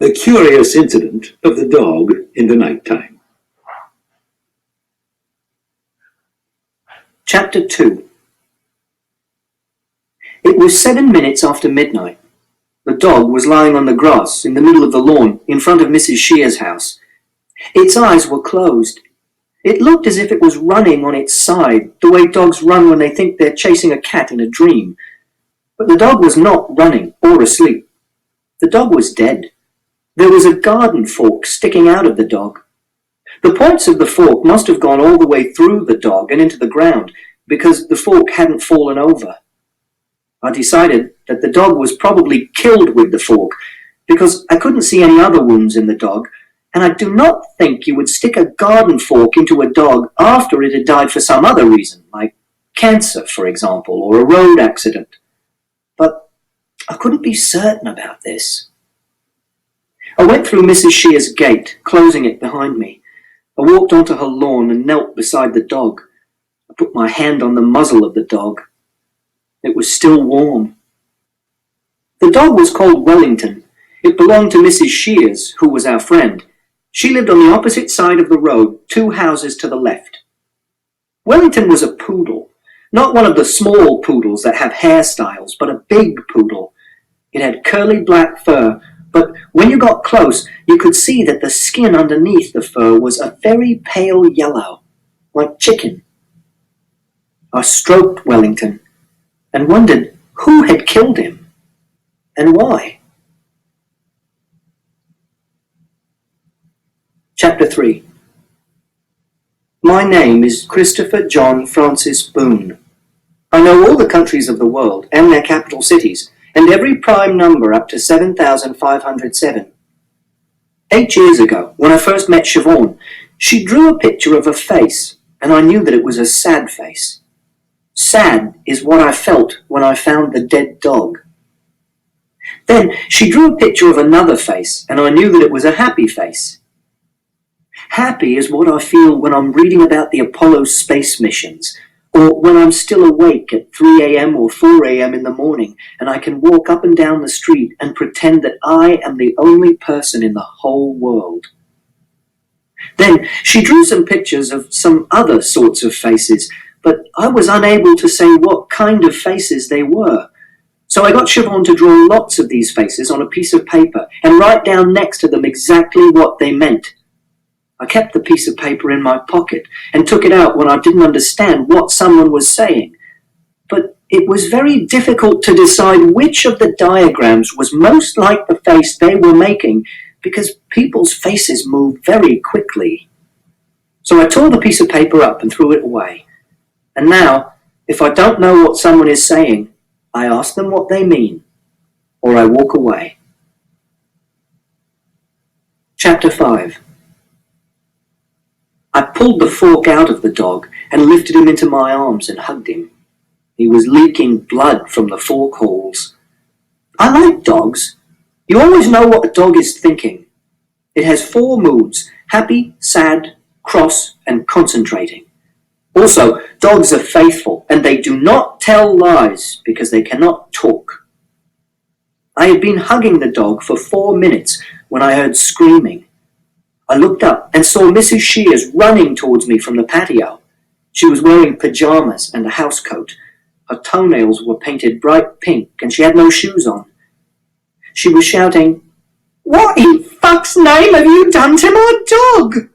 The curious incident of the dog in the night time. Chapter 2. It was 7 minutes after midnight. The dog was lying on the grass in the middle of the lawn in front of Mrs. Shear's house. Its eyes were closed. It looked as if it was running on its side, the way dogs run when they think they're chasing a cat in a dream. But the dog was not running or asleep. The dog was dead. There was a garden fork sticking out of the dog. The points of the fork must have gone all the way through the dog and into the ground, because the fork hadn't fallen over. I decided that the dog was probably killed with the fork, because I couldn't see any other wounds in the dog, and I do not think you would stick a garden fork into a dog after it had died for some other reason, like cancer, for example, or a road accident. But I couldn't be certain about this. I went through Mrs. Shear's gate, closing it behind me. I walked onto her lawn and knelt beside the dog. I put my hand on the muzzle of the dog. It was still warm. The dog was called Wellington. It belonged to Mrs. Shear's, who was our friend. She lived on the opposite side of the road, 2 houses to the left. Wellington was a poodle, not one of the small poodles that have hairstyles, but a big poodle. It had curly black fur, but when you got close, you could see that the skin underneath the fur was a very pale yellow, like chicken. I stroked Wellington and wondered who had killed him and why. Chapter 3. My name is Christopher John Francis Boone. I know all the countries of the world and their capital cities, and every prime number up to 7,507. 8 years ago, when I first met Siobhan, she drew a picture of a face, and I knew that it was a sad face. Sad is what I felt when I found the dead dog. Then she drew a picture of another face, and I knew that it was a happy face. Happy is what I feel when I'm reading about the Apollo space missions, or when I'm still awake at 3 a.m. or 4 a.m. in the morning, and I can walk up and down the street and pretend that I am the only person in the whole world. Then she drew some pictures of some other sorts of faces, but I was unable to say what kind of faces they were. So I got Siobhan to draw lots of these faces on a piece of paper and write down next to them exactly what they meant. I kept the piece of paper in my pocket and took it out when I didn't understand what someone was saying. But it was very difficult to decide which of the diagrams was most like the face they were making, because people's faces move very quickly. So I tore the piece of paper up and threw it away. And now, if I don't know what someone is saying, I ask them what they mean, or I walk away. Chapter 5. I pulled the fork out of the dog and lifted him into my arms and hugged him. He was leaking blood from the fork holes. I like dogs. You always know what a dog is thinking. It has 4 moods: happy, sad, cross, and concentrating. Also, dogs are faithful, and they do not tell lies because they cannot talk. I had been hugging the dog for 4 minutes when I heard screaming. I looked up and saw Mrs. Shears running towards me from the patio. She was wearing pajamas and a housecoat. Her toenails were painted bright pink, and she had no shoes on. She was shouting, "What in fuck's name have you done to my dog?"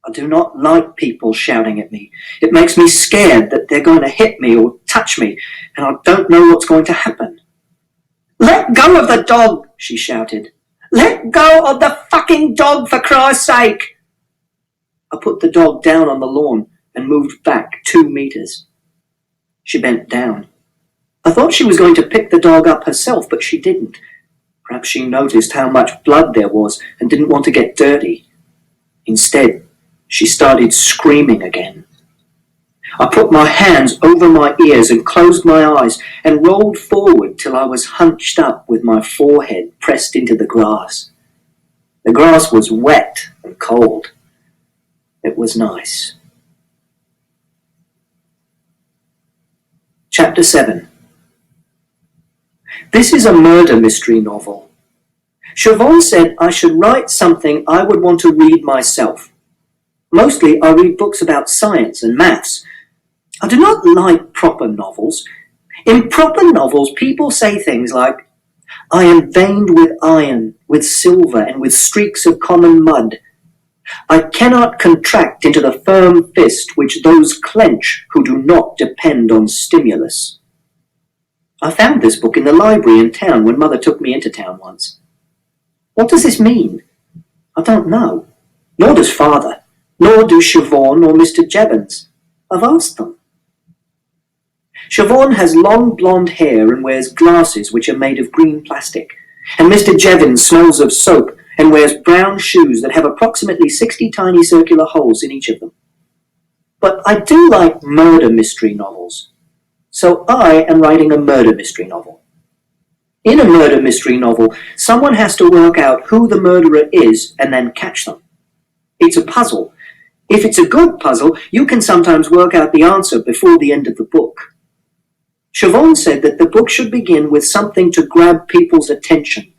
I do not like people shouting at me. It makes me scared that they're going to hit me or touch me, and I don't know what's going to happen. "Let go of the dog," she shouted. "Let go of the fucking dog, for Christ's sake!" I put the dog down on the lawn and moved back 2 meters. She bent down. I thought she was going to pick the dog up herself, but she didn't. Perhaps she noticed how much blood there was and didn't want to get dirty. Instead, she started screaming again. I put my hands over my ears and closed my eyes and rolled forward till I was hunched up with my forehead pressed into the grass. The grass was wet and cold. It was nice. Chapter 7. This is a murder mystery novel. Siobhan said I should write something I would want to read myself. Mostly I read books about science and maths. I do not like proper novels. In proper novels, people say things like, I am veined with iron, with silver, and with streaks of common mud. I cannot contract into the firm fist which those clench who do not depend on stimulus. I found this book in the library in town when Mother took me into town once. What does this mean? I don't know. Nor does Father. Nor do Siobhan or Mr. Jevons. I've asked them. Siobhan has long blonde hair and wears glasses which are made of green plastic, and Mr. Jevons smells of soap and wears brown shoes that have approximately 60 tiny circular holes in each of them. But I do like murder mystery novels, so I am writing a murder mystery novel. In a murder mystery novel, someone has to work out who the murderer is and then catch them. It's a puzzle. If it's a good puzzle, you can sometimes work out the answer before the end of the book. Siobhan said that the book should begin with something to grab people's attention.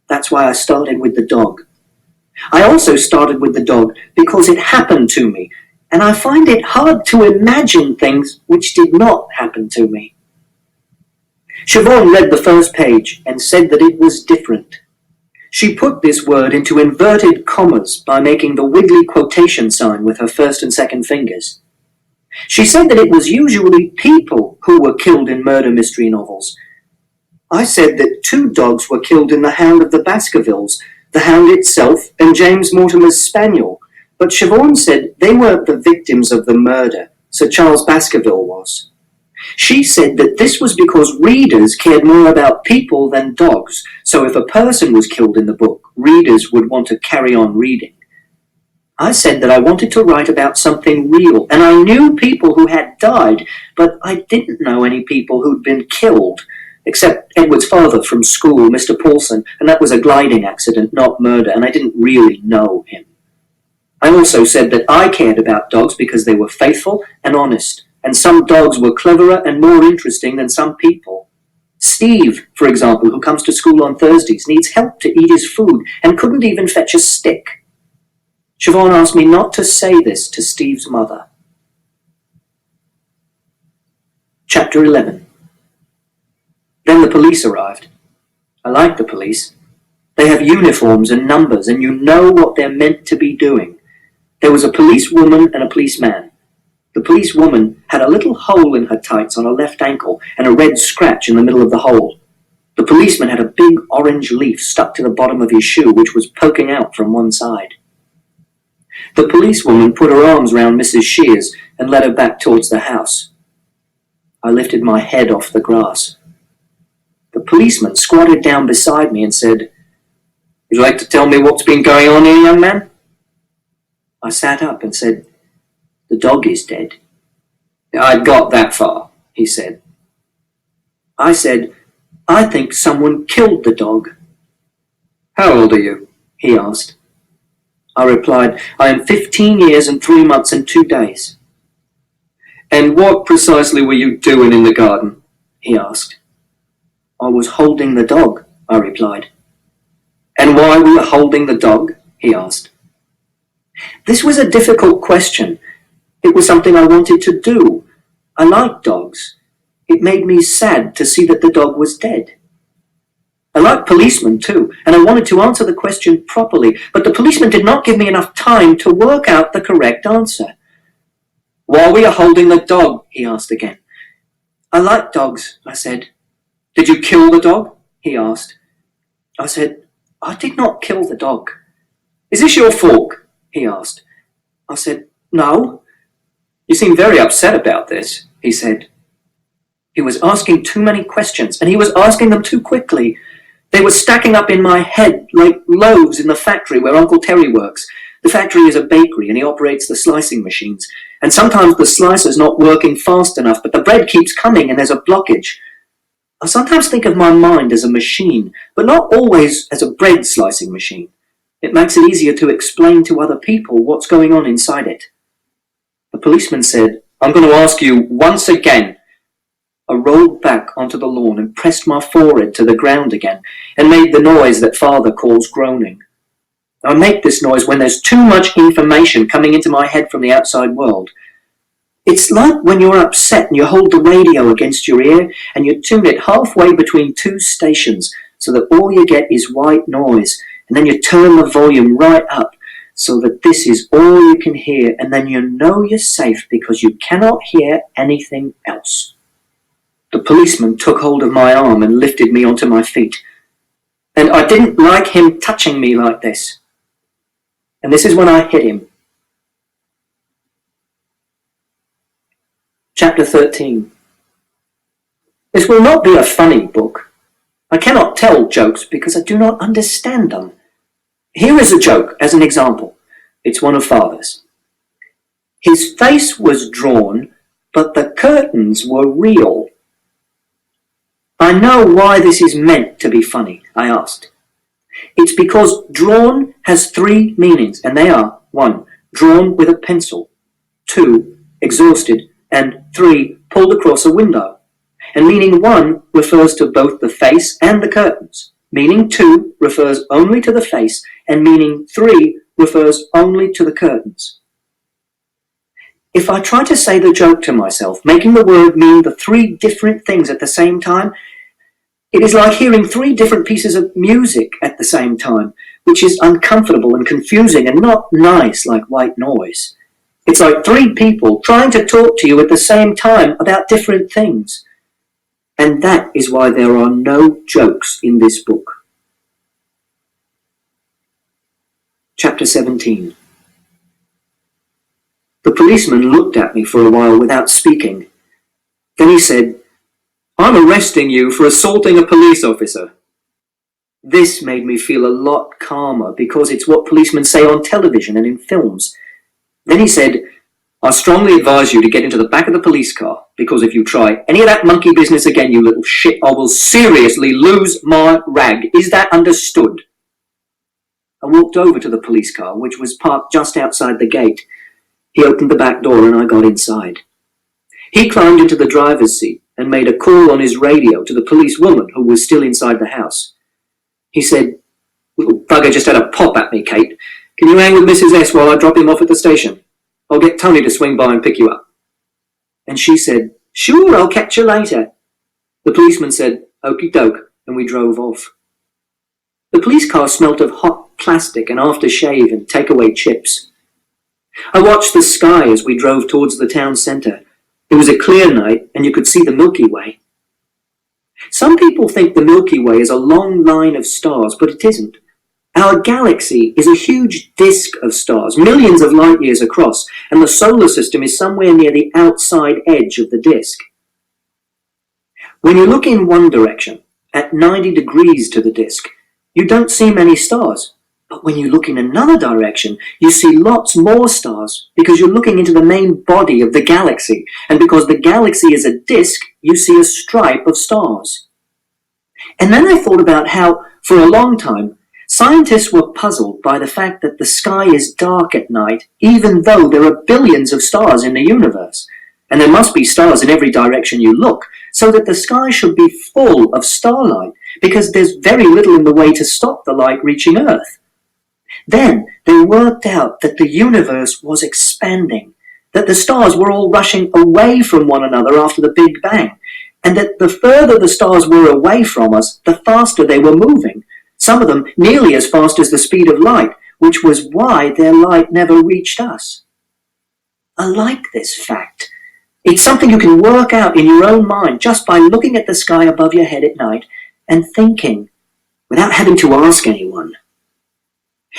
That's why I started with the dog. I also started with the dog because it happened to me, and I find it hard to imagine things which did not happen to me. Siobhan read the first page and said that it was different. She put this word into inverted commas by making the wiggly quotation sign with her first and second fingers. She said that it was usually people who were killed in murder mystery novels. I said that 2 dogs were killed in The Hound of the Baskervilles, the hound itself and James Mortimer's spaniel, but Siobhan said they weren't the victims of the murder, Sir Charles Baskerville was. She said that this was because readers cared more about people than dogs, so if a person was killed in the book, readers would want to carry on reading. I said that I wanted to write about something real, and I knew people who had died, but I didn't know any people who'd been killed, except Edward's father from school, Mr. Paulson, and that was a gliding accident, not murder, and I didn't really know him. I also said that I cared about dogs because they were faithful and honest, and some dogs were cleverer and more interesting than some people. Steve, for example, who comes to school on Thursdays, needs help to eat his food and couldn't even fetch a stick. Siobhan asked me not to say this to Steve's mother. Chapter 11. Then the police arrived. I like the police. They have uniforms and numbers, and you know what they're meant to be doing. There was a policewoman and a policeman. The policewoman had a little hole in her tights on her left ankle and a red scratch in the middle of the hole. The policeman had a big orange leaf stuck to the bottom of his shoe, which was poking out from one side. The policewoman put her arms round Mrs. Shears and led her back towards the house. I lifted my head off the grass. The policeman squatted down beside me and said, "Would you like to tell me what's been going on here, young man?" I sat up and said, "The dog is dead." "I got that far," he said. I said, "I think someone killed the dog." "How old are you?" he asked. I replied, "I am 15 years and 3 months and 2 days. "And what precisely were you doing in the garden?" he asked. "I was holding the dog," I replied. "And why were you holding the dog?" he asked. This was a difficult question. It was something I wanted to do. I liked dogs. It made me sad to see that the dog was dead. I liked policemen too, and I wanted to answer the question properly, but the policeman did not give me enough time to work out the correct answer. "Why were you holding the dog?" he asked again. "I like dogs," I said. "Did you kill the dog?" he asked. I said, "I did not kill the dog." "Is this your fork?" he asked. I said, "No." "You seem very upset about this," he said. He was asking too many questions, and he was asking them too quickly. They were stacking up in my head like loaves in the factory where Uncle Terry works. The factory is a bakery, and he operates the slicing machines. And sometimes the slicer's not working fast enough, but the bread keeps coming and there's a blockage. I sometimes think of my mind as a machine, but not always as a bread slicing machine. It makes it easier to explain to other people what's going on inside it. The policeman said, "I'm going to ask you once again, I rolled back onto the lawn and pressed my forehead to the ground again and made the noise that Father calls groaning. I make this noise when there's too much information coming into my head from the outside world. It's like when you're upset and you hold the radio against your ear and you tune it halfway between two stations so that all you get is white noise, and then you turn the volume right up so that this is all you can hear, and then you know you're safe because you cannot hear anything else. The policeman took hold of my arm and lifted me onto my feet. And I didn't like him touching me like this. And this is when I hit him. Chapter 13. This will not be a funny book. I cannot tell jokes because I do not understand them. Here is a joke as an example. It's one of Father's. His face was drawn, but the curtains were real. I know why this is meant to be funny, I asked. It's because drawn has three meanings, and they are: 1, drawn with a pencil; 2, exhausted; and 3, pulled across a window. And meaning 1 refers to both the face and the curtains. Meaning 2 refers only to the face, and meaning 3 refers only to the curtains. If I try to say the joke to myself, making the word mean the 3 different things at the same time, it is like hearing 3 different pieces of music at the same time, which is uncomfortable and confusing and not nice like white noise. It's like 3 people trying to talk to you at the same time about different things. And that is why there are no jokes in this book. Chapter 17. The policeman looked at me for a while without speaking. Then he said, "I'm arresting you for assaulting a police officer." This made me feel a lot calmer because it's what policemen say on television and in films. Then he said, "I strongly advise you to get into the back of the police car, because if you try any of that monkey business again, you little shit, I will seriously lose my rag. Is that understood?" I walked over to the police car, which was parked just outside the gate. He opened the back door and I got inside. He climbed into the driver's seat and made a call on his radio to the police woman who was still inside the house. He said, "Little bugger just had a pop at me, Kate. Can you hang with Mrs. S while I drop him off at the station? I'll get Tony to swing by and pick you up." And she said, "Sure, I'll catch you later." The policeman said, "Okie doke," and we drove off. The police car smelt of hot plastic and aftershave and takeaway chips. I watched the sky as we drove towards the town centre. It was a clear night and you could see the Milky Way. Some people think the Milky Way is a long line of stars, but it isn't. Our galaxy is a huge disk of stars, millions of light years across, and the solar system is somewhere near the outside edge of the disk. When you look in one direction, at 90 degrees to the disk, you don't see many stars. But when you look in another direction, you see lots more stars because you're looking into the main body of the galaxy. And because the galaxy is a disk, you see a stripe of stars. And then I thought about how, for a long time, scientists were puzzled by the fact that the sky is dark at night, even though there are billions of stars in the universe. And there must be stars in every direction you look, so that the sky should be full of starlight, because there's very little in the way to stop the light reaching Earth. Then they worked out that the universe was expanding, that the stars were all rushing away from one another after the Big Bang, and that the further the stars were away from us, the faster they were moving, some of them nearly as fast as the speed of light, which was why their light never reached us. I like this fact. It's something you can work out in your own mind just by looking at the sky above your head at night and thinking, without having to ask anyone.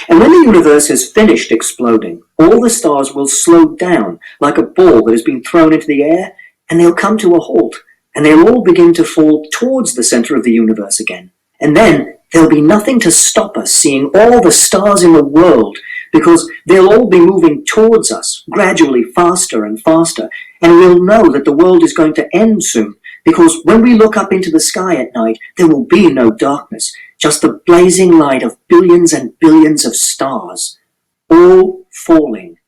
And when the universe has finished exploding, all the stars will slow down like a ball that has been thrown into the air, and they'll come to a halt, and they'll all begin to fall towards the center of the universe again. And then there'll be nothing to stop us seeing all the stars in the world, because they'll all be moving towards us, gradually faster and faster, and we'll know that the world is going to end soon, because when we look up into the sky at night, there will be no darkness, just the blazing light of billions and billions of stars, all falling.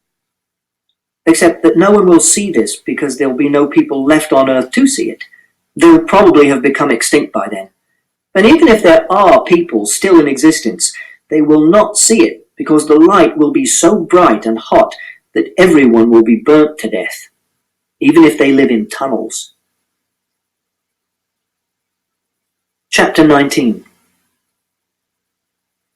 Except that no one will see this because there will be no people left on Earth to see it. They'll probably have become extinct by then. And even if there are people still in existence, they will not see it because the light will be so bright and hot that everyone will be burnt to death, even if they live in tunnels. Chapter 19.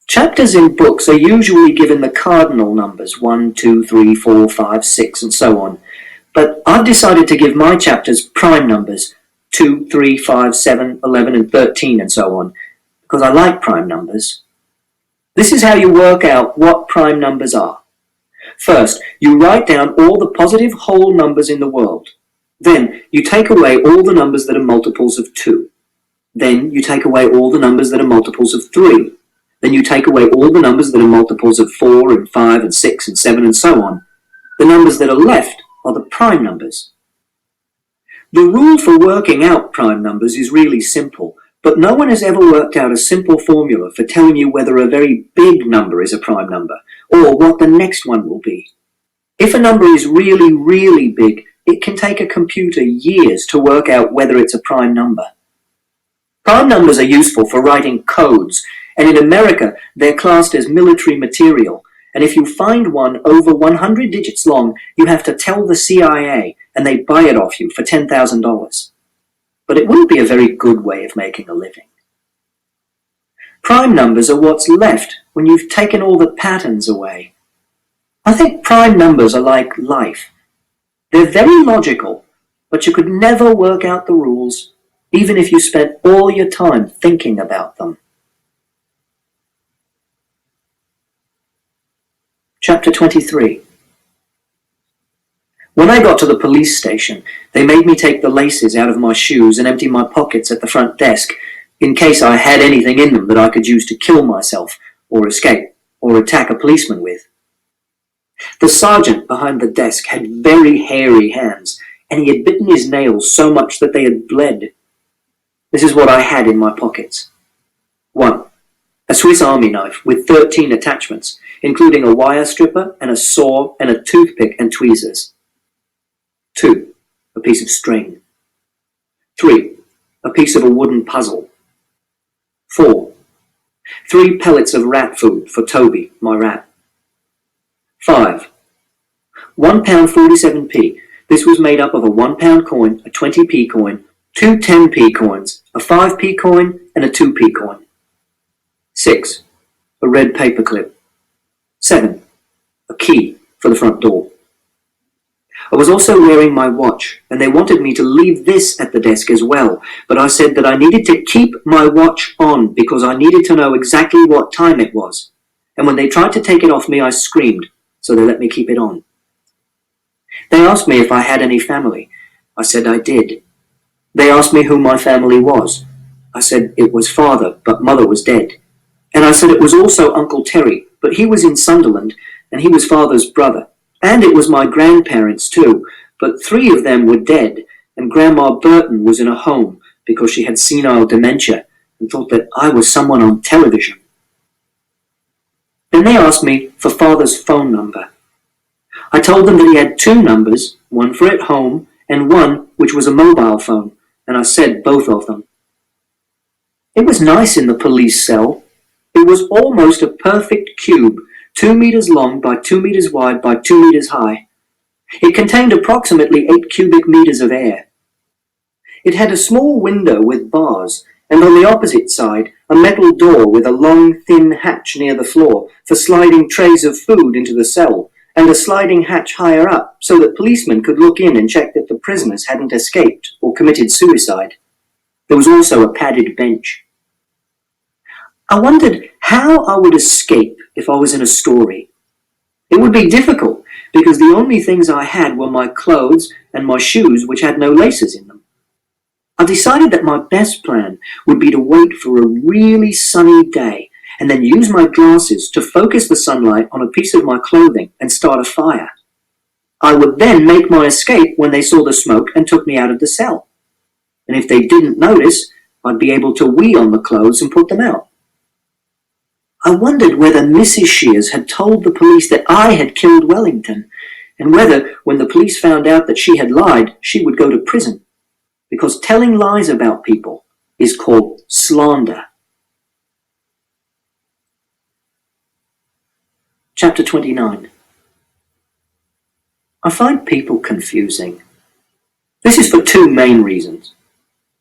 Chapters in books are usually given the cardinal numbers 1, 2, 3, 4, 5, 6, and so on, but I've decided to give my chapters prime numbers 2, 3, 5, 7, 11, and 13, and so on, because I like prime numbers. This is how you work out what prime numbers are. First, you write down all the positive whole numbers in the world. Then, you take away all the numbers that are multiples of 2. Then, you take away all the numbers that are multiples of 3. Then you take away all the numbers that are multiples of 4 and 5 and 6 and 7 and so on. The numbers that are left are the prime numbers. The rule for working out prime numbers is really simple, but no one has ever worked out a simple formula for telling you whether a very big number is a prime number, or what the next one will be. If a number is really, really big, it can take a computer years to work out whether it's a prime number. Prime numbers are useful for writing codes, and in America they're classed as military material, and if you find one over 100 digits long, you have to tell the CIA, and they buy it off you for $10,000. But it wouldn't be a very good way of making a living. Prime numbers are what's left when you've taken all the patterns away. I think prime numbers are like life. They're very logical, but you could never work out the rules, even if you spent all your time thinking about them. Chapter 23. When I got to the police station, they made me take the laces out of my shoes and empty my pockets at the front desk, in case I had anything in them that I could use to kill myself, or escape, or attack a policeman with. The sergeant behind the desk had very hairy hands, and he had bitten his nails so much that they had bled. This is what I had in my pockets. 1. A Swiss Army knife with 13 attachments, including a wire stripper and a saw and a toothpick and tweezers. 2. A piece of string. 3. A piece of a wooden puzzle. 4. 3 pellets of rat food for Toby, my rat. 5. £1.47p. This was made up of a £1 coin, a 20p coin, 2 10p coins, a 5p coin, and a 2p coin. 6. A red paperclip. 7. A key for the front door. I was also wearing my watch, and they wanted me to leave this at the desk as well, but I said that I needed to keep my watch on because I needed to know exactly what time it was. And when they tried to take it off me, I screamed, so they let me keep it on. They asked me if I had any family. I said I did. They asked me who my family was. I said it was father, but mother was dead. And I said it was also Uncle Terry, but he was in Sunderland, and he was father's brother. And it was my grandparents too, but 3 of them were dead, and Grandma Burton was in a home because she had senile dementia and thought that I was someone on television. Then they asked me for father's phone number. I told them that he had 2 numbers, one for at home and one which was a mobile phone, and I said both of them. It was nice in the police cell. It was almost a perfect cube, 2 meters long by 2 meters wide by 2 meters high. It contained approximately 8 cubic meters of air. It had a small window with bars, and on the opposite side, a metal door with a long, thin hatch near the floor for sliding trays of food into the cell, and a sliding hatch higher up so that policemen could look in and check that the prisoners hadn't escaped or committed suicide. There was also a padded bench. I wondered how I would escape if I was in a story. It would be difficult because the only things I had were my clothes and my shoes, which had no laces in them. I decided that my best plan would be to wait for a really sunny day and then use my glasses to focus the sunlight on a piece of my clothing and start a fire. I would then make my escape when they saw the smoke and took me out of the cell. And if they didn't notice, I'd be able to wee on the clothes and put them out. I wondered whether Mrs. Shears had told the police that I had killed Wellington, and whether, when the police found out that she had lied, she would go to prison. because telling lies about people is called slander. Chapter 29. I find people confusing. This is for two main reasons.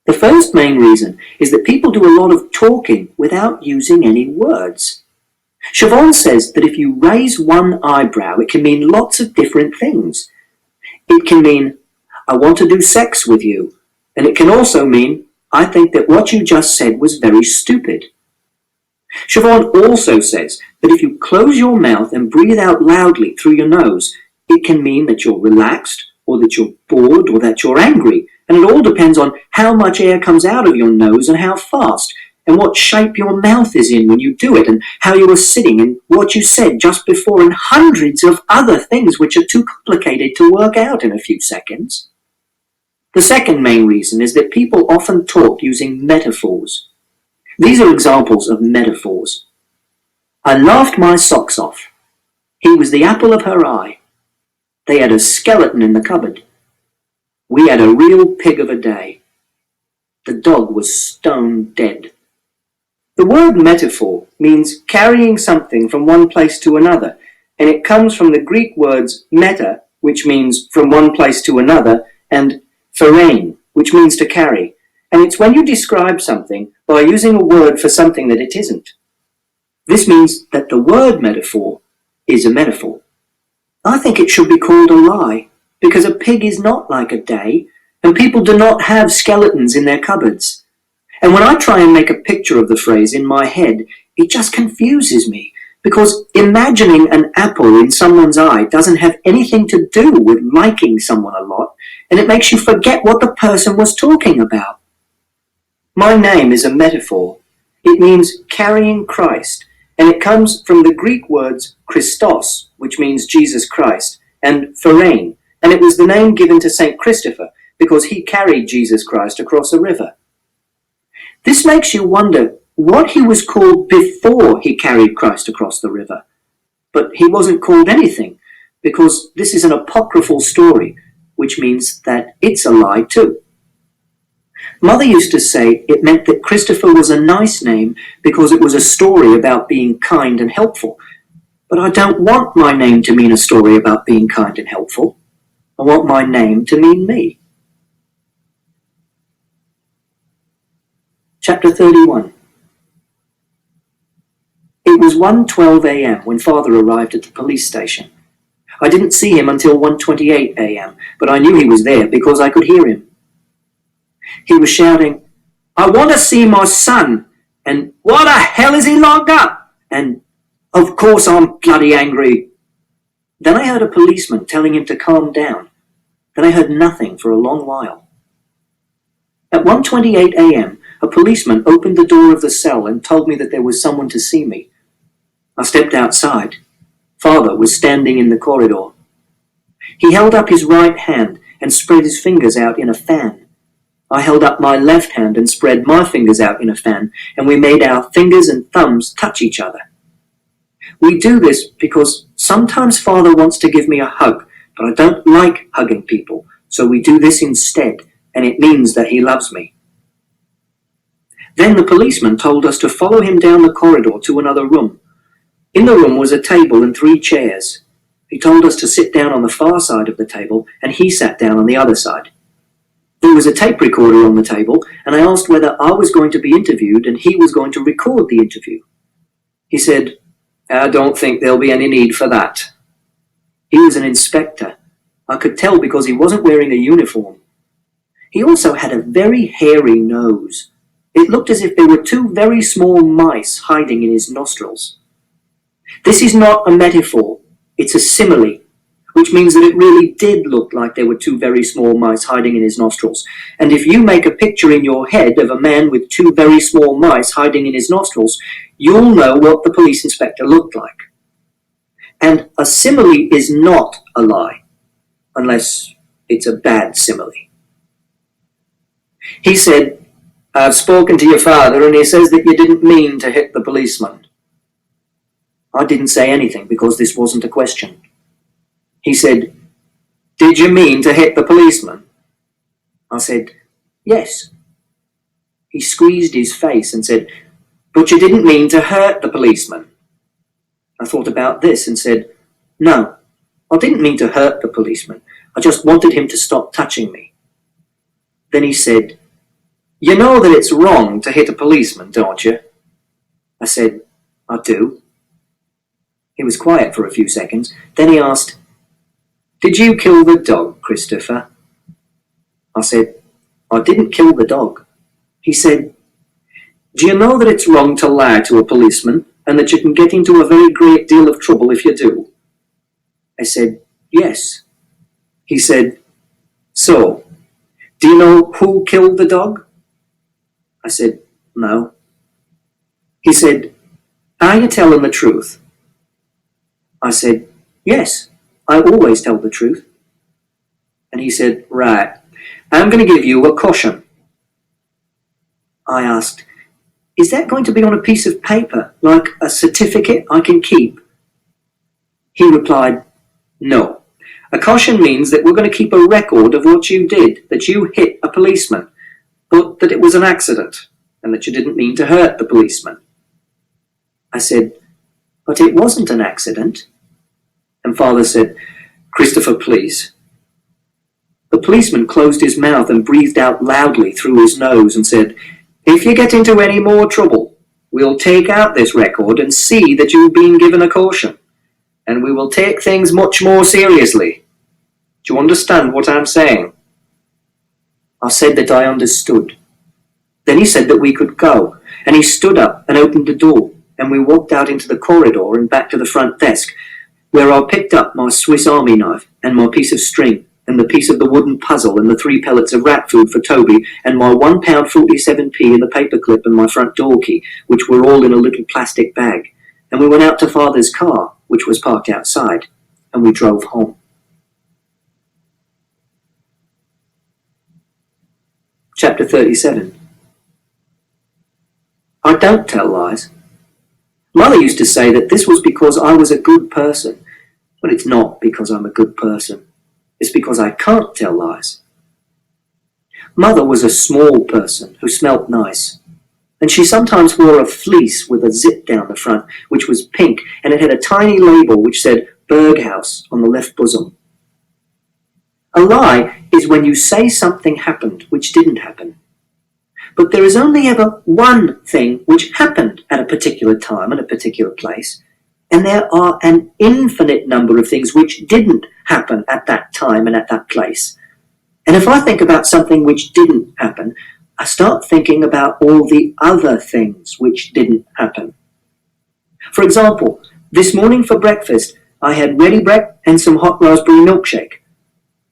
The first main reason is that people do a lot of talking without using any words. Siobhan says that if you raise one eyebrow, it can mean lots of different things. It can mean, I want to do sex with you. And it can also mean, I think that what you just said was very stupid. Siobhan also says that if you close your mouth and breathe out loudly through your nose, it can mean that you're relaxed, or that you're bored, or that you're angry. And it all depends on how much air comes out of your nose and how fast, and what shape your mouth is in when you do it, and how you were sitting, and what you said just before, and hundreds of other things which are too complicated to work out in a few seconds. The second main reason is that people often talk using metaphors. These are examples of metaphors. I laughed my socks off. He was the apple of her eye. They had a skeleton in the cupboard. We had a real pig of a day. The dog was stone dead. The word metaphor means carrying something from one place to another, and it comes from the Greek words meta, which means from one place to another, and pherein, which means to carry. And it's when you describe something by using a word for something that it isn't. This means that the word metaphor is a metaphor. I think it should be called a lie, because a pig is not like a day, and people do not have skeletons in their cupboards. And when I try and make a picture of the phrase in my head, it just confuses me, because imagining an apple in someone's eye doesn't have anything to do with liking someone a lot, and it makes you forget what the person was talking about. My name is a metaphor. It means carrying Christ, and it comes from the Greek words Christos, which means Jesus Christ, and pherein, and it was the name given to Saint Christopher because he carried Jesus Christ across a river. This makes you wonder what he was called before he carried Christ across the river. But he wasn't called anything, because this is an apocryphal story, which means that it's a lie too. Mother used to say it meant that Christopher was a nice name because it was a story about being kind and helpful. But I don't want my name to mean a story about being kind and helpful. I want my name to mean me. Chapter 31. It was 1:12 a.m. when Father arrived at the police station. I didn't see him until 1:28 a.m., but I knew he was there because I could hear him. He was shouting, I want to see my son, and why the hell is he locked up? And of course I'm bloody angry. Then I heard a policeman telling him to calm down. Then I heard nothing for a long while. At 1:28 a.m., a policeman opened the door of the cell and told me that there was someone to see me. I stepped outside. Father was standing in the corridor. He held up his right hand and spread his fingers out in a fan. I held up my left hand and spread my fingers out in a fan, and we made our fingers and thumbs touch each other. We do this because sometimes Father wants to give me a hug, but I don't like hugging people, so we do this instead, and it means that he loves me. Then the policeman told us to follow him down the corridor to another room. In the room was a table and 3 chairs. He told us to sit down on the far side of the table, and he sat down on the other side. There was a tape recorder on the table, and I asked whether I was going to be interviewed and he was going to record the interview. He said, I don't think there'll be any need for that. He was an inspector. I could tell because he wasn't wearing a uniform. He also had a very hairy nose. It looked as if there were 2 very small mice hiding in his nostrils. This is not a metaphor, it's a simile, which means that it really did look like there were 2 very small mice hiding in his nostrils. And if you make a picture in your head of a man with 2 very small mice hiding in his nostrils, you'll know what the police inspector looked like. And a simile is not a lie, unless it's a bad simile. He said, I've spoken to your father and he says that you didn't mean to hit the policeman. I didn't say anything because this wasn't a question. He said, did you mean to hit the policeman? I said, Yes. He squeezed his face and said, But you didn't mean to hurt the policeman. I thought about this and said, No, I didn't mean to hurt the policeman. I just wanted him to stop touching me. Then he said, You know that it's wrong to hit a policeman, don't you? I said, I do. He was quiet for a few seconds. Then he asked, Did you kill the dog, Christopher? I said, I didn't kill the dog. He said, Do you know that it's wrong to lie to a policeman and that you can get into a very great deal of trouble if you do? I said, Yes. He said, So, do you know who killed the dog? I said, No. He said, Are you telling the truth? I said, Yes, I always tell the truth. And he said, Right, I'm going to give you a caution. I asked, Is that going to be on a piece of paper, like a certificate I can keep? He replied, No. A caution means that we're going to keep a record of what you did, that you hit a policeman, but that it was an accident, and that you didn't mean to hurt the policeman. I said, But it wasn't an accident. And Father said, Christopher, please. The policeman closed his mouth and breathed out loudly through his nose and said, If you get into any more trouble, we'll take out this record and see that you've been given a caution, and we will take things much more seriously. Do you understand what I'm saying? I said that I understood. Then he said that we could go, and he stood up and opened the door, and we walked out into the corridor and back to the front desk, where I picked up my Swiss Army knife and my piece of string, and the piece of the wooden puzzle and the 3 pellets of rat food for Toby, and my £1.47p and the paperclip and my front door key, which were all in a little plastic bag. And we went out to Father's car, which was parked outside, and we drove home. Chapter 37. I don't tell lies. Mother used to say that this was because I was a good person, but it's not because I'm a good person. It's because I can't tell lies. Mother was a small person who smelt nice, and she sometimes wore a fleece with a zip down the front, which was pink, and it had a tiny label which said Berghaus on the left bosom. A lie is when you say something happened which didn't happen. But there is only ever one thing which happened at a particular time and a particular place, and there are an infinite number of things which didn't happen at that time and at that place. And if I think about something which didn't happen, I start thinking about all the other things which didn't happen. For example, this morning for breakfast, I had ready bread and some hot raspberry milkshake.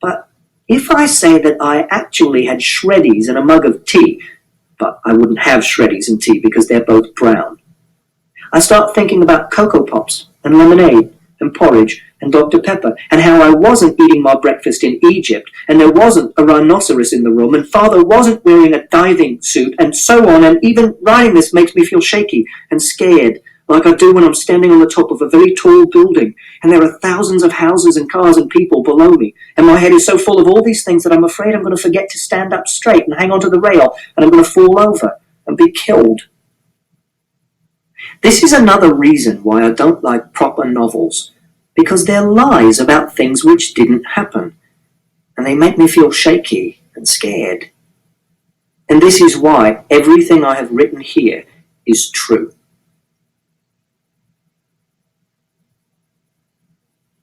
But if I say that I actually had Shreddies and a mug of tea, but I wouldn't have Shreddies and tea because they're both brown, I start thinking about Cocoa Pops and lemonade and porridge and Dr. Pepper, and how I wasn't eating my breakfast in Egypt, and there wasn't a rhinoceros in the room, and Father wasn't wearing a diving suit, and so on, and even writing this makes me feel shaky and scared, like I do when I'm standing on the top of a very tall building, and there are thousands of houses and cars and people below me, and my head is so full of all these things that I'm afraid I'm going to forget to stand up straight and hang onto the rail, and I'm going to fall over and be killed. This is another reason why I don't like proper novels, because they're lies about things which didn't happen, and they make me feel shaky and scared. And this is why everything I have written here is true.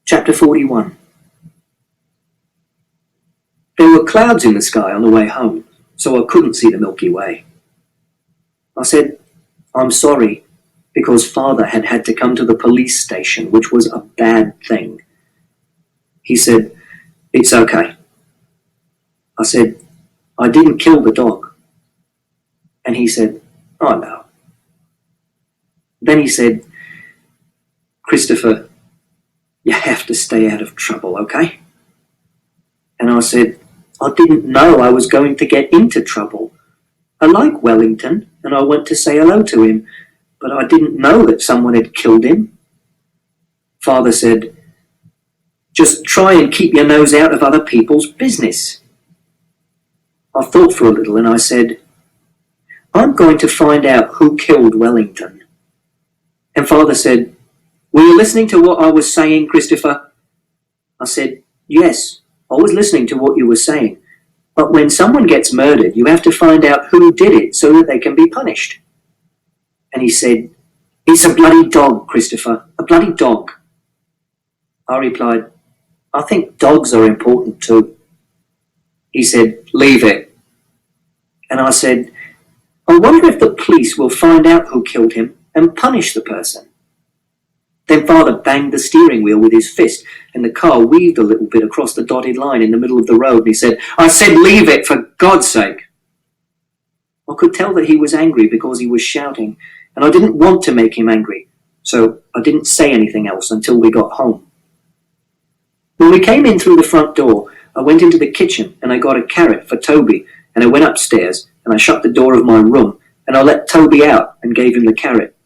Chapter 41. There were clouds in the sky on the way home, so I couldn't see the Milky Way. I said, I'm sorry, because Father had had to come to the police station, which was a bad thing. He said, It's okay. I said, I didn't kill the dog. And he said, Oh no. Then he said, Christopher, you have to stay out of trouble, okay? And I said, I didn't know I was going to get into trouble. I like Wellington, and I went to say hello to him, but I didn't know that someone had killed him. Father said, Just try and keep your nose out of other people's business. I thought for a little and I said, I'm going to find out who killed Wellington. And Father said, were you listening to what I was saying, Christopher? I said, yes, I was listening to what you were saying. But when someone gets murdered, you have to find out who did it so that they can be punished. And he said, it's a bloody dog, Christopher, a bloody dog. I replied, I think dogs are important too. He said, leave it. And I said, I wonder if the police will find out who killed him and punish the person. Then Father banged the steering wheel with his fist, and the car weaved a little bit across the dotted line in the middle of the road, and he said, I said leave it, for God's sake. I could tell that he was angry because he was shouting, and I didn't want to make him angry, so I didn't say anything else until we got home. When we came in through the front door, I went into the kitchen and I got a carrot for Toby, and I went upstairs and I shut the door of my room and I let Toby out and gave him the carrot.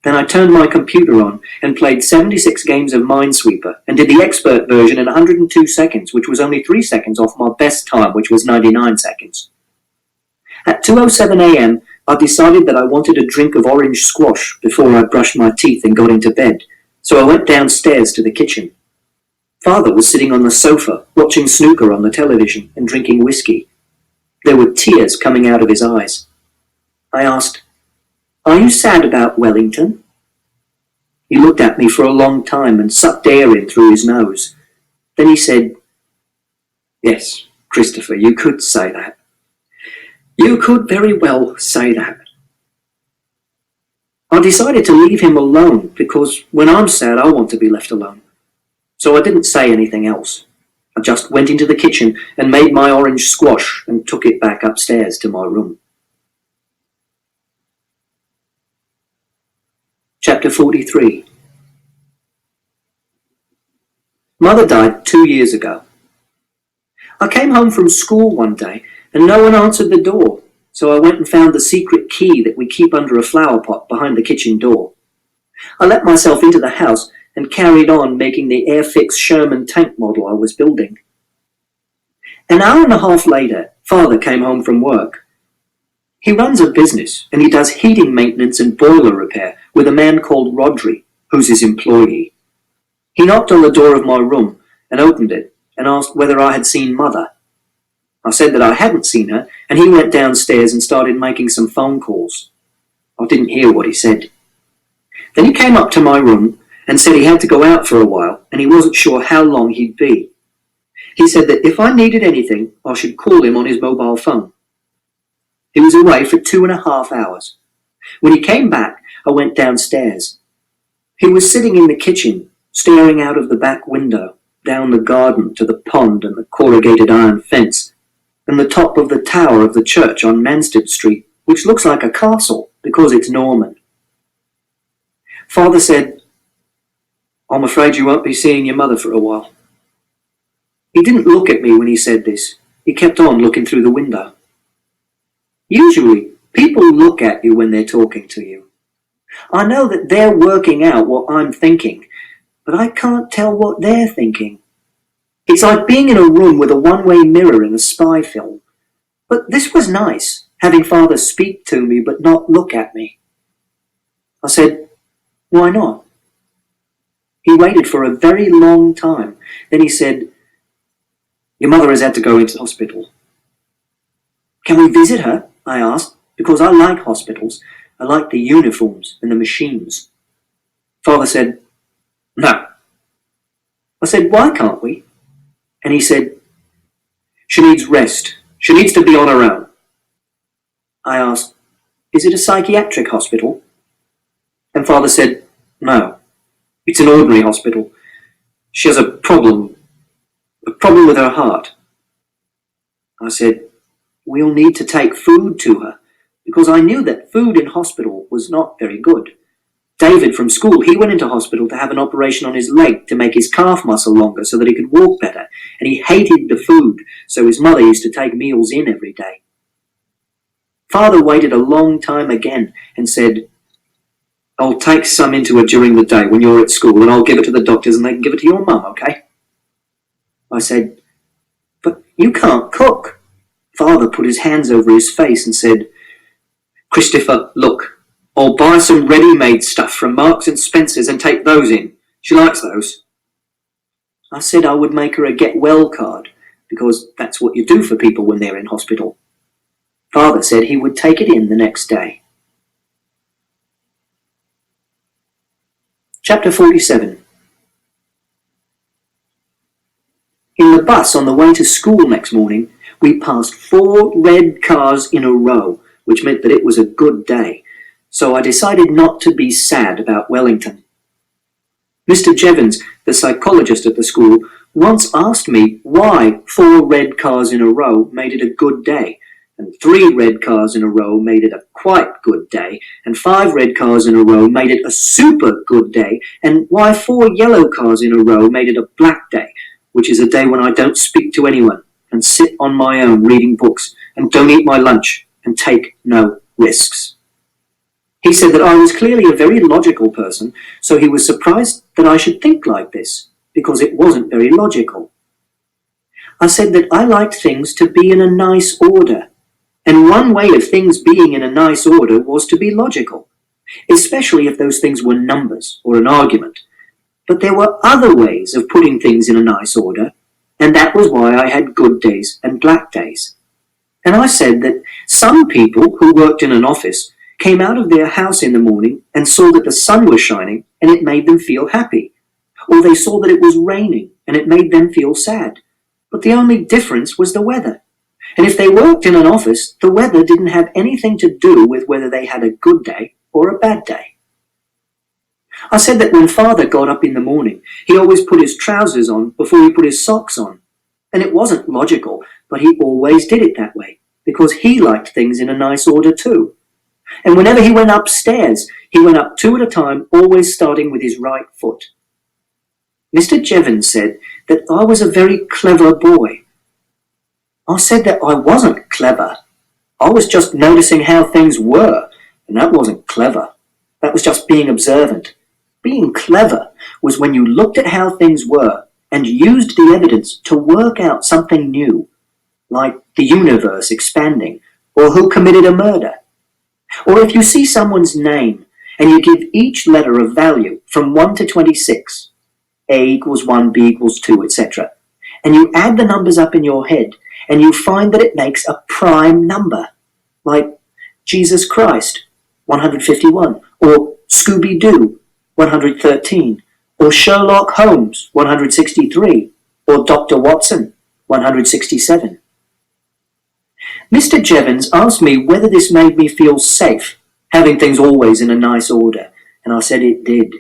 Then I turned my computer on and played 76 games of Minesweeper and did the expert version in 102 seconds, which was only 3 seconds off my best time, which was 99 seconds. At 2:07 a.m., I decided that I wanted a drink of orange squash before I brushed my teeth and got into bed, so I went downstairs to the kitchen. Father was sitting on the sofa, watching snooker on the television and drinking whiskey. There were tears coming out of his eyes. I asked, are you sad about Wellington? He looked at me for a long time and sucked air in through his nose. Then he said, yes, Christopher, you could say that. You could very well say that. I decided to leave him alone because when I'm sad, I want to be left alone. So I didn't say anything else. I just went into the kitchen and made my orange squash and took it back upstairs to my room. Chapter 43. Mother died 2 years ago. I came home from school one day and no one answered the door, so I went and found the secret key that we keep under a flower pot behind the kitchen door. I let myself into the house and carried on making the Airfix Sherman tank model I was building. An hour and a half later, Father came home from work. He runs a business and he does heating maintenance and boiler repair with a man called Rodri, who's his employee. He knocked on the door of my room and opened it and asked whether I had seen Mother. I said that I hadn't seen her, and he went downstairs and started making some phone calls. I didn't hear what he said. Then he came up to my room and said he had to go out for a while and he wasn't sure how long he'd be. He said that if I needed anything, I should call him on his mobile phone. He was away for 2.5 hours. When he came back, I went downstairs. He was sitting in the kitchen, staring out of the back window, down the garden to the pond and the corrugated iron fence, and the top of the tower of the church on Mansted Street, which looks like a castle because it's Norman. Father said, I'm afraid you won't be seeing your mother for a while. He didn't look at me when he said this. He kept on looking through the window. Usually, people look at you when they're talking to you. I know that they're working out what I'm thinking, but I can't tell what they're thinking. It's like being in a room with a one-way mirror in a spy film. But this was nice, having Father speak to me but not look at me. I said, why not? He waited for a very long time. Then he said, your mother has had to go into hospital. Can we visit her? I asked, because I like hospitals. I like the uniforms and the machines. Father said, no. I said, why can't we? And he said, she needs rest. She needs to be on her own. I asked, is it a psychiatric hospital? And Father said, no, it's an ordinary hospital. She has a problem with her heart. I said, we'll need to take food to her, because I knew that food in hospital was not very good. David from school, he went into hospital to have an operation on his leg to make his calf muscle longer so that he could walk better, and he hated the food, so his mother used to take meals in every day. Father waited a long time again and said, I'll take some into her during the day when you're at school, and I'll give it to the doctors and they can give it to your mum, okay? I said, but you can't cook. Father put his hands over his face and said, "Christopher, look, I'll buy some ready-made stuff from Marks and Spencer's and take those in. She likes those." I said I would make her a get well card, because that's what you do for people when they're in hospital. Father said he would take it in the next day. Chapter 47. In the bus on the way to school next morning, we passed 4 red cars in a row, which meant that it was a good day, so I decided not to be sad about Wellington. Mr. Jevons, the psychologist at the school, once asked me why 4 red cars in a row made it a good day, and 3 red cars in a row made it a quite good day, and 5 red cars in a row made it a super good day, and why 4 yellow cars in a row made it a black day, which is a day when I don't speak to anyone and sit on my own reading books and don't eat my lunch and take no risks. He said that I was clearly a very logical person, so he was surprised that I should think like this, because it wasn't very logical. I said that I liked things to be in a nice order, and one way of things being in a nice order was to be logical, especially if those things were numbers or an argument. But there were other ways of putting things in a nice order, and that was why I had good days and black days. And I said that some people who worked in an office came out of their house in the morning and saw that the sun was shining and it made them feel happy. Or they saw that it was raining and it made them feel sad. But the only difference was the weather. And if they worked in an office, the weather didn't have anything to do with whether they had a good day or a bad day. I said that when Father got up in the morning, he always put his trousers on before he put his socks on. And it wasn't logical, but he always did it that way, because he liked things in a nice order too. And whenever he went upstairs, he went up 2 at a time, always starting with his right foot. Mr. Jevons said that I was a very clever boy. I said that I wasn't clever. I was just noticing how things were, and that wasn't clever. That was just being observant. Being clever was when you looked at how things were and used the evidence to work out something new, like the universe expanding, or who committed a murder. Or if you see someone's name and you give each letter a value from 1 to 26, A equals 1, B equals 2, etc., and you add the numbers up in your head and you find that it makes a prime number, like Jesus Christ, 151, or Scooby-Doo, 113, or Sherlock Holmes, 163, or Dr. Watson, 167. Mr. Jevons asked me whether this made me feel safe, having things always in a nice order, and I said it did.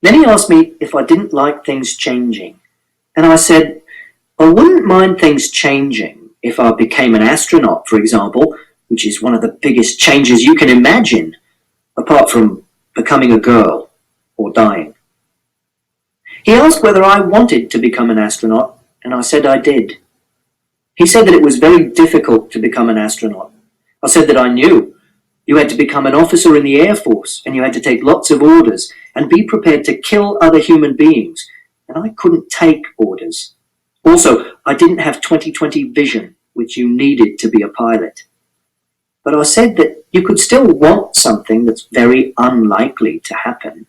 Then he asked me if I didn't like things changing, and I said I wouldn't mind things changing if I became an astronaut, for example, which is one of the biggest changes you can imagine, apart from becoming a girl or dying. He asked whether I wanted to become an astronaut, and I said I did. He said that it was very difficult to become an astronaut. I said that I knew. You had to become an officer in the Air Force, and you had to take lots of orders and be prepared to kill other human beings, and I couldn't take orders. Also, I didn't have 20/20 vision, which you needed to be a pilot. But I said that you could still want something that's very unlikely to happen.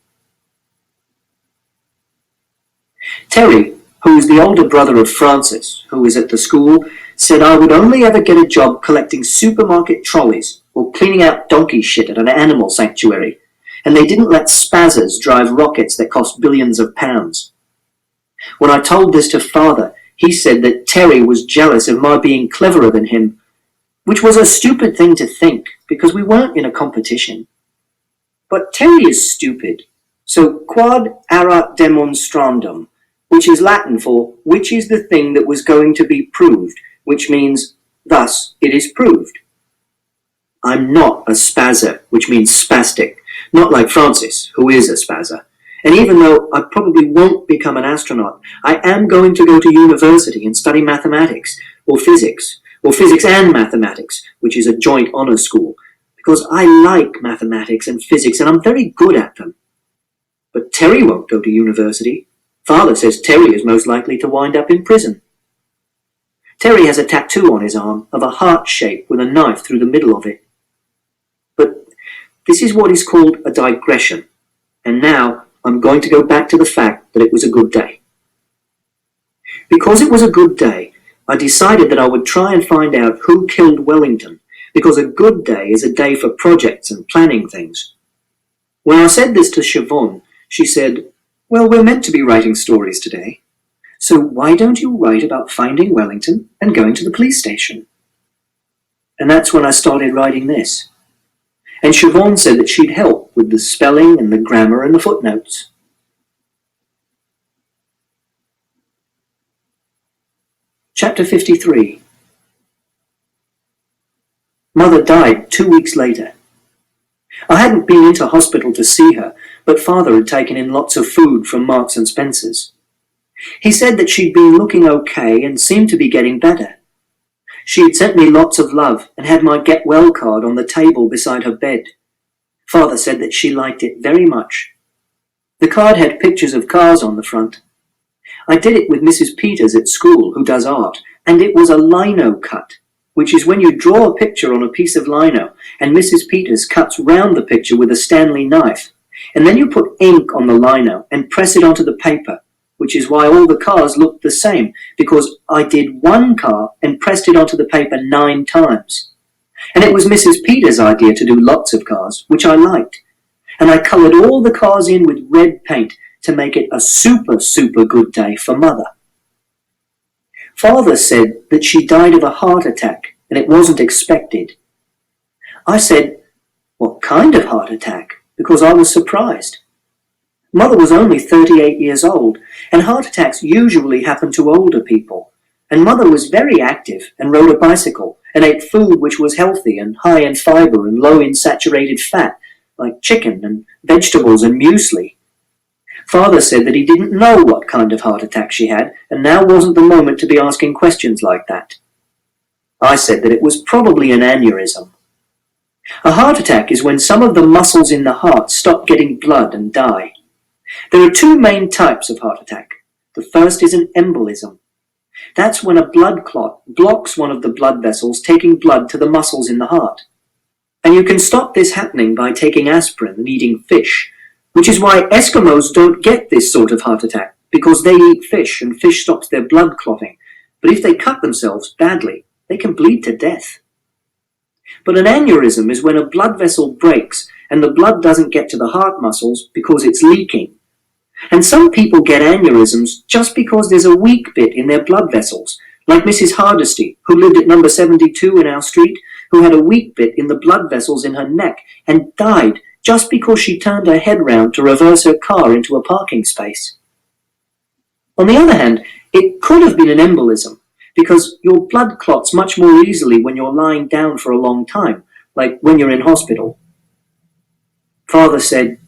Terry, who is the older brother of Francis, who is at the school, said I would only ever get a job collecting supermarket trolleys or cleaning out donkey shit at an animal sanctuary, and they didn't let spazzers drive rockets that cost billions of pounds. When I told this to Father, he said that Terry was jealous of my being cleverer than him, which was a stupid thing to think, because we weren't in a competition. But Terry is stupid, so quod erat demonstrandum, which is Latin for which is the thing that was going to be proved, which means thus it is proved. I'm not a spazzer, which means spastic, not like Francis, who is a spazzer. And even though I probably won't become an astronaut, I am going to go to university and study mathematics, or physics and mathematics, which is a joint honour school, because I like mathematics and physics and I'm very good at them. But Terry won't go to university. Father says Terry is most likely to wind up in prison. Terry has a tattoo on his arm of a heart shape with a knife through the middle of it. But this is what is called a digression, and now I'm going to go back to the fact that it was a good day. Because it was a good day, I decided that I would try and find out who killed Wellington, because a good day is a day for projects and planning things. When I said this to Siobhan, she said, "Well, we're meant to be writing stories today, so why don't you write about finding Wellington and going to the police station?" And that's when I started writing this. And Siobhan said that she'd help with the spelling and the grammar and the footnotes. Chapter 53. Mother died 2 weeks later. I hadn't been into hospital to see her, but Father had taken in lots of food from Marks and Spencer's. He said that she'd been looking okay and seemed to be getting better. She had sent me lots of love and had my get well card on the table beside her bed. Father said that she liked it very much. The card had pictures of cars on the front. I did it with Mrs. Peters at school, who does art, and it was a lino cut, which is when you draw a picture on a piece of lino and Mrs. Peters cuts round the picture with a Stanley knife, and then you put ink on the lino and press it onto the paper, which is why all the cars looked the same, because I did one car and pressed it onto the paper 9 times. And it was Mrs. Peters' idea to do lots of cars, which I liked, and I coloured all the cars in with red paint to make it a super, super good day for Mother. Father said that she died of a heart attack and it wasn't expected. I said, "What kind of heart attack?" because I was surprised. Mother was only 38 years old, and heart attacks usually happen to older people, and Mother was very active and rode a bicycle and ate food which was healthy and high in fibre and low in saturated fat, like chicken and vegetables and muesli. Father said that he didn't know what kind of heart attack she had, and now wasn't the moment to be asking questions like that. I said that it was probably an aneurysm. A heart attack is when some of the muscles in the heart stop getting blood and die. There are 2 main types of heart attack. The first is an embolism. That's when a blood clot blocks one of the blood vessels taking blood to the muscles in the heart. And you can stop this happening by taking aspirin and eating fish, which is why Eskimos don't get this sort of heart attack, because they eat fish and fish stops their blood clotting. But if they cut themselves badly, they can bleed to death. But an aneurysm is when a blood vessel breaks and the blood doesn't get to the heart muscles because it's leaking. And some people get aneurysms just because there's a weak bit in their blood vessels, like Mrs. Hardesty, who lived at number 72 in our street, who had a weak bit in the blood vessels in her neck and died just because she turned her head round to reverse her car into a parking space. On the other hand, it could have been an embolism, because your blood clots much more easily when you're lying down for a long time, like when you're in hospital. Father said,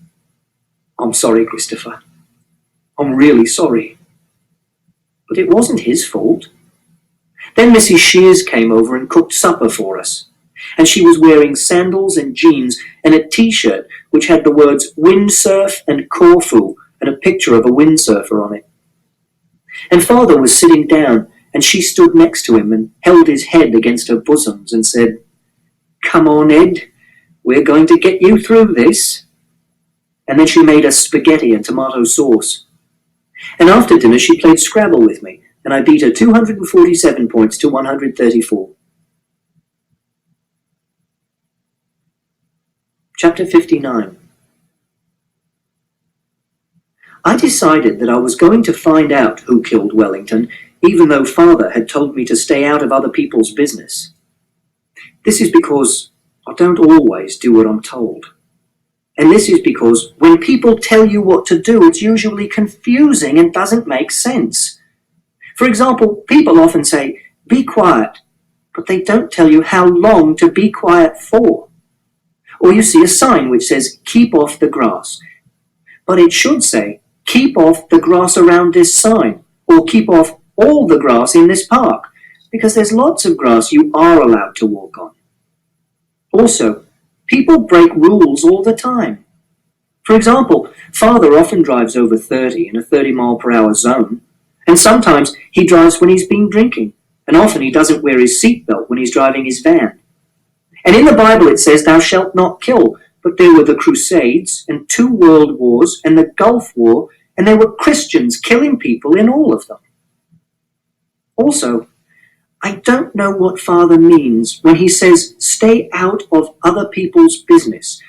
"I'm sorry, Christopher. I'm really sorry." But it wasn't his fault. Then Mrs. Shears came over and cooked supper for us, and she was wearing sandals and jeans and a t-shirt which had the words windsurf and Corfu and a picture of a windsurfer on it. And Father was sitting down, and she stood next to him and held his head against her bosoms and said, "Come on, Ed, we're going to get you through this." And then she made us spaghetti and tomato sauce. And after dinner she played Scrabble with me, and I beat her 247 points to 134. Chapter 59. I decided that I was going to find out who killed Wellington, even though Father had told me to stay out of other people's business. This is because I don't always do what I'm told. And this is because when people tell you what to do, it's usually confusing and doesn't make sense. For example, people often say, "Be quiet," but they don't tell you how long to be quiet for. Or you see a sign which says, "Keep off the grass," but it should say, "Keep off the grass around this sign," or "Keep off all the grass in this park," because there's lots of grass you are allowed to walk on. Also, people break rules all the time. For example, Father often drives over 30 in a 30-mile-per-hour zone, and sometimes he drives when he's been drinking, and often he doesn't wear his seatbelt when he's driving his van. And in the Bible it says, "Thou shalt not kill," but there were the Crusades, and 2 world wars, and the Gulf War, and there were Christians killing people in all of them. Also, I don't know what Father means when he says, "Stay out of other people's business,"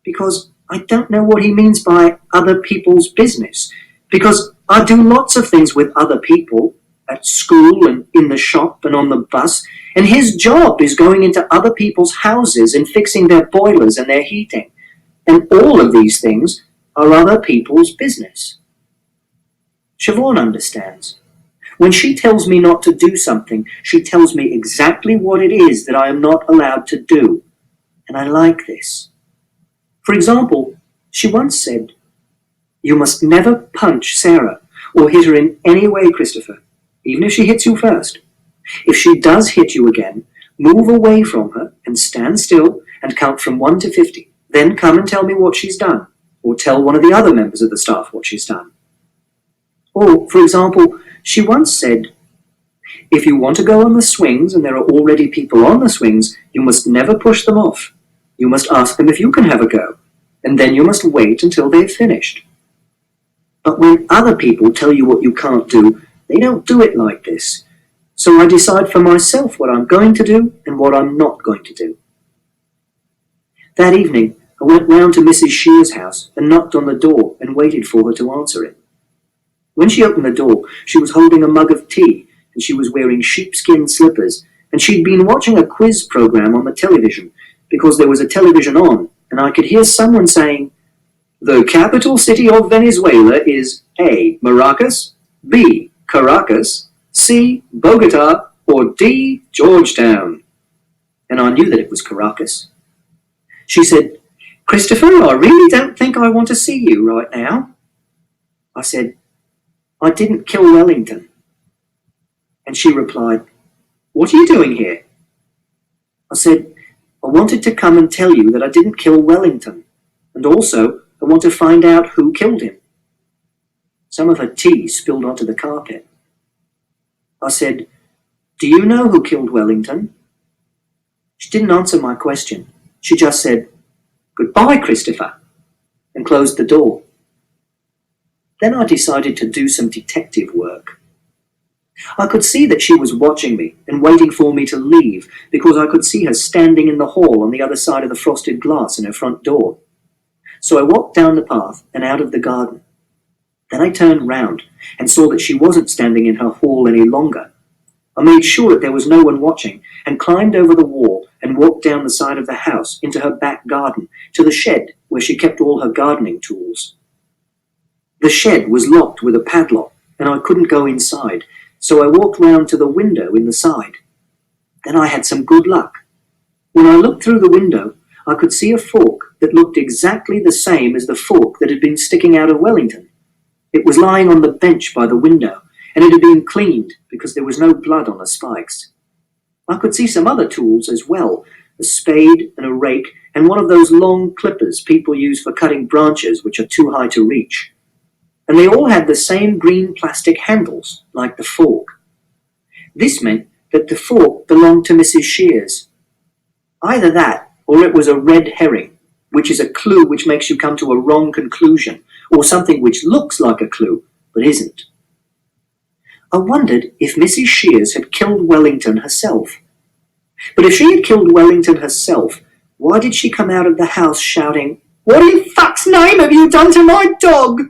because I don't know what he means by other people's business, because I do lots of things with other people, at school and in the shop and on the bus, and his job is going into other people's houses and fixing their boilers and their heating, and all of these things are other people's business. Siobhan understands. When she tells me not to do something, she tells me exactly what it is that I am not allowed to do, and I like this. For example, she once said, "You must never punch Sarah or hit her in any way, Christopher, even if she hits you first. If she does hit you again, move away from her and stand still and count from 1 to 50. Then come and tell me what she's done, or tell one of the other members of the staff what she's done." Or, for example, she once said, "If you want to go on the swings and there are already people on the swings, you must never push them off. You must ask them if you can have a go, and then you must wait until they've finished." But when other people tell you what you can't do, they don't do it like this. So I decide for myself what I'm going to do and what I'm not going to do. That evening, I went round to Mrs. Shear's house and knocked on the door and waited for her to answer it. When she opened the door, she was holding a mug of tea, and she was wearing sheepskin slippers, and she'd been watching a quiz program on the television, because there was a television on, and I could hear someone saying, "The capital city of Venezuela is A. Maracas, B. Caracas, C. Bogota, or D. Georgetown." And I knew that it was Caracas. She said, "Christopher, I really don't think I want to see you right now." I said, "I didn't kill Wellington." And she replied, "What are you doing here?" I said, "I wanted to come and tell you that I didn't kill Wellington, and also I want to find out who killed him." Some of her tea spilled onto the carpet. I said, "Do you know who killed Wellington?" She didn't answer my question. She just said, "Goodbye, Christopher," and closed the door. Then I decided to do some detective work. I could see that she was watching me and waiting for me to leave, because I could see her standing in the hall on the other side of the frosted glass in her front door. So I walked down the path and out of the garden. Then I turned round and saw that she wasn't standing in her hall any longer. I made sure that there was no one watching and climbed over the wall and walked down the side of the house into her back garden to the shed where she kept all her gardening tools. The shed was locked with a padlock, and I couldn't go inside, so I walked round to the window in the side. Then I had some good luck. When I looked through the window, I could see a fork that looked exactly the same as the fork that had been sticking out of Wellington. It was lying on the bench by the window, and it had been cleaned because there was no blood on the spikes. I could see some other tools as well, a spade and a rake, and one of those long clippers people use for cutting branches which are too high to reach. And they all had the same green plastic handles, like the fork. This meant that the fork belonged to Mrs. Shears. Either that, or it was a red herring, which is a clue which makes you come to a wrong conclusion, or something which looks like a clue, but isn't. I wondered if Mrs. Shears had killed Wellington herself. But if she had killed Wellington herself, why did she come out of the house shouting, "What in fuck's name have you done to my dog?"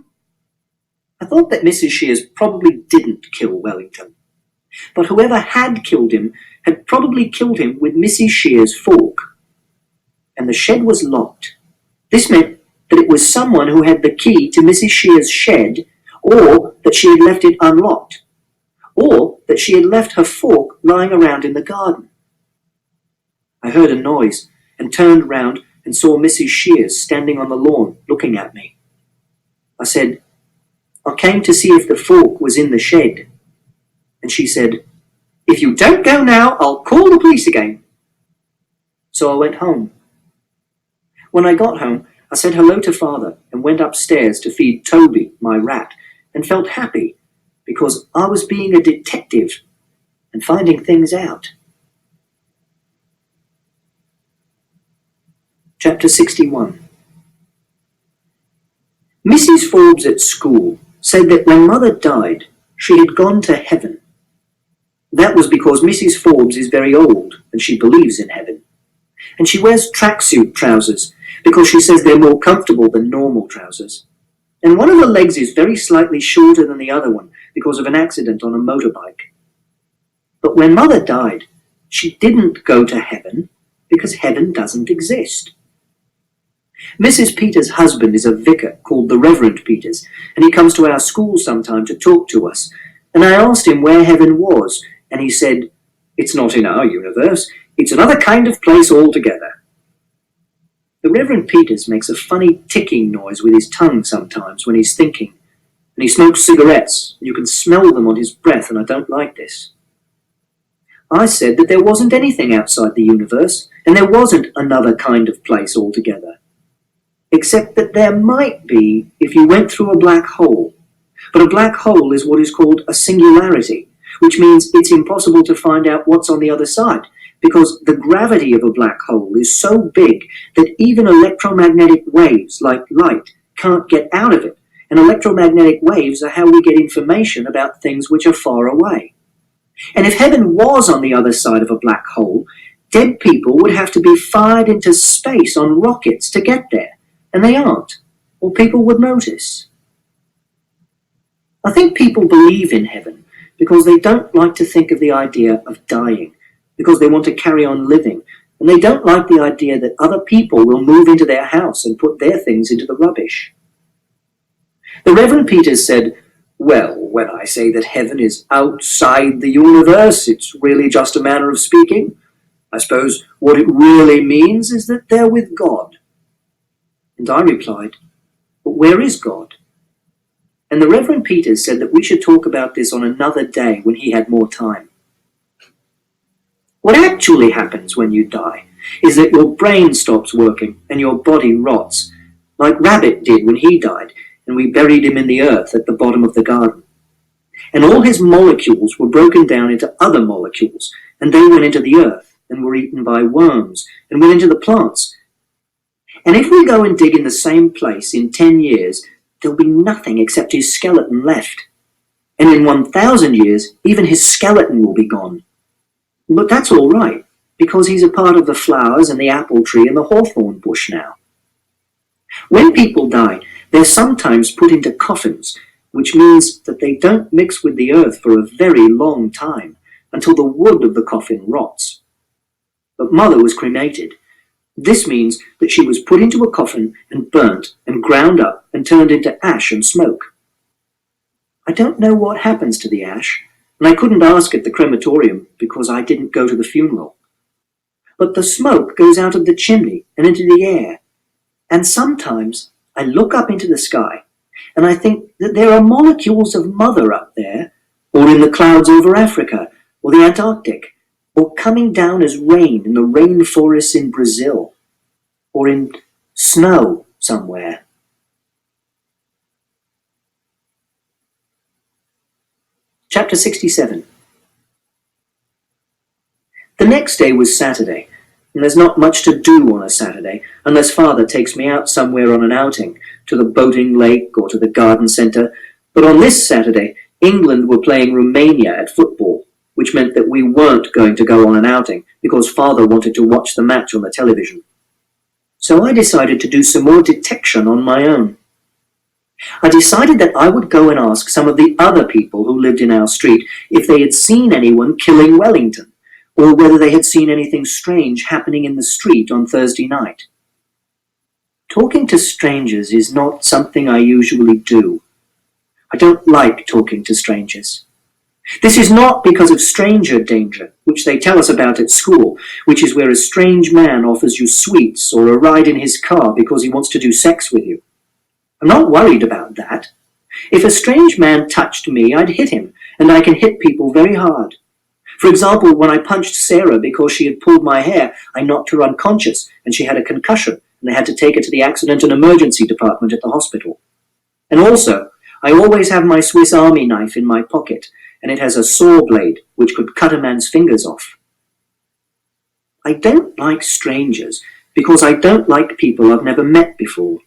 I thought that Mrs. Shears probably didn't kill Wellington, but whoever had killed him had probably killed him with Mrs. Shears' fork. And the shed was locked. This meant that it was someone who had the key to Mrs. Shears' shed, or that she had left it unlocked, or that she had left her fork lying around in the garden. I heard a noise and turned round and saw Mrs. Shears standing on the lawn looking at me. I said, "I came to see if the fork was in the shed." And she said, "If you don't go now, I'll call the police again." So I went home. When I got home, I said hello to Father and went upstairs to feed Toby, my rat, and felt happy because I was being a detective. and finding things out. Chapter 61. Mrs. Forbes at school said that when Mother died, she had gone to heaven. That was because Mrs. Forbes is very old and she believes in heaven. And she wears tracksuit trousers because she says they're more comfortable than normal trousers. And one of her legs is very slightly shorter than the other one because of an accident on a motorbike. But when Mother died, she didn't go to heaven because heaven doesn't exist. Mrs. Peters' husband is a vicar called the Reverend Peters, and he comes to our school sometime to talk to us. And I asked him where heaven was, and he said, "It's not in our universe, it's another kind of place altogether." The Reverend Peters makes a funny ticking noise with his tongue sometimes when he's thinking, and he smokes cigarettes, and you can smell them on his breath, and I don't like this. I said that there wasn't anything outside the universe, and there wasn't another kind of place altogether. Except that there might be if you went through a black hole. But a black hole is what is called a singularity, which means it's impossible to find out what's on the other side, because the gravity of a black hole is so big that even electromagnetic waves like light can't get out of it, and electromagnetic waves are how we get information about things which are far away. And if heaven was on the other side of a black hole, dead people would have to be fired into space on rockets to get there. And they aren't, or people would notice. I think people believe in heaven because they don't like to think of the idea of dying, because they want to carry on living, and they don't like the idea that other people will move into their house and put their things into the rubbish. The Reverend Peters said, "Well, when I say that heaven is outside the universe, it's really just a manner of speaking. I suppose what it really means is that they're with God." And I replied, "But where is God?" And the Reverend Peters said that we should talk about this on another day when he had more time. What actually happens when you die is that your brain stops working and your body rots, like Rabbit did when he died, and we buried him in the earth at the bottom of the garden. And all his molecules were broken down into other molecules, and they went into the earth and were eaten by worms and went into the plants. And if we go and dig in the same place in 10 years, there'll be nothing except his skeleton left. And in 1,000 years, even his skeleton will be gone. But that's all right, because he's a part of the flowers and the apple tree and the hawthorn bush now. When people die, they're sometimes put into coffins, which means that they don't mix with the earth for a very long time, until the wood of the coffin rots. But Mother was cremated. This means that she was put into a coffin and burnt and ground up and turned into ash and smoke. I don't know what happens to the ash, and I couldn't ask at the crematorium because I didn't go to the funeral. But the smoke goes out of the chimney and into the air, and sometimes I look up into the sky and I think that there are molecules of Mother up there, or in the clouds over Africa, or the Antarctic, or coming down as rain in the rainforests in Brazil, or in snow somewhere. Chapter 67. The next day was Saturday, and there's not much to do on a Saturday unless Father takes me out somewhere on an outing, to the boating lake or to the garden centre. But on this Saturday, England were playing Romania at football, which meant that we weren't going to go on an outing because Father wanted to watch the match on the television. So I decided to do some more detection on my own. I decided that I would go and ask some of the other people who lived in our street if they had seen anyone killing Wellington, or whether they had seen anything strange happening in the street on Thursday night. Talking to strangers is not something I usually do. I don't like talking to strangers. This is not because of stranger danger, which they tell us about at school, which is where a strange man offers you sweets or a ride in his car because he wants to do sex with you. I'm not worried about that. If a strange man touched me, I'd hit him, and I can hit people very hard. For example, when I punched Sarah because she had pulled my hair, I knocked her unconscious, and she had a concussion, and they had to take her to the accident and emergency department at the hospital. And also, I always have my Swiss Army knife in my pocket, and it has a saw blade which could cut a man's fingers off. I don't like strangers because I don't like people I've never met before.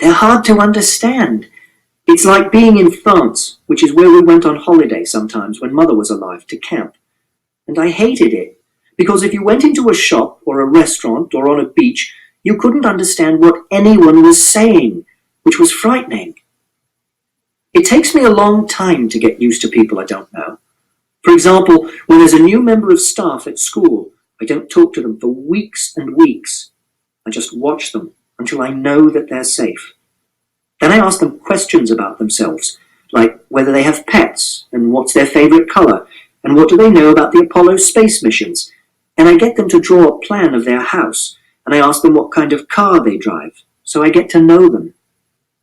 They're hard to understand. It's like being in France, which is where we went on holiday sometimes when Mother was alive, to camp. And I hated it, because if you went into a shop or a restaurant or on a beach, you couldn't understand what anyone was saying, which was frightening. It takes me a long time to get used to people I don't know. For example, when there's a new member of staff at school, I don't talk to them for weeks and weeks. I just watch them until I know that they're safe. Then I ask them questions about themselves, like whether they have pets, and what's their favorite color, and what do they know about the Apollo space missions. And I get them to draw a plan of their house, and I ask them what kind of car they drive, so I get to know them.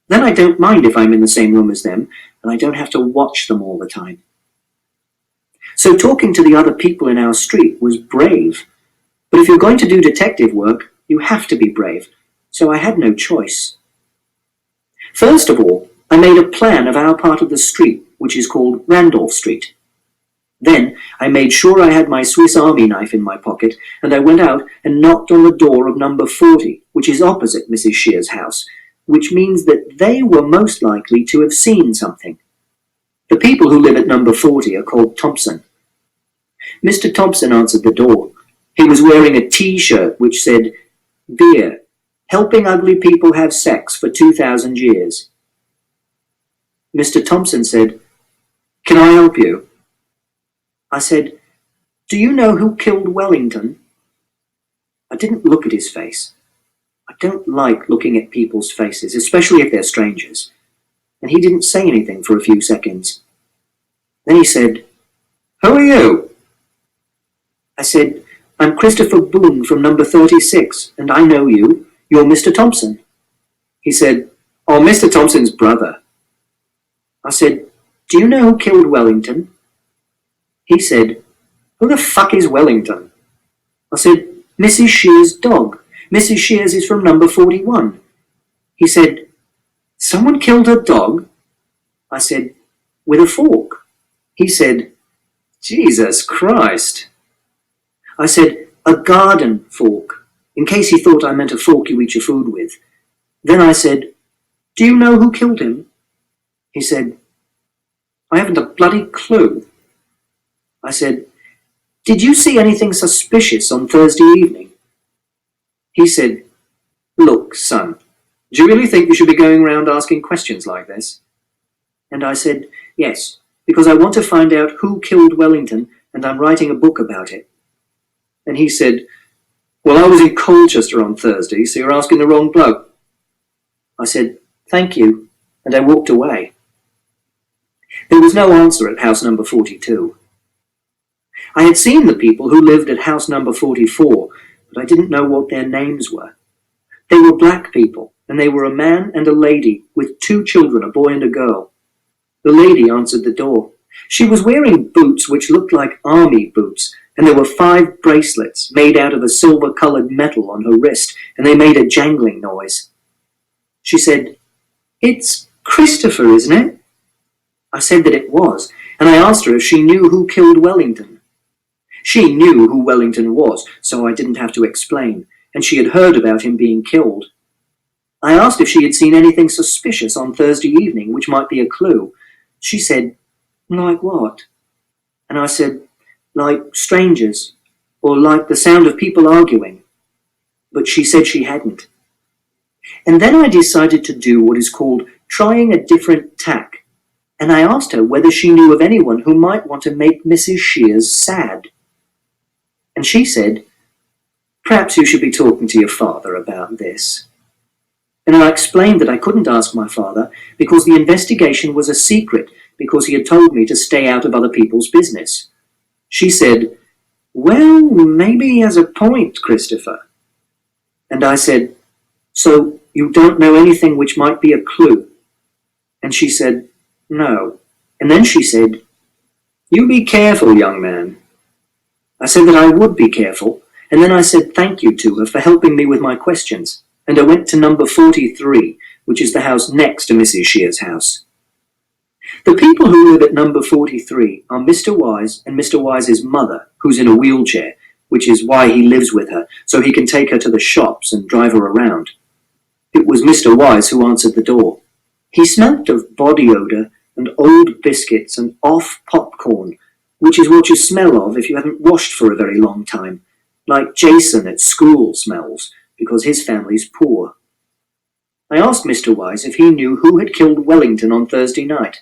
Then I don't mind if I'm in the same room as them, and I don't have to watch them all the time. So talking to the other people in our street was brave. But if you're going to do detective work, you have to be brave, so I had no choice. First of all, I made a plan of our part of the street, which is called Randolph Street. Then I made sure I had my Swiss Army knife in my pocket, and I went out and knocked on the door of number 40, which is opposite Mrs. Shear's house, which means that they were most likely to have seen something. The people who live at number 40 are called Thompson. Mr. Thompson answered the door. He was wearing a T-shirt which said, "Beer, helping ugly people have sex for 2,000 years. Mr. Thompson said, "Can I help you?" I said, "Do you know who killed Wellington?" I didn't look at his face. I don't like looking at people's faces, especially if they're strangers. And he didn't say anything for a few seconds. Then he said, "Who are you?" I said, "I'm Christopher Boone from number 36, and I know you. You're Mr. Thompson." He said, "Oh, Mr. Thompson's brother." I said, "Do you know who killed Wellington?" He said, "Who the fuck is Wellington?" I said, "Mrs. Shear's dog. Mrs. Shear's is from number 41. He said, "Someone killed her dog?" I said, "With a fork." He said, "Jesus Christ." I said, "A garden fork," in case he thought I meant a fork you eat your food with. Then I said, "Do you know who killed him?" He said, "I haven't a bloody clue." I said, "Did you see anything suspicious on Thursday evening?" He said, "Look, son, do you really think you should be going around asking questions like this?" And I said, "Yes, because I want to find out who killed Wellington, and I'm writing a book about it." And he said, "Well, I was in Colchester on Thursday, so you're asking the wrong bloke." I said, "Thank you," and I walked away. There was no answer at house number 42. I had seen the people who lived at house number 44, but I didn't know what their names were. They were black people, and they were a man and a lady with 2 children, a boy and a girl. The lady answered the door. She was wearing boots which looked like army boots, and there were 5 bracelets made out of a silver-coloured metal on her wrist, and they made a jangling noise. She said, "It's Christopher, isn't it?" I said that it was, and I asked her if she knew who killed Wellington. She knew who Wellington was, so I didn't have to explain, and she had heard about him being killed. I asked if she had seen anything suspicious on Thursday evening, which might be a clue. She said, "Like what?" And I said, "Like strangers, or like the sound of people arguing." But she said she hadn't. And then I decided to do what is called trying a different tack, and I asked her whether she knew of anyone who might want to make Mrs. Shears sad. And she said, "Perhaps you should be talking to your father about this." And I explained that I couldn't ask my father because the investigation was a secret, because he had told me to stay out of other people's business. She said, "Well, maybe he has a point, Christopher." And I said, "So you don't know anything which might be a clue?" And she said, "No." And then she said, "You be careful, young man." I said that I would be careful, and then I said thank you to her for helping me with my questions, and I went to number 43, which is the house next to Mrs. Shear's house. The people people who live at number 43 are Mr. Wise and Mr. Wise's mother, who's in a wheelchair, which is why he lives with her, so he can take her to the shops and drive her around. It was Mr. Wise who answered the door. He smelt of body odour and old biscuits and off popcorn, which is what you smell of if you haven't washed for a very long time, like Jason at school smells, because his family's poor. I asked Mr. Wise if he knew who had killed Wellington on Thursday night.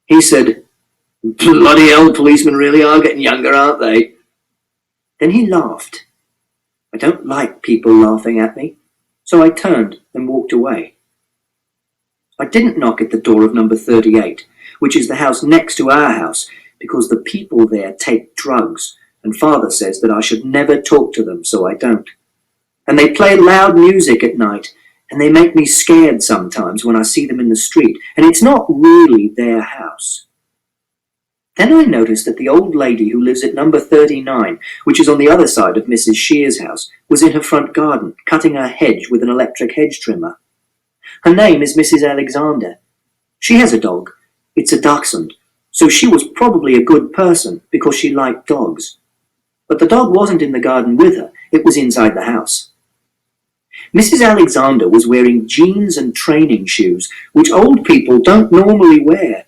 He said, "Bloody hell, policemen really are getting younger, aren't they?" Then he laughed. I don't like people laughing at me, so I turned and walked away. I didn't knock at the door of number 38, which is the house next to our house, because the people there take drugs, and Father says that I should never talk to them, so I don't. And they play loud music at night, and they make me scared sometimes when I see them in the street, and it's not really their house. Then I noticed that the old lady who lives at number 39, which is on the other side of Mrs. Shear's house, was in her front garden, cutting her hedge with an electric hedge trimmer. Her name is Mrs. Alexander. She has a dog. It's a dachshund, so she was probably a good person because she liked dogs. But the dog wasn't in the garden with her, it was inside the house. Mrs. Alexander was wearing jeans and training shoes, which old people don't normally wear.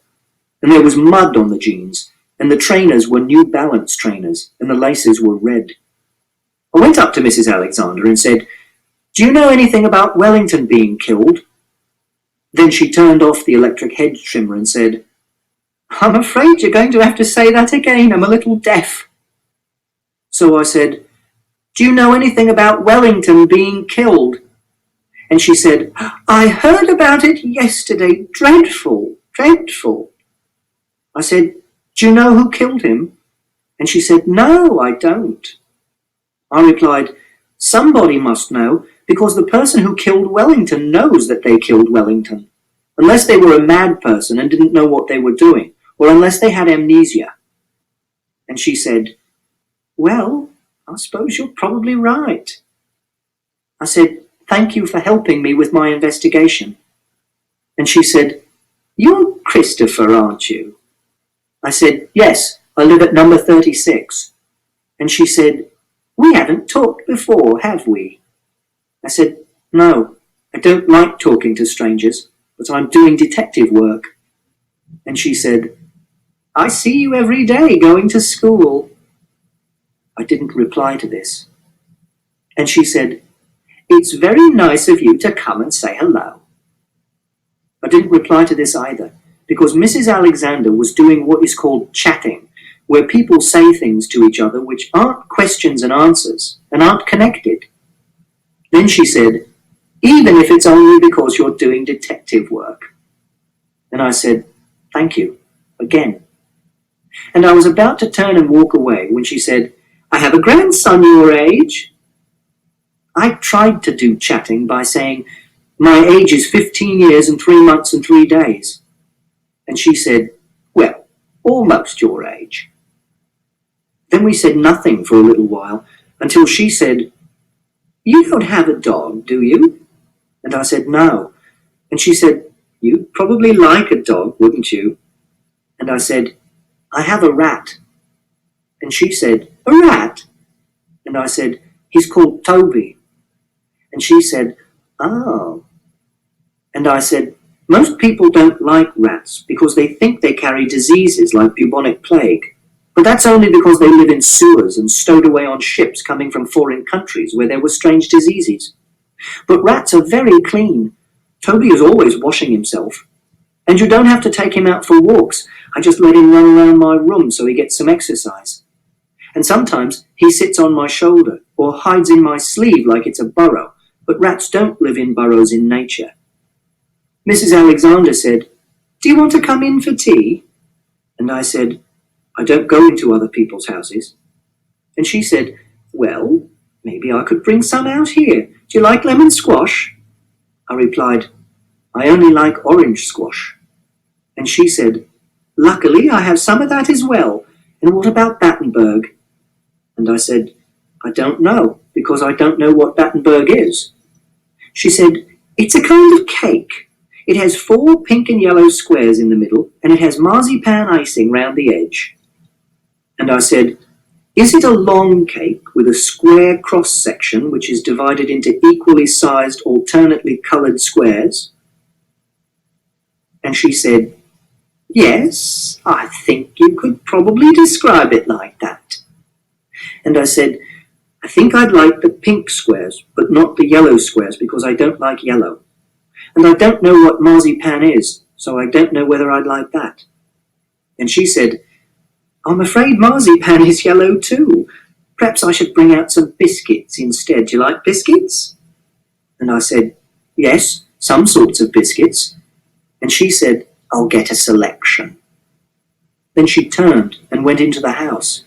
And there was mud on the jeans, and the trainers were New Balance trainers, and the laces were red. I went up to Mrs. Alexander and said, "Do you know anything about Wellington being killed?" Then she turned off the electric hedge trimmer and said, "I'm afraid you're going to have to say that again, I'm a little deaf." So I said, "Do you know anything about Wellington being killed?" And she said, "I heard about it yesterday. Dreadful, dreadful." I said, "Do you know who killed him?" And she said, "No, I don't." I replied, "Somebody must know, because the person who killed Wellington knows that they killed Wellington, unless they were a mad person and didn't know what they were doing, or unless they had amnesia." And she said, "Well, I suppose you're probably right." I said, "Thank you for helping me with my investigation." And she said, "You're Christopher, aren't you?" I said, "Yes, I live at number 36. And she said, "We haven't talked before, have we?" I said, "No, I don't like talking to strangers, but I'm doing detective work." And she said, "I see you every day going to school." I didn't reply to this. And she said, "It's very nice of you to come and say hello." I didn't reply to this either, because Mrs. Alexander was doing what is called chatting, where people say things to each other which aren't questions and answers, and aren't connected. Then she said, "Even if it's only because you're doing detective work." And I said, "Thank you," again. And I was about to turn and walk away when she said, "I have a grandson your age." I tried to do chatting by saying, "My age is 15 years and 3 months and 3 days. And she said, "Well, almost your age." Then we said nothing for a little while, until she said, "You don't have a dog, do you?" And I said, "No." And she said, "You'd probably like a dog, wouldn't you?" And I said, "I have a rat." And she said, "A rat?" And I said, "He's called Toby." And she said, "Oh." And I said, "Most people don't like rats because they think they carry diseases like bubonic plague. But that's only because they live in sewers and stowed away on ships coming from foreign countries where there were strange diseases. But rats are very clean. Toby is always washing himself. And you don't have to take him out for walks. I just let him run around my room so he gets some exercise. And sometimes he sits on my shoulder or hides in my sleeve like it's a burrow. But rats don't live in burrows in nature." Mrs. Alexander said, "Do you want to come in for tea?" And I said, "I don't go into other people's houses." And she said, "Well, maybe I could bring some out here. Do you like lemon squash?" I replied, "I only like orange squash." And she said, "Luckily I have some of that as well. And what about Battenberg?" And I said, "I don't know, because I don't know what Battenberg is." She said, "It's a kind of cake. It has 4 pink and yellow squares in the middle, and it has marzipan icing round the edge. And I said, is it a long cake with a square cross-section which is divided into equally sized, alternately coloured squares? And she said, yes, I think you could probably describe it like that. And I said, I think I'd like the pink squares, but not the yellow squares because I don't like yellow. And I don't know what marzipan is, so I don't know whether I'd like that. And she said, I'm afraid marzipan is yellow too. Perhaps I should bring out some biscuits instead. Do you like biscuits? And I said, yes, some sorts of biscuits. And she said, I'll get a selection. Then she turned and went into the house.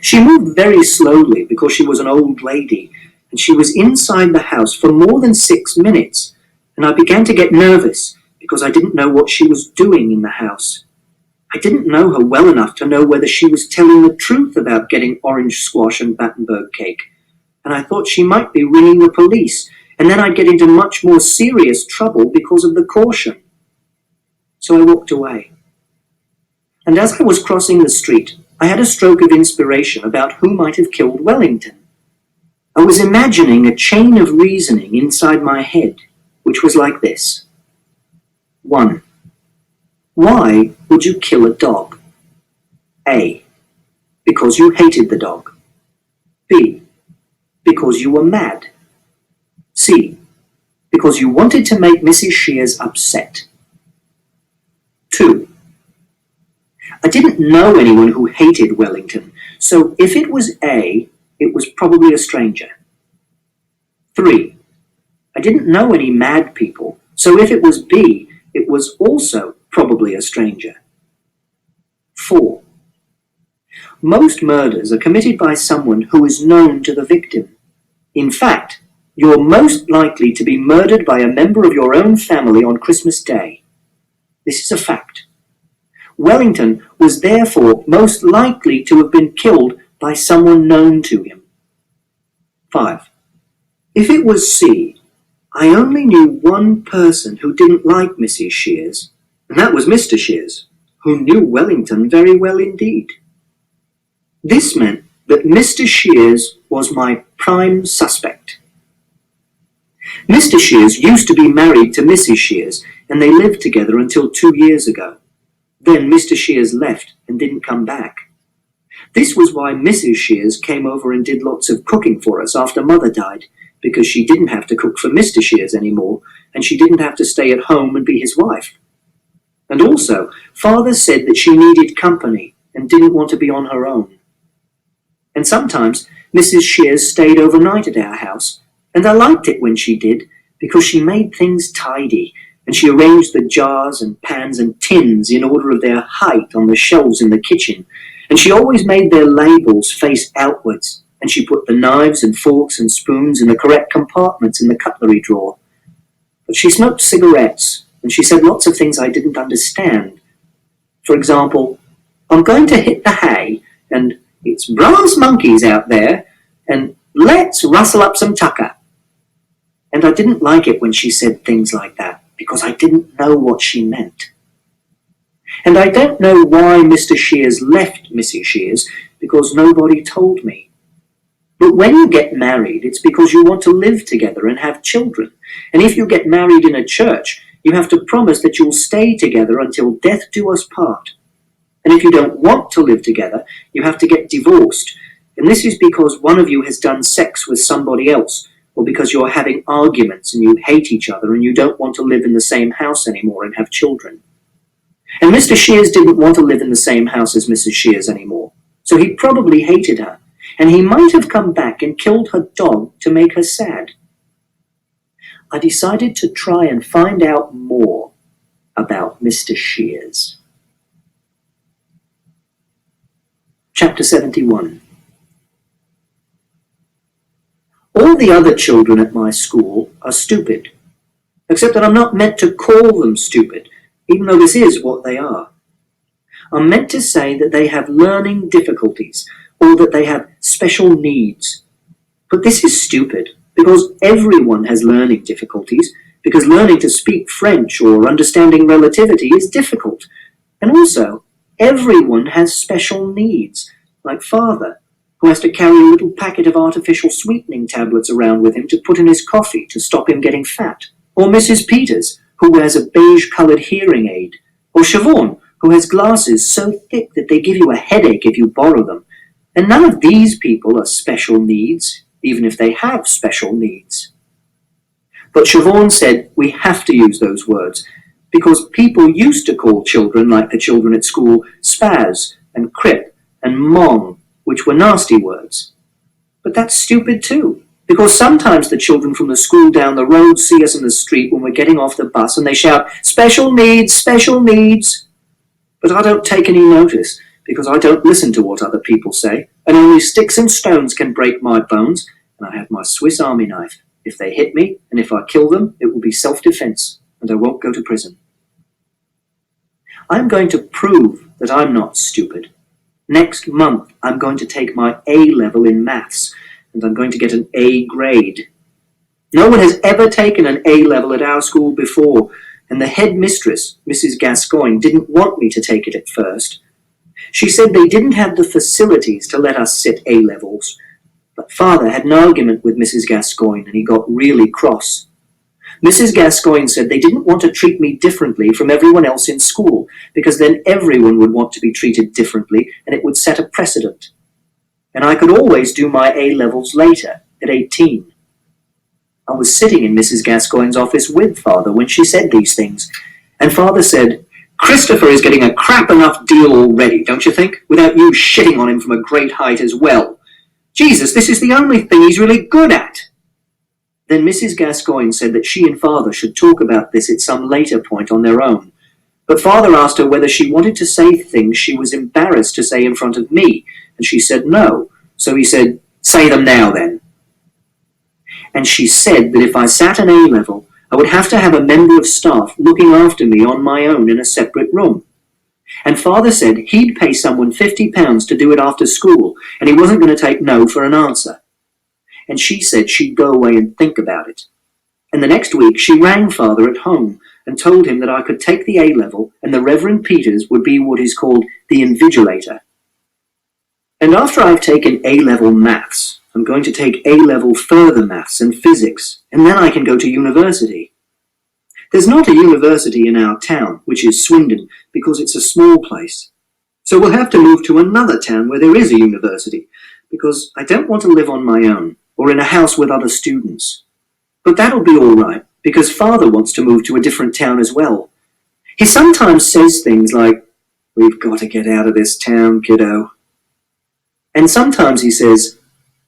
She moved very slowly because she was an old lady, and she was inside the house for more than 6 minutes, and I began to get nervous because I didn't know what she was doing in the house. I didn't know her well enough to know whether she was telling the truth about getting orange squash and Battenberg cake, and I thought she might be ringing the police, and then I'd get into much more serious trouble because of the caution. So I walked away. And as I was crossing the street, I had a stroke of inspiration about who might have killed Wellington. I was imagining a chain of reasoning inside my head, which was like this. 1. Why would you kill a dog? A. Because you hated the dog. B. Because you were mad. C. Because you wanted to make Mrs. Shears upset. 2. I didn't know anyone who hated Wellington, so if it was A, it was probably a stranger. 3. I didn't know any mad people, so if it was B, it was also probably a stranger. 4. Most murders are committed by someone who is known to the victim. In fact, you're most likely to be murdered by a member of your own family on Christmas Day. This is a fact. Wellington was therefore most likely to have been killed by someone known to him. 5. If it was C, I only knew one person who didn't like Mrs. Shears, and that was Mr. Shears, who knew Wellington very well indeed. This meant that Mr. Shears was my prime suspect. Mr. Shears used to be married to Mrs. Shears, and they lived together until 2 years ago. Then Mr. Shears left and didn't come back. This was why Mrs. Shears came over and did lots of cooking for us after Mother died, because she didn't have to cook for Mr. Shears anymore, and she didn't have to stay at home and be his wife. And also, Father said that she needed company and didn't want to be on her own. And sometimes Mrs. Shears stayed overnight at our house, and I liked it when she did, because she made things tidy, and she arranged the jars and pans and tins in order of their height on the shelves in the kitchen, and she always made their labels face outwards, and she put the knives and forks and spoons in the correct compartments in the cutlery drawer. But she smoked cigarettes, and she said lots of things I didn't understand. For example, I'm going to hit the hay, and it's brass monkeys out there, and let's rustle up some tucker. And I didn't like it when she said things like that, because I didn't know what she meant. And I don't know why Mr. Shears left Mrs. Shears, because nobody told me. But when you get married, it's because you want to live together and have children. And if you get married in a church, you have to promise that you'll stay together until death do us part. And if you don't want to live together, you have to get divorced. And this is because one of you has done sex with somebody else, or because you're having arguments and you hate each other and you don't want to live in the same house anymore and have children. And Mr. Shears didn't want to live in the same house as Mrs. Shears anymore, so he probably hated her, and he might have come back and killed her dog to make her sad. I decided to try and find out more about Mr. Shears. Chapter 71. All the other children at my school are stupid, except that I'm not meant to call them stupid, even though this is what they are. I'm meant to say that they have learning difficulties, or that they have special needs. But this is stupid, because everyone has learning difficulties, because learning to speak French or understanding relativity is difficult. And also, everyone has special needs, like Father, who has to carry a little packet of artificial sweetening tablets around with him to put in his coffee to stop him getting fat. Or Mrs. Peters, who wears a beige-coloured hearing aid. Or Siobhan, who has glasses so thick that they give you a headache if you borrow them. And none of these people are special needs, even if they have special needs. But Siobhan said we have to use those words, because people used to call children like the children at school spaz and crip and mong, which were nasty words. But that's stupid too, because sometimes the children from the school down the road see us in the street when we're getting off the bus and they shout, "Special needs, special needs." But I don't take any notice, because I don't listen to what other people say, and only sticks and stones can break my bones, and I have my Swiss Army knife. If they hit me, and if I kill them, it will be self-defense, and I won't go to prison. I'm going to prove that I'm not stupid. Next month, I'm going to take my A level in maths, and I'm going to get an A grade. No one has ever taken an A level at our school before, and the headmistress, Mrs. Gascoigne, didn't want me to take it at first. She said they didn't have the facilities to let us sit A levels, but Father had an argument with Mrs. Gascoigne, and he got really cross. Mrs. Gascoigne said they didn't want to treat me differently from everyone else in school, because then everyone would want to be treated differently, and it would set a precedent. And I could always do my A levels later, at 18. I was sitting in Mrs. Gascoigne's office with Father when she said these things, and Father said, "Christopher is getting a crap enough deal already, don't you think, without you shitting on him from a great height as well? Jesus, this is the only thing he's really good at." Then Mrs. Gascoigne said that she and Father should talk about this at some later point on their own. But Father asked her whether she wanted to say things she was embarrassed to say in front of me, and she said no. So he said, "Say them now then." And she said that if I sat an A level, I would have to have a member of staff looking after me on my own in a separate room. And Father said he'd pay someone £50 to do it after school, and he wasn't going to take no for an answer. And she said she'd go away and think about it. And the next week she rang Father at home and told him that I could take the A level and the Reverend Peters would be what is called the invigilator. And after I've taken A level maths, I'm going to take A level further maths and physics, and then I can go to university. There's not a university in our town, which is Swindon, because it's a small place. So we'll have to move to another town where there is a university, because I don't want to live on my own, or in a house with other students. But that'll be all right, because Father wants to move to a different town as well. He sometimes says things like, "We've got to get out of this town, kiddo." And sometimes he says,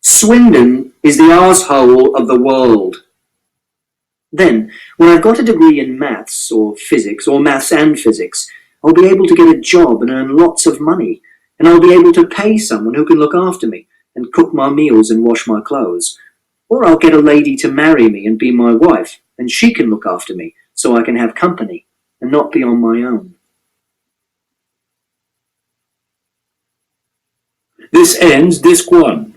"Swindon is the arsehole of the world." Then, when I've got a degree in maths or physics, or maths and physics, I'll be able to get a job and earn lots of money, and I'll be able to pay someone who can look after me and cook my meals and wash my clothes. Or I'll get a lady to marry me and be my wife, and she can look after me so I can have company and not be on my own. This ends Disc 1.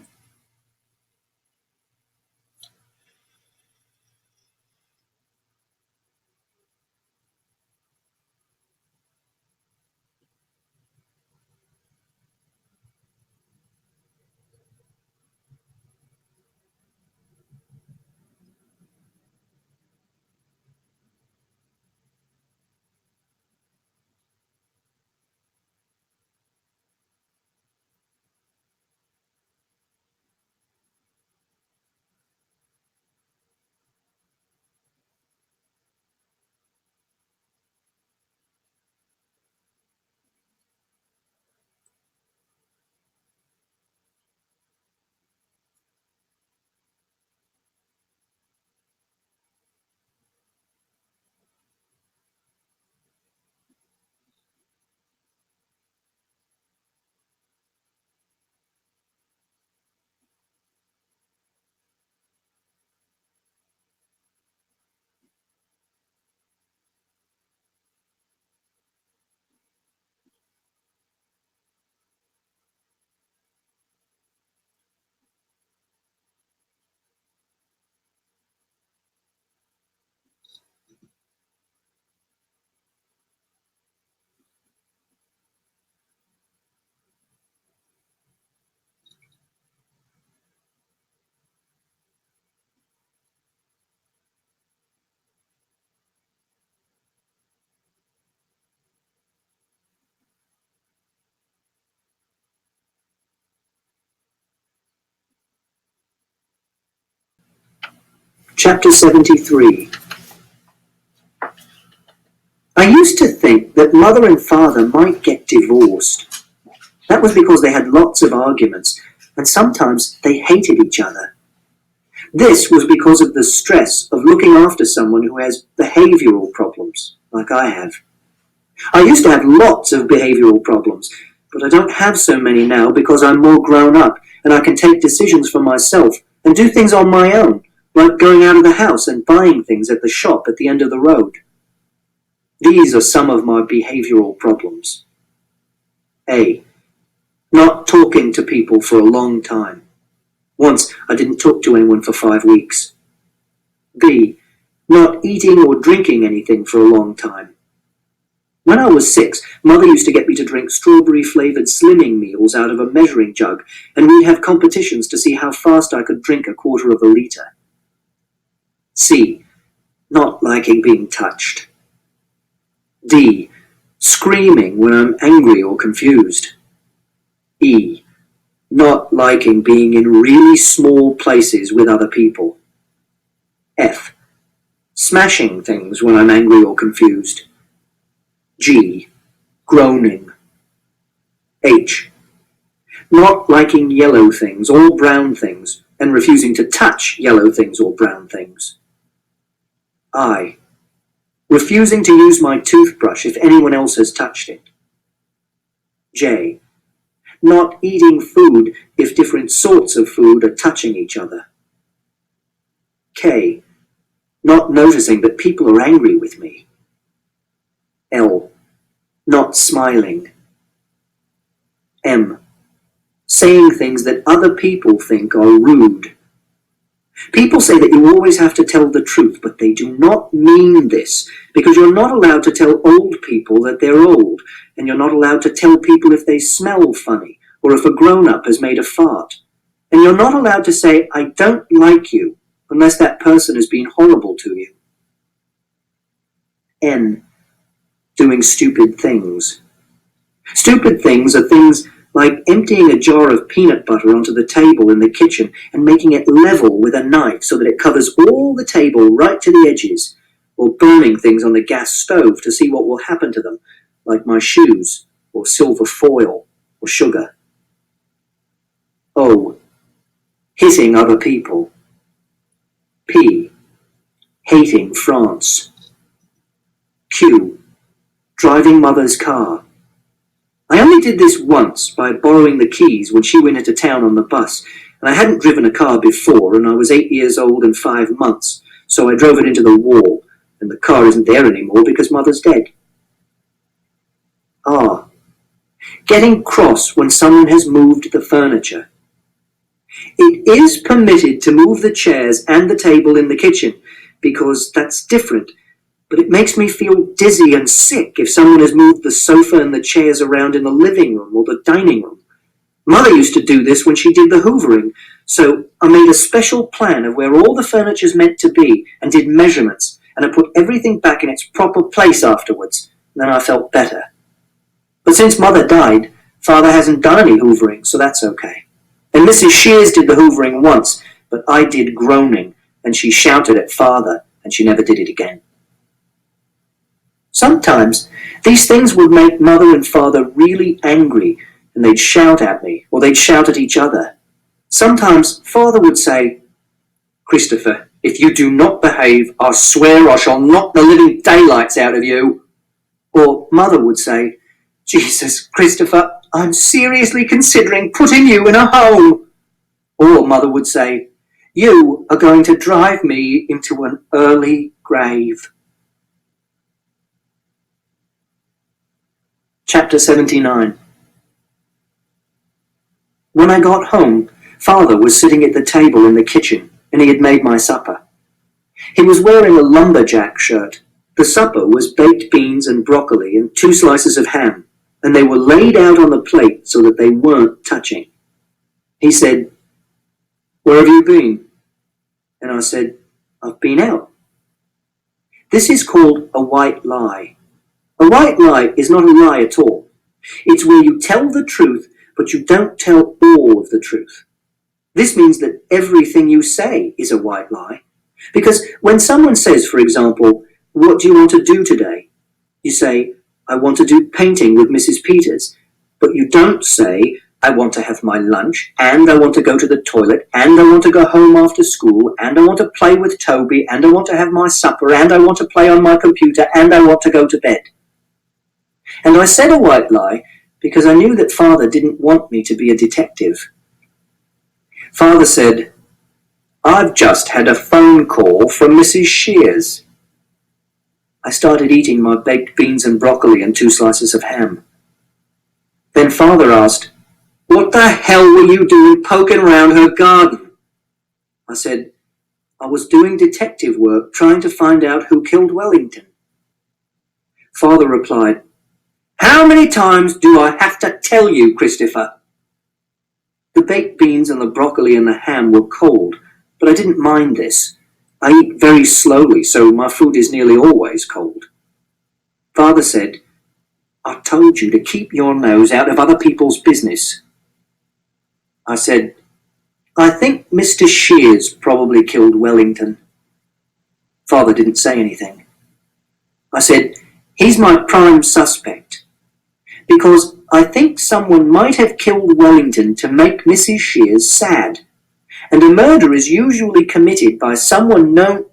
Chapter 73. I used to think that mother and father might get divorced. That was because they had lots of arguments, and sometimes they hated each other. This was because of the stress of looking after someone who has behavioral problems, like I have. I used to have lots of behavioral problems, but I don't have so many now because I'm more grown up and I can take decisions for myself and do things on my own, like going out of the house and buying things at the shop at the end of the road. These are some of my behavioral problems. A. Not talking to people for a long time. Once I didn't talk to anyone for 5 weeks. B. Not eating or drinking anything for a long time. When I was 6, Mother used to get me to drink strawberry-flavoured slimming meals out of a measuring jug, and we'd have competitions to see how fast I could drink a quarter of a litre. C. Not liking being touched. D. Screaming when I'm angry or confused. E. Not liking being in really small places with other people. F. Smashing things when I'm angry or confused. G. Groaning. H. Not liking yellow things or brown things and refusing to touch yellow things or brown things. I. Refusing to use my toothbrush if anyone else has touched it. J. Not eating food if different sorts of food are touching each other. K. Not noticing that people are angry with me. L. Not smiling. M. Saying things that other people think are rude. People say that you always have to tell the truth, but they do not mean this, because you're not allowed to tell old people that they're old, and you're not allowed to tell people if they smell funny, or if a grown-up has made a fart. And you're not allowed to say, I don't like you, unless that person has been horrible to you. N. Doing stupid things. Stupid things are things like emptying a jar of peanut butter onto the table in the kitchen and making it level with a knife so that it covers all the table right to the edges, or burning things on the gas stove to see what will happen to them, like my shoes, or silver foil, or sugar. O. Hitting other people. P. Hating France. Q. Driving mother's car. I only did this once by borrowing the keys when she went into town on the bus, and I hadn't driven a car before, and I was 8 years old and 5 months, so I drove it into the wall, and the car isn't there anymore because mother's dead. R. Getting cross when someone has moved the furniture. It is permitted to move the chairs and the table in the kitchen, because that's different, but it makes me feel dizzy and sick if someone has moved the sofa and the chairs around in the living room or the dining room. Mother used to do this when she did the hoovering, so I made a special plan of where all the furniture's meant to be and did measurements, and I put everything back in its proper place afterwards, and then I felt better. But since Mother died, Father hasn't done any hoovering, so that's okay. And Mrs. Shears did the hoovering once, but I did groaning, and she shouted at Father, and she never did it again. Sometimes these things would make Mother and Father really angry, and they'd shout at me, or they'd shout at each other. Sometimes Father would say, Christopher, if you do not behave, I swear I shall knock the living daylights out of you. Or Mother would say, Jesus, Christopher, I'm seriously considering putting you in a home. Or Mother would say, you are going to drive me into an early grave. Chapter 79. When I got home, Father was sitting at the table in the kitchen, and he had made my supper. He was wearing a lumberjack shirt. The supper was baked beans and broccoli and 2 slices of ham, and they were laid out on the plate so that they weren't touching. He said, Where have you been? And I said, I've been out. This is called a white lie. A white lie is not a lie at all. It's where you tell the truth, but you don't tell all of the truth. This means that everything you say is a white lie, Because when someone says, for example, "What do you want to do today?" you say, "I want to do painting with Mrs. Peters." But you don't say, "I want to have my lunch, and I want to go to the toilet, and I want to go home after school, and I want to play with Toby, and I want to have my supper, and I want to play on my computer, and I want to go to bed." And I said a white lie because I knew that Father didn't want me to be a detective. Father said, "I've just had a phone call from Mrs. Shears." I started eating my baked beans and broccoli and 2 slices of ham. Then Father asked, "What the hell were you doing poking around her garden?" I said, "I was doing detective work trying to find out who killed Wellington." Father replied, "How many times do I have to tell you, Christopher?" The baked beans and the broccoli and the ham were cold, but I didn't mind this. I eat very slowly, so my food is nearly always cold. Father said, "I told you to keep your nose out of other people's business." I said, "I think Mr. Shears probably killed Wellington." Father didn't say anything. I said, "He's my prime suspect, because I think someone might have killed Wellington to make Mrs. Shears sad, and a murder is usually committed by someone known."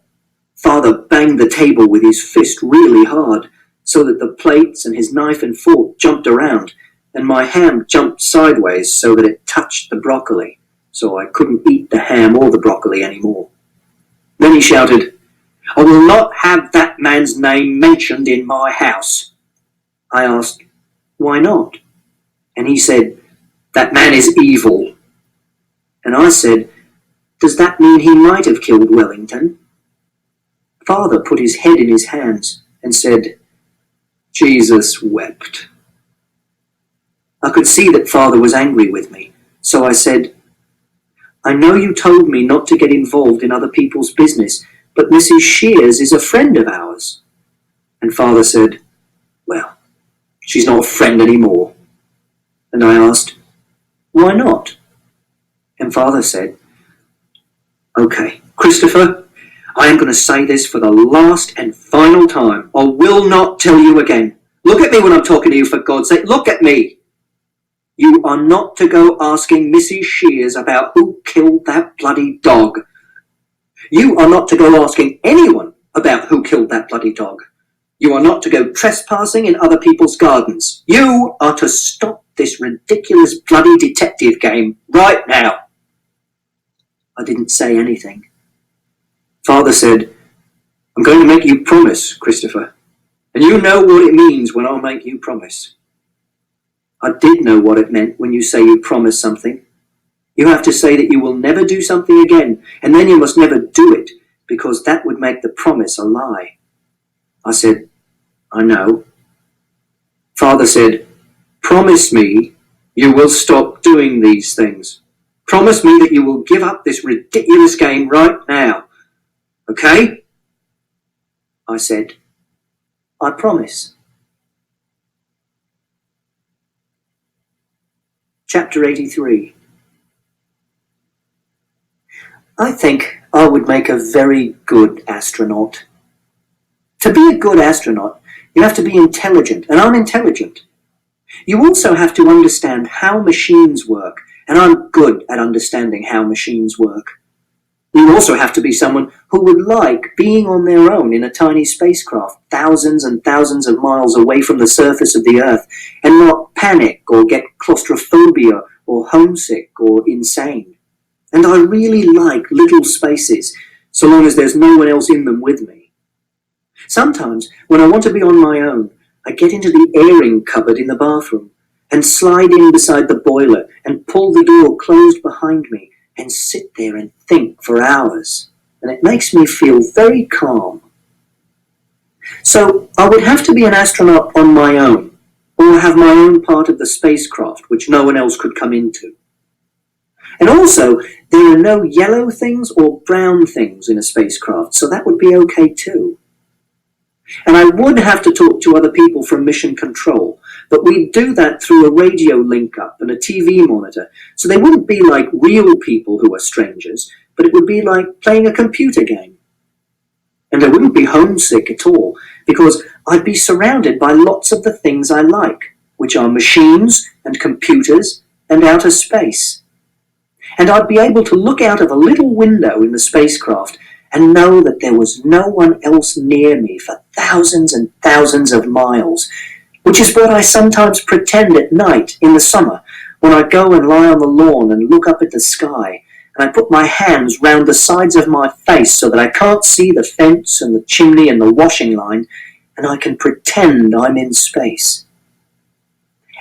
Father banged the table with his fist really hard, so that the plates and his knife and fork jumped around, and my ham jumped sideways so that it touched the broccoli, so I couldn't eat the ham or the broccoli anymore. Then he shouted, "I will not have that man's name mentioned in my house." I asked, "Why not?" And he said, "That man is evil." And I said, "Does that mean he might have killed Wellington?" Father put his head in his hands and said, "Jesus wept." I could see that Father was angry with me, so I said, "I know you told me not to get involved in other people's business, but Mrs. Shears is a friend of ours." And Father said, "Well, she's not a friend anymore." And I asked, "Why not?" And Father said, "Okay, Christopher, I am going to say this for the last and final time. I will not tell you again. Look at me when I'm talking to you, for God's sake. Look at me. You are not to go asking Mrs. Shears about who killed that bloody dog. You are not to go asking anyone about who killed that bloody dog. You are not to go trespassing in other people's gardens. You are to stop this ridiculous bloody detective game right now." I didn't say anything. Father said, "I'm going to make you promise, Christopher. And you know what it means when I make you promise." I did know what it meant when you say you promise something. You have to say that you will never do something again, and then you must never do it, because that would make the promise a lie. I said, "I know." Father said, "Promise me you will stop doing these things. Promise me that you will give up this ridiculous game right now. Okay?" I said, "I promise." Chapter 83. I think I would make a very good astronaut. To be a good astronaut, you have to be intelligent, and I'm intelligent. You also have to understand how machines work, and I'm good at understanding how machines work. You also have to be someone who would like being on their own in a tiny spacecraft thousands and thousands of miles away from the surface of the Earth and not panic or get claustrophobia or homesick or insane. And I really like little spaces, so long as there's no one else in them with me. Sometimes, when I want to be on my own, I get into the airing cupboard in the bathroom and slide in beside the boiler and pull the door closed behind me and sit there and think for hours, and it makes me feel very calm. So I would have to be an astronaut on my own, or have my own part of the spacecraft which no one else could come into. And also, there are no yellow things or brown things in a spacecraft, so that would be okay too. And I would have to talk to other people from Mission Control, but we'd do that through a radio link-up and a TV monitor, so they wouldn't be like real people who are strangers, but it would be like playing a computer game. And I wouldn't be homesick at all, because I'd be surrounded by lots of the things I like, which are machines and computers and outer space. And I'd be able to look out of a little window in the spacecraft and know that there was no one else near me for thousands and thousands of miles, which is what I sometimes pretend at night in the summer when I go and lie on the lawn and look up at the sky, and I put my hands round the sides of my face so that I can't see the fence and the chimney and the washing line, and I can pretend I'm in space.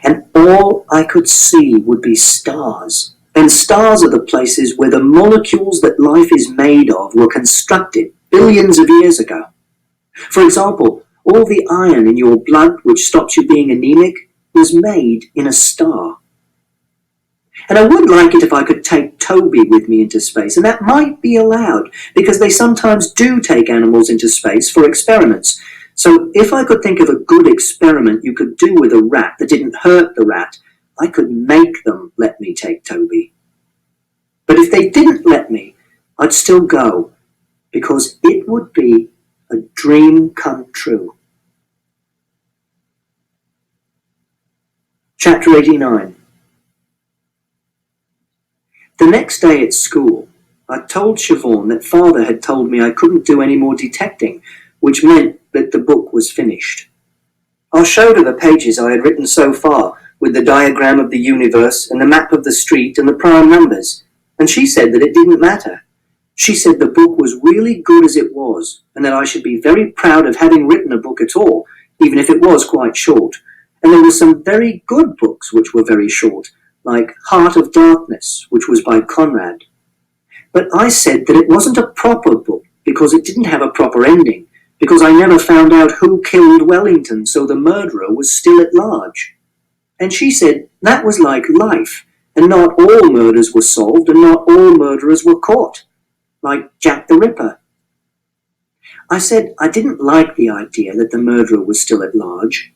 And all I could see would be stars. And stars are the places where the molecules that life is made of were constructed billions of years ago. For example, all the iron in your blood which stops you being anemic was made in a star. And I would like it if I could take Toby with me into space, and that might be allowed, because they sometimes do take animals into space for experiments. So if I could think of a good experiment you could do with a rat that didn't hurt the rat, I could make them let me take Toby. But if they didn't let me, I'd still go, because it would be a dream come true. Chapter 89. The next day at school, I told Siobhan that Father had told me I couldn't do any more detecting, which meant that the book was finished. I showed her the pages I had written so far, with the diagram of the universe and the map of the street and the prime numbers, and she said that it didn't matter. She said the book was really good as it was, and that I should be very proud of having written a book at all, even if it was quite short. And there were some very good books which were very short, like Heart of Darkness, which was by Conrad. But I said that it wasn't a proper book, because it didn't have a proper ending, because I never found out who killed Wellington, so the murderer was still at large. And she said that was like life, and not all murders were solved, and not all murderers were caught, like Jack the Ripper. I said I didn't like the idea that the murderer was still at large.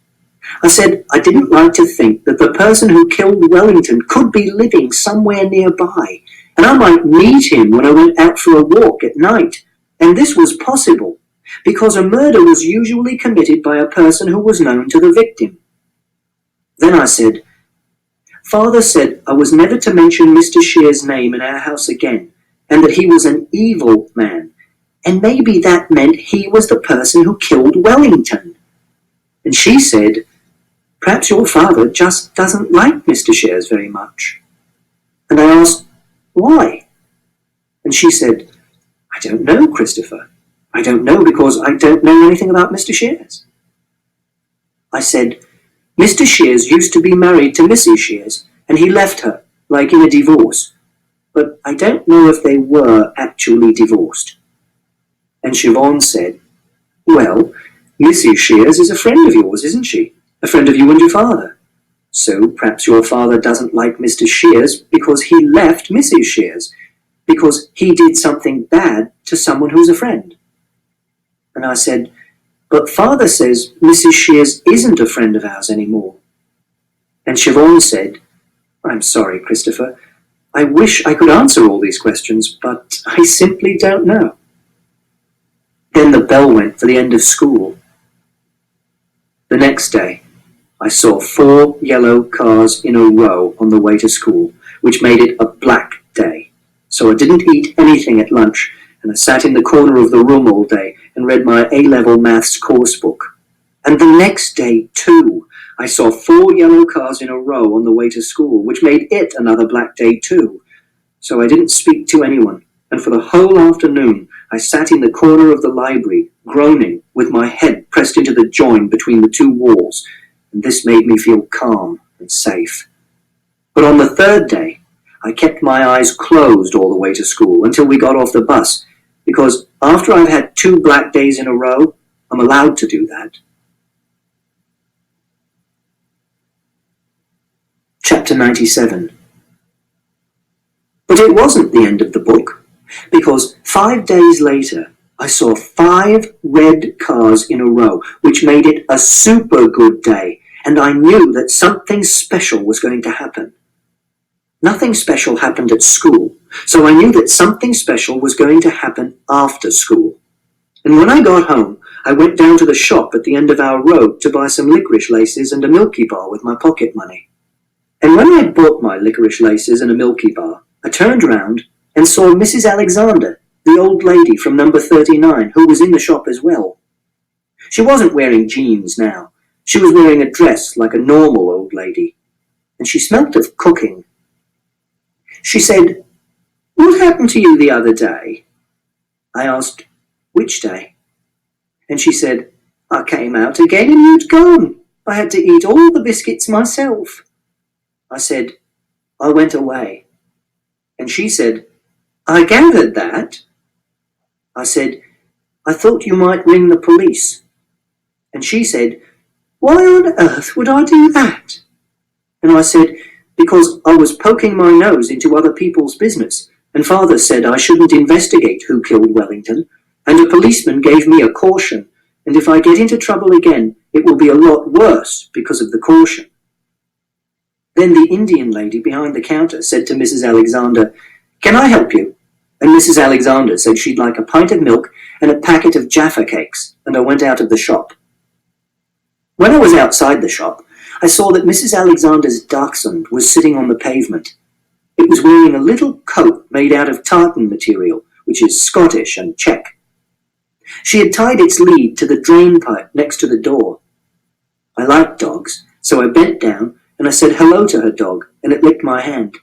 I said I didn't like to think that the person who killed Wellington could be living somewhere nearby, and I might meet him when I went out for a walk at night, and this was possible, because a murder was usually committed by a person who was known to the victim. Then I said, Father said I was never to mention Mr. Shear's name in our house again, and that he was an evil man, and maybe that meant he was the person who killed Wellington. And she said, perhaps your father just doesn't like Mr. Shears very much. And I asked, why? And she said, I don't know, Christopher. I don't know because I don't know anything about Mr. Shears. I said, Mr. Shears used to be married to Mrs. Shears, and he left her, like in a divorce. But I don't know if they were actually divorced. And Siobhan said, well, Mrs. Shears is a friend of yours, isn't she? A friend of you and your father. So perhaps your father doesn't like Mr. Shears because he left Mrs. Shears, because he did something bad to someone who's a friend. And I said, but Father says Mrs. Shears isn't a friend of ours anymore. And Siobhan said, I'm sorry, Christopher. I wish I could answer all these questions, but I simply don't know. Then the bell went for the end of school. The next day, I saw 4 yellow cars in a row on the way to school, which made it a black day. So I didn't eat anything at lunch, and I sat in the corner of the room all day and read my A-level maths course book. And the next day, too, I saw 4 yellow cars in a row on the way to school, which made it another black day, too. So I didn't speak to anyone, and for the whole afternoon, I sat in the corner of the library, groaning, with my head pressed into the join between the 2 walls, and this made me feel calm and safe. But on the 3rd day, I kept my eyes closed all the way to school until we got off the bus, because after I've had 2 black days in a row, I'm allowed to do that. Chapter 97. But it wasn't the end of the book, because 5 days later, I saw 5 red cars in a row, which made it a super good day, and I knew that something special was going to happen. Nothing special happened at school, so I knew that something special was going to happen after school. And when I got home, I went down to the shop at the end of our road to buy some licorice laces and a Milky Bar with my pocket money. And when I bought my licorice laces and a Milky Bar, I turned round and saw Mrs. Alexander, the old lady from number 39, who was in the shop as well. She wasn't wearing jeans now. She was wearing a dress like a normal old lady, and she smelt of cooking. She said, "What happened to you the other day?" I asked, "Which day?" And she said, "I came out again and you'd gone. I had to eat all the biscuits myself." I said, "I went away." And she said, "I gathered that." I said, "I thought you might ring the police." And she said, "Why on earth would I do that?" And I said, "Because I was poking my nose into other people's business, and Father said I shouldn't investigate who killed Wellington, and a policeman gave me a caution, and if I get into trouble again, it will be a lot worse because of the caution." Then the Indian lady behind the counter said to Mrs. Alexander, "Can I help you?" And Mrs. Alexander said she'd like a pint of milk and a packet of Jaffa cakes, and I went out of the shop. When I was outside the shop, I saw that Mrs. Alexander's dachshund was sitting on the pavement. It was wearing a little coat made out of tartan material, which is Scottish and Czech. She had tied its lead to the drain pipe next to the door. I like dogs, so I bent down and I said hello to her dog, and it licked my hand.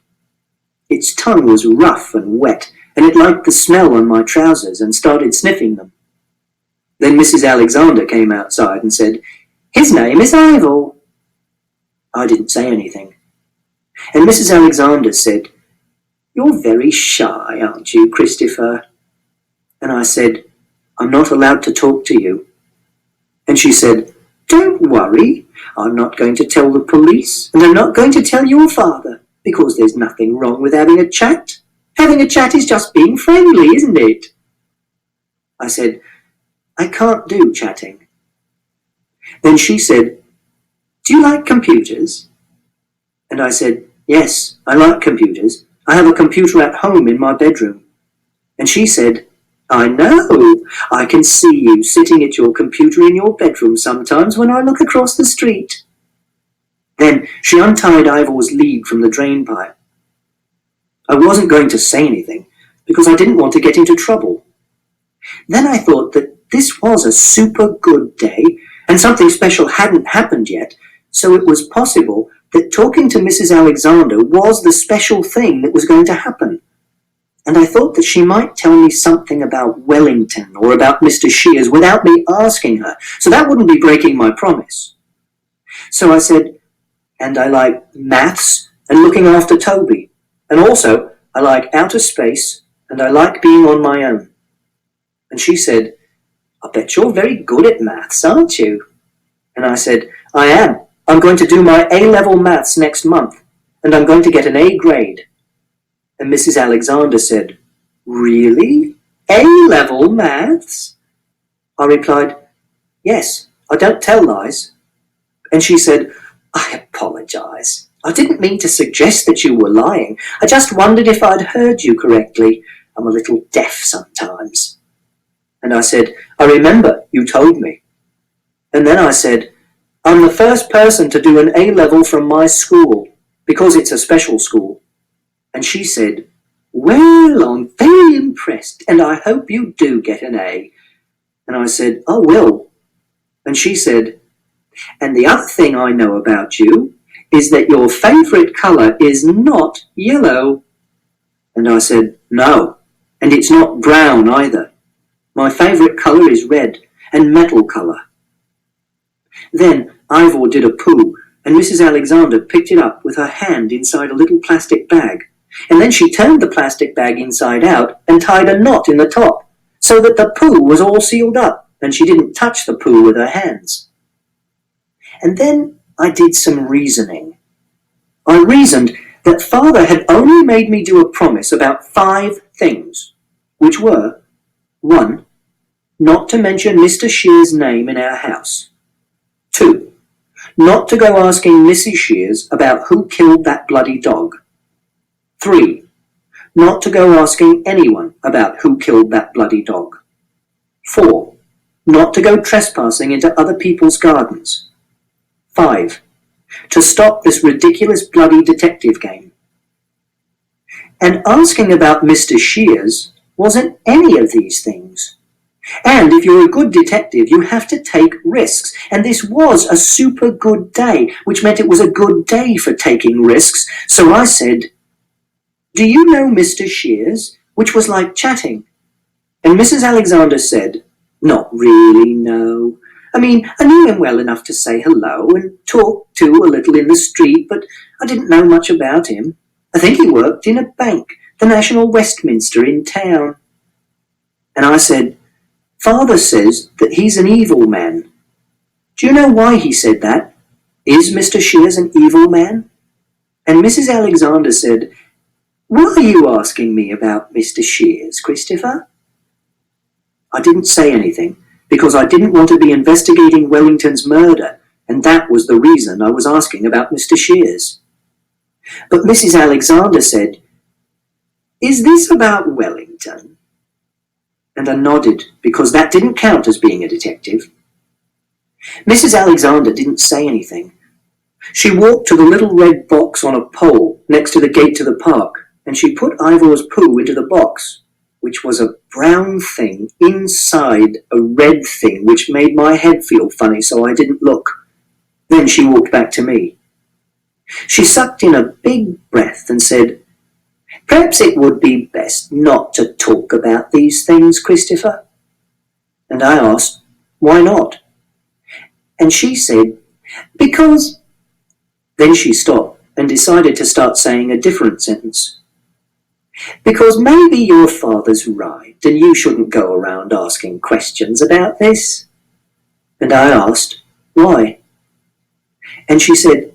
Its tongue was rough and wet, and it liked the smell on my trousers and started sniffing them. Then Mrs. Alexander came outside and said, "His name is Ivor." I didn't say anything. And Mrs. Alexander said, "You're very shy, aren't you, Christopher?" And I said, "I'm not allowed to talk to you." And she said, "Don't worry, I'm not going to tell the police, and I'm not going to tell your father, because there's nothing wrong with having a chat. Having a chat is just being friendly, isn't it?" I said, "I can't do chatting." Then she said, "Do you like computers?" And I said, "Yes, I like computers. I have a computer at home in my bedroom." And she said, "I know. I can see you sitting at your computer in your bedroom sometimes when I look across the street." Then she untied Ivor's lead from the drain pipe. I wasn't going to say anything because I didn't want to get into trouble. Then I thought that this was a super good day and something special hadn't happened yet, so it was possible that talking to Mrs. Alexander was the special thing that was going to happen. And I thought that she might tell me something about Wellington or about Mr. Shears without me asking her, so that wouldn't be breaking my promise. So I said, "And I like maths and looking after Toby, and also I like outer space and I like being on my own." And she said, "I bet you're very good at maths, aren't you?" And I said, "I am. I'm going to do my A-level maths next month, and I'm going to get an A grade." And Mrs. Alexander said, "Really? A-level maths?" I replied, "Yes, I don't tell lies." And she said, "I apologize. I didn't mean to suggest that you were lying. I just wondered if I'd heard you correctly. I'm a little deaf sometimes." And I said, "I remember you told me." And then I said, "I'm the first person to do an A-level from my school, because it's a special school." And she said, "Well, I'm very impressed, and I hope you do get an A." And I said, "I will." And she said, "And the other thing I know about you is that your favourite colour is not yellow." And I said, "No, and it's not brown either. My favourite colour is red and metal colour." Then Ivor did a poo, and Mrs. Alexander picked it up with her hand inside a little plastic bag. And then she turned the plastic bag inside out and tied a knot in the top, so that the poo was all sealed up, and she didn't touch the poo with her hands. And then I did some reasoning. I reasoned that Father had only made me do a promise about 5 things, which were: 1. Not to mention Mr. Shears' name in our house. 2. Not to go asking Mrs. Shears about who killed that bloody dog. 3. Not to go asking anyone about who killed that bloody dog. 4. Not to go trespassing into other people's gardens. 5. To stop this ridiculous bloody detective game. And asking about Mr. Shears wasn't any of these things. And if you're a good detective, you have to take risks. And this was a super good day, which meant it was a good day for taking risks. So I said, "Do you know Mr. Shears?" Which was like chatting. And Mrs. Alexander said, "Not really, no. I mean, I knew him well enough to say hello and talk to a little in the street, but I didn't know much about him. I think he worked in a bank, the National Westminster in town." And I said, "Father says that he's an evil man. Do you know why he said that? Is Mr. Shears an evil man?" And Mrs. Alexander said, "Why are you asking me about Mr. Shears, Christopher?" I didn't say anything, because I didn't want to be investigating Wellington's murder, and that was the reason I was asking about Mr. Shears. But Mrs. Alexander said, "Is this about Wellington?" And I nodded, because that didn't count as being a detective. Mrs. Alexander didn't say anything. She walked to the little red box on a pole next to the gate to the park, and she put Ivor's poo into the box, which was a brown thing inside a red thing, which made my head feel funny, so I didn't look. Then she walked back to me. She sucked in a big breath and said, "Perhaps it would be best not to talk about these things, Christopher." And I asked, "Why not?" And she said, "Because..." Then she stopped and decided to start saying a different sentence. "Because maybe your father's right and you shouldn't go around asking questions about this." And I asked, "Why?" And she said,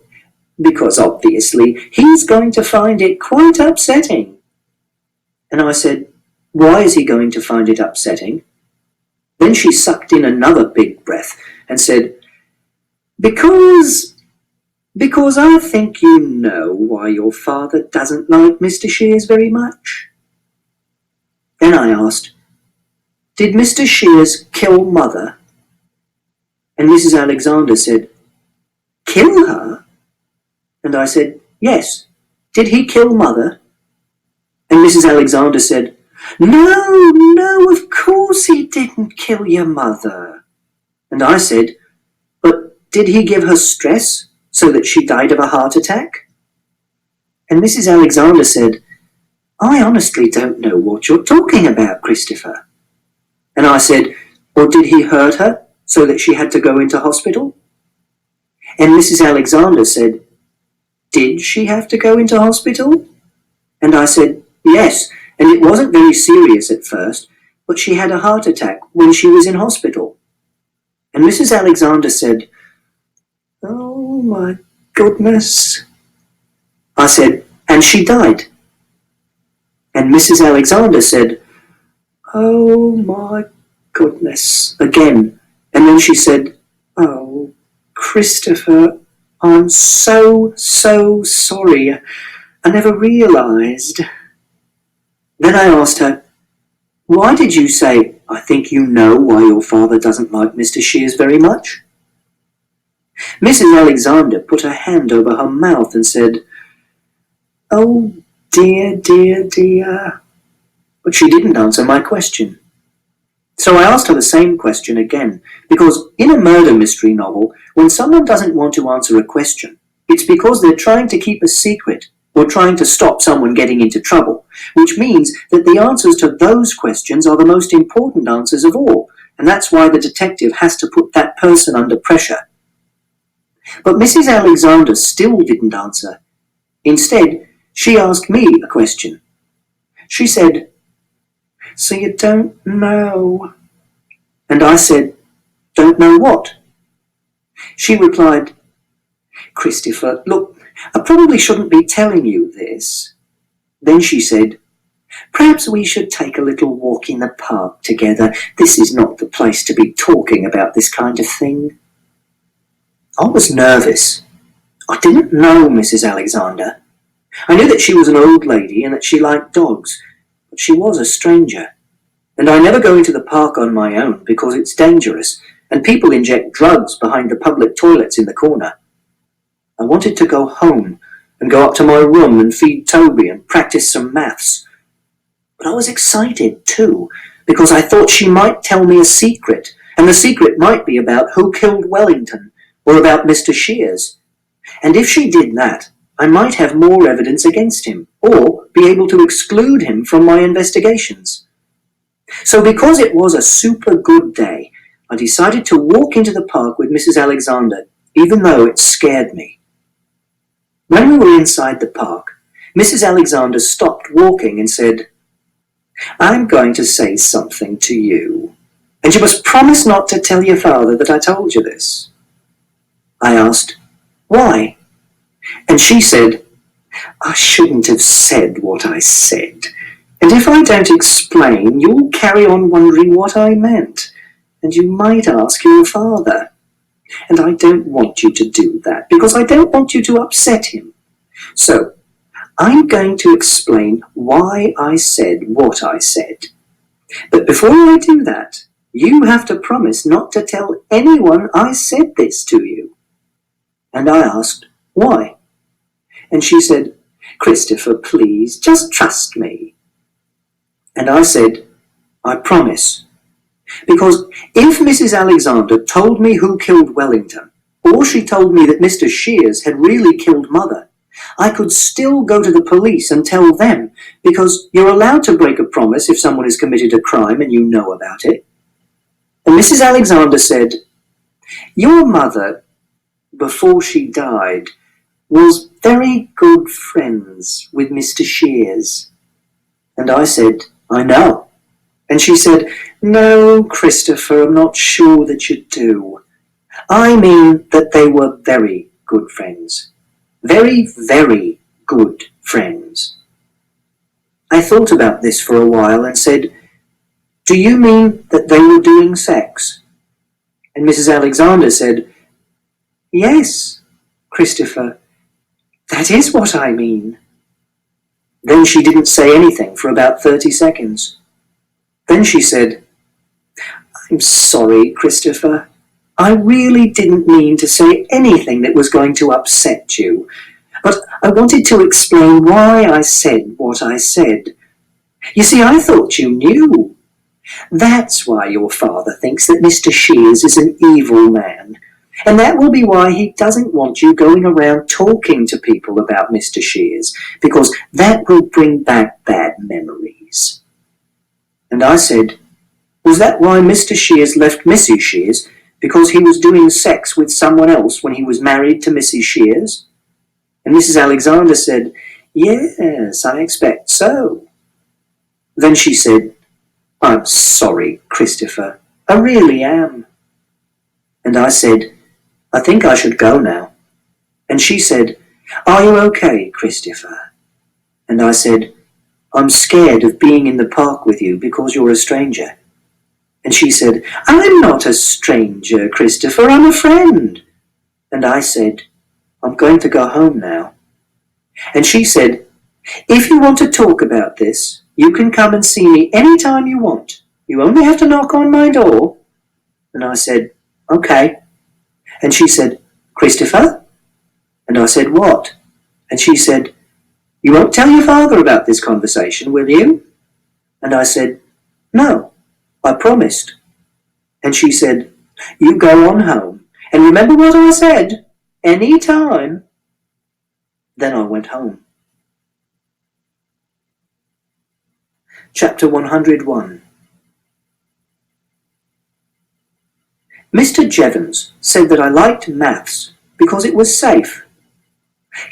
"Because obviously he's going to find it quite upsetting." And I said, "Why is he going to find it upsetting?" Then she sucked in another big breath and said, Because I think you know why your father doesn't like Mr. Shears very much." Then I asked, "Did Mr. Shears kill Mother?" And Mrs. Alexander said, "Kill her?" And I said, "Yes. Did he kill Mother?" And Mrs. Alexander said, No, of course he didn't kill your mother." And I said, "But did he give her stress so that she died of a heart attack?" And Mrs. Alexander said, "I honestly don't know what you're talking about, Christopher." And I said, "Or did he hurt her so that she had to go into hospital?" And Mrs. Alexander said, "Did she have to go into hospital?" And I said, "Yes, and it wasn't very serious at first, but she had a heart attack when she was in hospital." And Mrs. Alexander said, "Oh my goodness." I said, "And she died?" And Mrs. Alexander said, "Oh my goodness," again. And then she said, "Oh, Christopher, I'm so sorry. I never realized." Then I asked her, "Why did you say, 'I think you know why your father doesn't like Mr. Shears very much'?" Mrs. Alexander put her hand over her mouth and said, "Oh, dear." But she didn't answer my question. So I asked her the same question again, because in a murder mystery novel, when someone doesn't want to answer a question, it's because they're trying to keep a secret or trying to stop someone getting into trouble, which means that the answers to those questions are the most important answers of all, and that's why the detective has to put that person under pressure. But Mrs. Alexander still didn't answer. Instead, she asked me a question. She said, "So you don't know?" And I said, "Don't know what?" She replied, "Christopher, look, I probably shouldn't be telling you this." Then she said, "Perhaps we should take a little walk in the park together. This is not the place to be talking about this kind of thing." I was nervous. I didn't know Mrs. Alexander. I knew that she was an old lady and that she liked dogs, but she was a stranger. and I never go into the park on my own because it's dangerous, and people inject drugs behind the public toilets in the corner. I wanted to go home and go up to my room and feed Toby and practice some maths. But I was excited too, because I thought she might tell me a secret, and the secret might be about who killed Wellington, or about Mr. Shears. And if she did that, I might have more evidence against him, or be able to exclude him from my investigations. So because it was a super good day, I decided to walk into the park with Mrs. Alexander, even though it scared me. When we were inside the park, Mrs. Alexander stopped walking and said, "I'm going to say something to you, and you must promise not to tell your father that I told you this." I asked, "Why?" And she said, "I shouldn't have said what I said, and if I don't explain, you'll carry on wondering what I meant, and you might ask your father. And I don't want you to do that, because I don't want you to upset him. So, I'm going to explain why I said what I said. But before I do that, you have to promise not to tell anyone I said this to you." And I asked, "Why?" And she said, "Christopher, please, just trust me." And I said, "I promise. Because if Mrs. Alexander told me who killed Wellington, or she told me that Mr. Shears had really killed Mother, I could still go to the police and tell them, because you're allowed to break a promise if someone has committed a crime and you know about it." And Mrs. Alexander said, "Your mother, before she died, was very good friends with Mr. Shears." And I said, "I know." And she said, "No, Christopher, I'm not sure that you do. I mean that they were very good friends. Very, very good friends." I thought about this for a while and said, "Do you mean that they were doing sex?" And Mrs. Alexander said, "Yes, Christopher, that is what I mean." Then she didn't say anything for about 30 seconds. Then she said, "I'm sorry, Christopher. I really didn't mean to say anything that was going to upset you, but I wanted to explain why I said what I said. You see, I thought you knew. That's why your father thinks that Mr. Shears is an evil man, and that will be why he doesn't want you going around talking to people about Mr. Shears, because that will bring back bad memories." And I said, "Was that why Mr. Shears left Mrs. Shears? Because he was doing sex with someone else when he was married to Mrs. Shears?" And Mrs. Alexander said, "Yes, I expect so." Then she said, "I'm sorry, Christopher. I really am." And I said, "I think I should go now." And she said, "Are you okay, Christopher?" And I said, "I'm scared of being in the park with you because you're a stranger." And she said, "I'm not a stranger, Christopher, I'm a friend." And I said, "I'm going to go home now." And she said, "If you want to talk about this, you can come and see me any time you want. You only have to knock on my door." And I said, "Okay." And she said, "Christopher?" And I said, "What?" And she said, "You won't tell your father about this conversation, will you?" And I said, "No, I promised." And she said, "You go on home, and remember what I said, any time." Then I went home. Chapter 101. Mr. Jevons said that I liked maths because it was safe.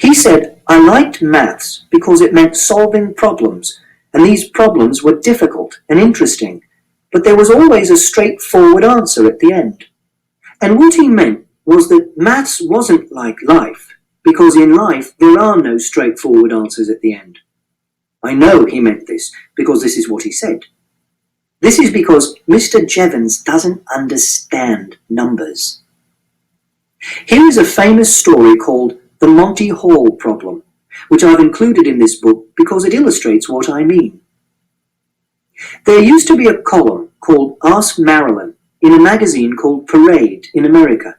He said I liked maths because it meant solving problems, and these problems were difficult and interesting, but there was always a straightforward answer at the end. And what he meant was that maths wasn't like life, because in life there are no straightforward answers at the end. I know he meant this because this is what he said. This is because Mr. Jevons doesn't understand numbers. Here is a famous story called The Monty Hall Problem, which I've included in this book because it illustrates what I mean. There used to be a column called Ask Marilyn in a magazine called Parade in America.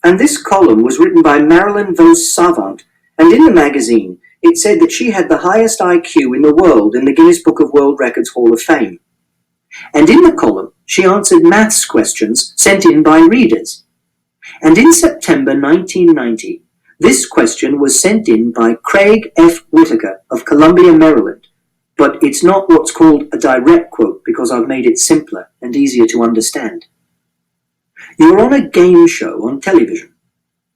And this column was written by Marilyn Vos Savant, and in the magazine it said that she had the highest IQ in the world in the Guinness Book of World Records Hall of Fame. And in the column she answered maths questions sent in by readers. And in September 1990, this question was sent in by Craig F. Whitaker of Columbia, Maryland, but it's not what's called a direct quote because I've made it simpler and easier to understand. You're on a game show on television.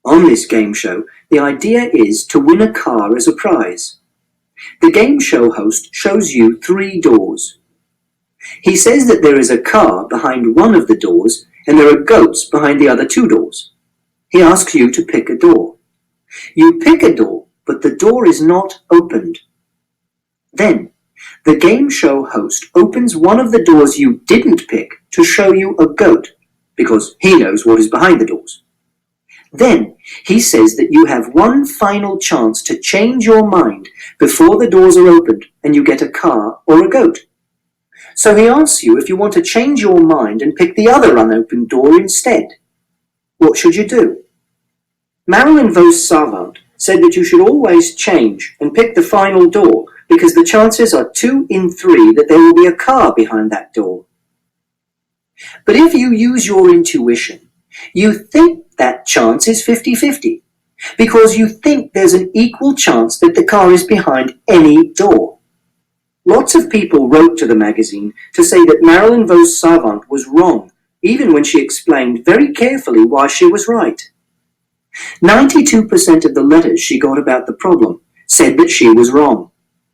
On this game show, the idea is to win a car as a prize. The game show host shows you 3 doors. He says that there is a car behind one of the doors and there are goats behind the other 2 doors. He asks you to pick a door. You pick a door, but the door is not opened. Then, the game show host opens one of the doors you didn't pick to show you a goat, because he knows what is behind the doors. Then, he says that you have one final chance to change your mind before the doors are opened and you get a car or a goat. So he asks you if you want to change your mind and pick the other unopened door instead. What should you do? Marilyn Vos Savant said that you should always change and pick the final door because the chances are 2 in 3 that there will be a car behind that door. But if you use your intuition, you think that chance is 50-50 because you think there's an equal chance that the car is behind any door. Lots of people wrote to the magazine to say that Marilyn Vos Savant was wrong, even when she explained very carefully why she was right. 92% of the letters she got about the problem said that she was wrong,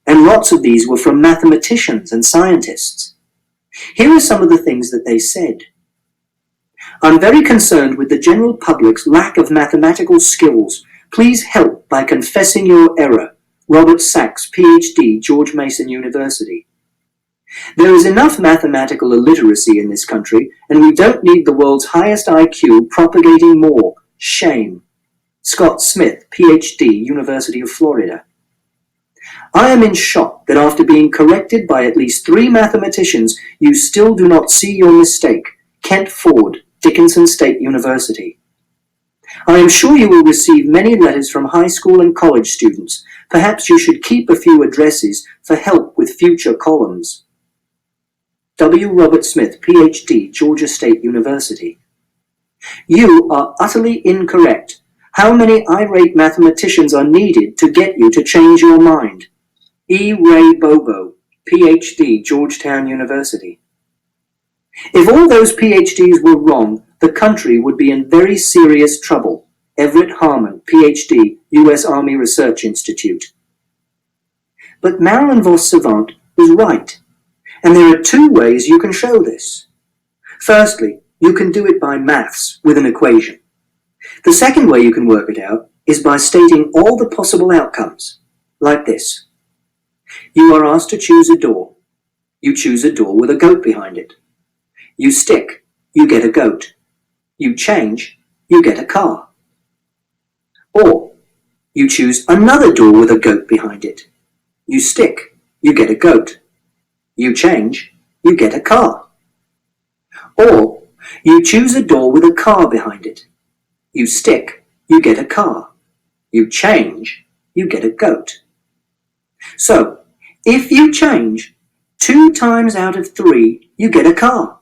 and lots of these were from mathematicians and scientists. Here are some of the things that they said. I'm very concerned with the general public's lack of mathematical skills. Please help by confessing your error. Robert Sachs, PhD, George Mason University. There is enough mathematical illiteracy in this country, and we don't need the world's highest IQ propagating more. Shame. Scott Smith, PhD, University of Florida. I am in shock that after being corrected by at least 3 mathematicians, you still do not see your mistake. Kent Ford, Dickinson State University. I am sure you will receive many letters from high school and college students. Perhaps you should keep a few addresses for help with future columns. W. Robert Smith, PhD, Georgia State University. You are utterly incorrect. How many irate mathematicians are needed to get you to change your mind? E. Ray Bobo, PhD, Georgetown University. If all those PhDs were wrong, the country would be in very serious trouble. Everett Harmon, PhD, U.S. Army Research Institute. But Marilyn Vos Savant was right, and there are 2 ways you can show this. Firstly, you can do it by maths with an equation. The second way you can work it out is by stating all the possible outcomes, like this. You are asked to choose a door. You choose a door with a goat behind it. You stick, you get a goat. You change, you get a car. Or, you choose another door with a goat behind it. You stick, you get a goat. You change, you get a car. Or, you choose a door with a car behind it. You stick, you get a car. You change, you get a goat. So, if you change, 2 times out of 3, you get a car.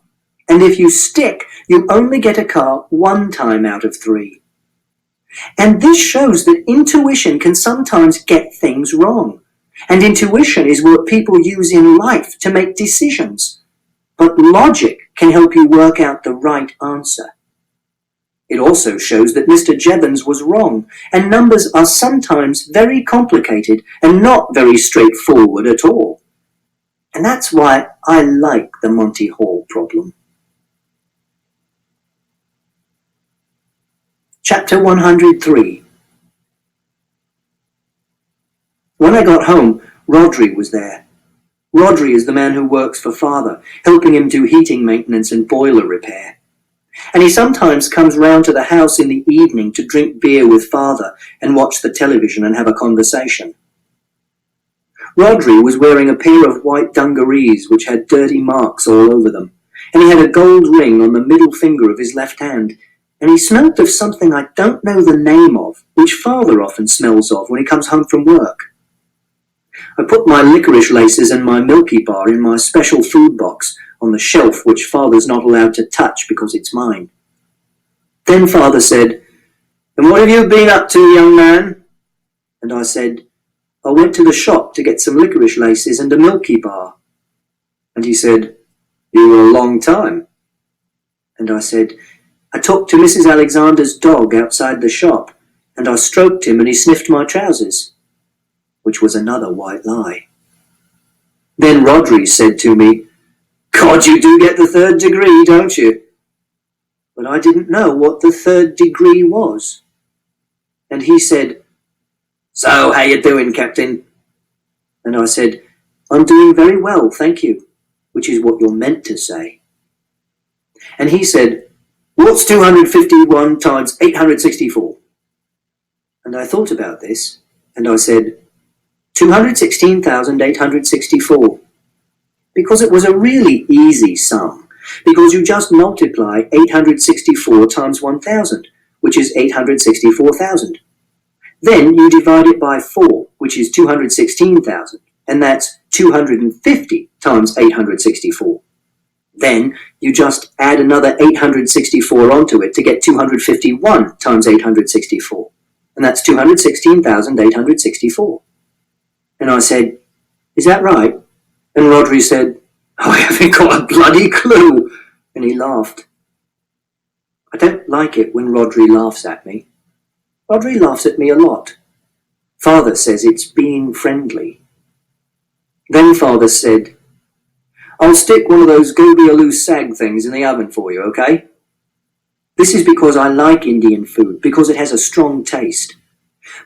And if you stick, you only get a car 1 time out of 3. And this shows that intuition can sometimes get things wrong. And intuition is what people use in life to make decisions. But logic can help you work out the right answer. It also shows that Mr. Jevons was wrong, and numbers are sometimes very complicated and not very straightforward at all. And that's why I like the Monty Hall problem. Chapter 103. When I got home, Rodri was there. Rodri is the man who works for Father, helping him do heating maintenance and boiler repair. And he sometimes comes round to the house in the evening to drink beer with Father and watch the television and have a conversation. Rhodri was wearing a pair of white dungarees which had dirty marks all over them, and he had a gold ring on the middle finger of his left hand, and he smelt of something I don't know the name of, which Father often smells of when he comes home from work. I put my licorice laces and my Milky Bar in my special food box on the shelf which Father's not allowed to touch because it's mine. Then Father said, "And what have you been up to, young man?" And I said, "I went to the shop to get some licorice laces and a Milky Bar." And he said, "You were a long time." And I said, "I talked to Mrs. Alexander's dog outside the shop, and I stroked him and he sniffed my trousers," which was another white lie. Then Rhodri said to me, "God, you do get the 3rd degree, don't you?" But I didn't know what the 3rd degree was. And he said, "So, how you doing, Captain?" And I said, "I'm doing very well, thank you," which is what you're meant to say. And he said, "What's 251 times 864? And I thought about this, and I said, 216,864. Because it was a really easy sum, because you just multiply 864 times 1,000, which is 864,000. Then you divide it by 4, which is 216,000, and that's 250 times 864. Then you just add another 864 onto it to get 251 times 864, and that's 216,864. And I said, "Is that right?" And Rhodri said, "I haven't got a bloody clue," and he laughed. I don't like it when Rhodri laughs at me. Rhodri laughs at me a lot. Father says it's being friendly. Then Father said, "I'll stick one of those gobi aloo sag things in the oven for you, okay? This is because I like Indian food, because it has a strong taste.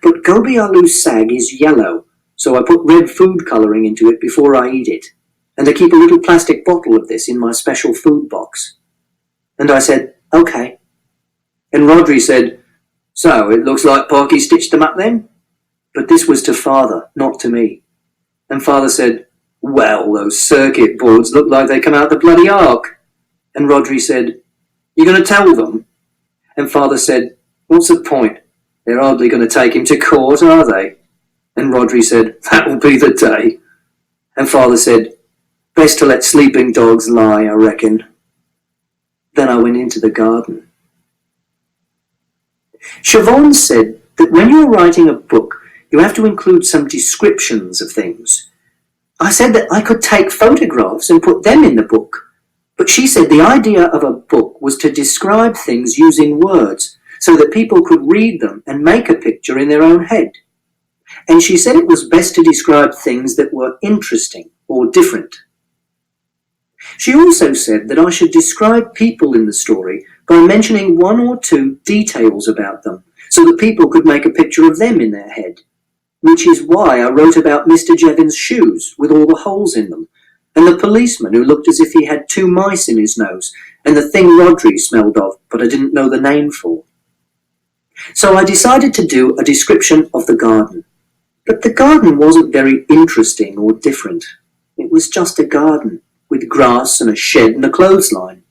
But gobi aloo sag is yellow, so I put red food colouring into it before I eat it, and I keep a little plastic bottle of this in my special food box." And I said, "Okay." And Rhodri said, "So, it looks like Parky stitched them up then?" But this was to Father, not to me. And Father said, "Well, those circuit boards look like they come out of the bloody ark." And Rhodri said, "You going to tell them?" And Father said, "What's the point? They're hardly going to take him to court, are they?" And Rhodri said, "That will be the day." And Father said, "Best to let sleeping dogs lie, I reckon." Then I went into the garden. Siobhan said that when you're writing a book, you have to include some descriptions of things. I said that I could take photographs and put them in the book, but she said the idea of a book was to describe things using words so that people could read them and make a picture in their own head. And she said it was best to describe things that were interesting or different. She also said that I should describe people in the story by mentioning 1 or 2 details about them so that people could make a picture of them in their head, which is why I wrote about Mr. Jevons' shoes with all the holes in them, and the policeman who looked as if he had 2 mice in his nose, and the thing Rhodri smelled of but I didn't know the name for. So I decided to do a description of the garden. But the garden wasn't very interesting or different. It was just a garden, with grass and a shed and a clothesline.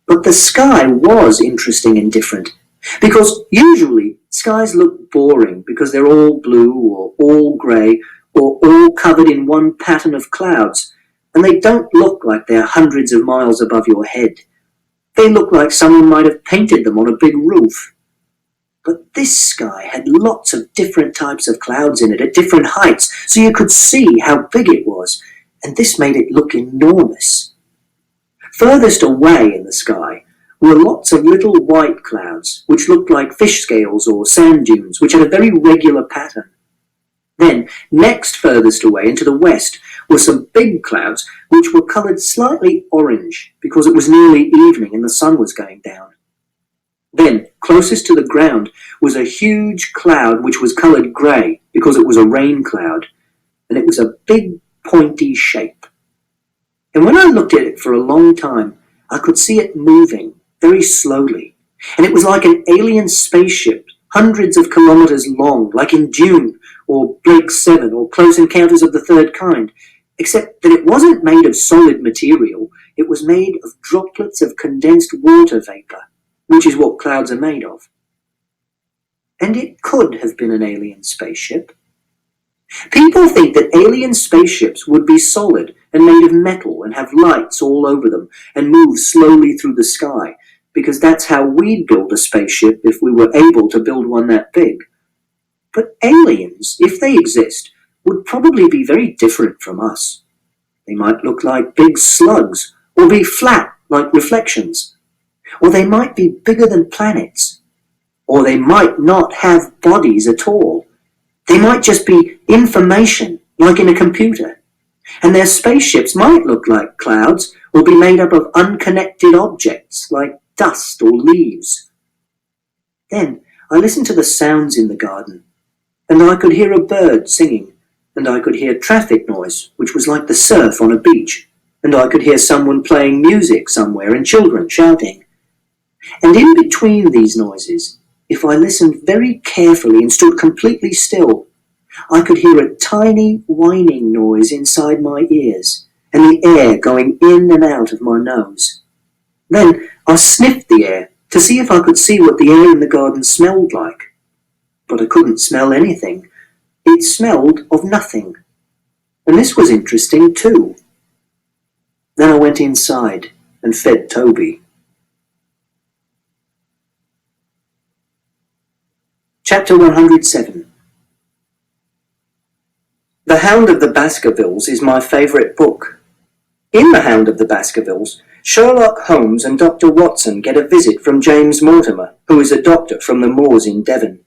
But the sky was interesting and different, because usually skies look boring because they're all blue or all grey or all covered in one pattern of clouds, and they don't look like they're hundreds of miles above your head. They look like someone might have painted them on a big roof. But this sky had lots of different types of clouds in it at different heights, so you could see how big it was, and this made it look enormous. Furthest away in the sky were lots of little white clouds, which looked like fish scales or sand dunes, which had a very regular pattern. Then, next furthest away into the west were some big clouds, which were coloured slightly orange, because it was nearly evening and the sun was going down. Then, closest to the ground, was a huge cloud which was coloured grey, because it was a rain cloud, and it was a big, pointy shape. And when I looked at it for a long time, I could see it moving, very slowly, and it was like an alien spaceship, hundreds of kilometres long, like in Dune, or Blake 7, or Close Encounters of the Third Kind, except that it wasn't made of solid material, it was made of droplets of condensed water vapour, which is what clouds are made of. And it could have been an alien spaceship. People think that alien spaceships would be solid and made of metal and have lights all over them and move slowly through the sky, because that's how we'd build a spaceship if we were able to build one that big. But aliens, if they exist, would probably be very different from us. They might look like big slugs, or be flat like reflections, or they might be bigger than planets, or they might not have bodies at all. They might just be information, like in a computer. And their spaceships might look like clouds, or be made up of unconnected objects, like dust or leaves. Then I listened to the sounds in the garden, and I could hear a bird singing, and I could hear traffic noise, which was like the surf on a beach, and I could hear someone playing music somewhere and children shouting. And in between these noises, if I listened very carefully and stood completely still, I could hear a tiny whining noise inside my ears, and the air going in and out of my nose. Then I sniffed the air to see if I could see what the air in the garden smelled like. But I couldn't smell anything. It smelled of nothing. And this was interesting too. Then I went inside and fed Toby. Chapter 107. The Hound of the Baskervilles is my favourite book. In The Hound of the Baskervilles, Sherlock Holmes and Dr. Watson get a visit from James Mortimer, who is a doctor from the moors in Devon.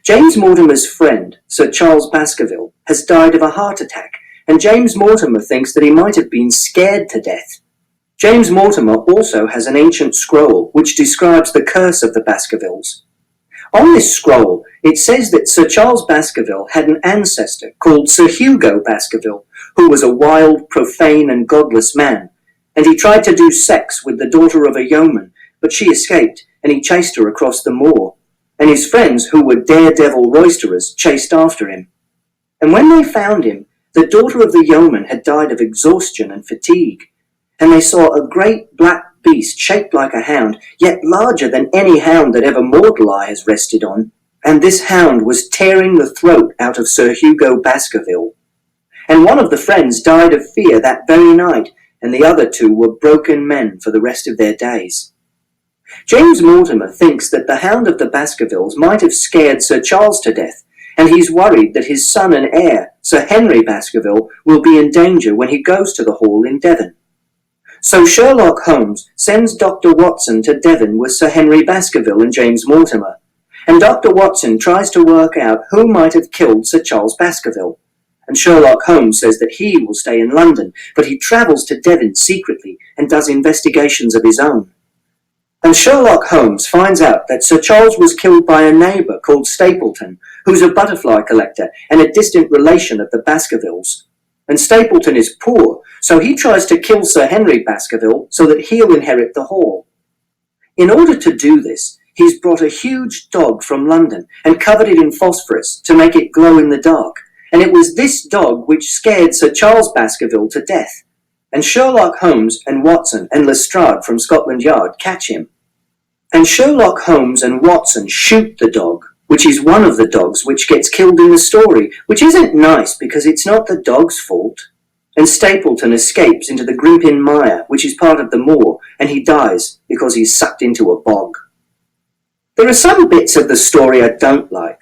James Mortimer's friend, Sir Charles Baskerville, has died of a heart attack, and James Mortimer thinks that he might have been scared to death. James Mortimer also has an ancient scroll which describes the curse of the Baskervilles. On this scroll, it says that Sir Charles Baskerville had an ancestor called Sir Hugo Baskerville, who was a wild, profane and godless man, and he tried to do sex with the daughter of a yeoman, but she escaped, and he chased her across the moor, and his friends, who were daredevil roisterers, chased after him. And when they found him, the daughter of the yeoman had died of exhaustion and fatigue, and they saw a great black beast shaped like a hound, yet larger than any hound that ever mortal eye has rested on, and this hound was tearing the throat out of Sir Hugo Baskerville. And one of the friends died of fear that very night, and the other two were broken men for the rest of their days. James Mortimer thinks that the Hound of the Baskervilles might have scared Sir Charles to death, and he's worried that his son and heir, Sir Henry Baskerville, will be in danger when he goes to the Hall in Devon. So Sherlock Holmes sends Dr. Watson to Devon with Sir Henry Baskerville and James Mortimer, and Dr. Watson tries to work out who might have killed Sir Charles Baskerville. And Sherlock Holmes says that he will stay in London, but he travels to Devon secretly and does investigations of his own. And Sherlock Holmes finds out that Sir Charles was killed by a neighbour called Stapleton, who's a butterfly collector and a distant relation of the Baskervilles. And Stapleton is poor, so he tries to kill Sir Henry Baskerville so that he'll inherit the Hall. In order to do this, he's brought a huge dog from London and covered it in phosphorus to make it glow in the dark, and it was this dog which scared Sir Charles Baskerville to death. And Sherlock Holmes and Watson and Lestrade from Scotland Yard catch him. And Sherlock Holmes and Watson shoot the dog, which is one of the dogs which gets killed in the story, which isn't nice because it's not the dog's fault. And Stapleton escapes into the Grimpen Mire, which is part of the moor, and he dies because he's sucked into a bog. There are some bits of the story I don't like.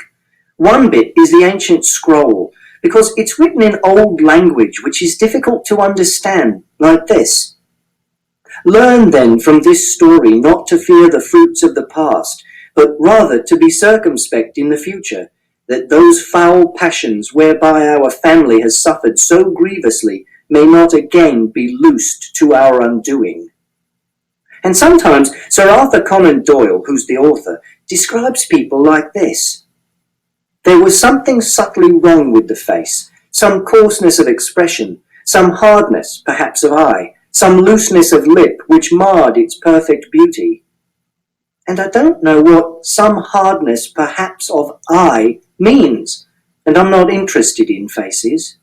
One bit is the ancient scroll, because it's written in old language which is difficult to understand, like this. Learn then from this story not to fear the fruits of the past, but rather to be circumspect in the future, that those foul passions whereby our family has suffered so grievously may not again be loosed to our undoing. And sometimes Sir Arthur Conan Doyle, who's the author, describes people like this. There was something subtly wrong with the face, some coarseness of expression, some hardness, perhaps of eye, some looseness of lip which marred its perfect beauty. And I don't know what some hardness, perhaps of eye, means, and I'm not interested in faces.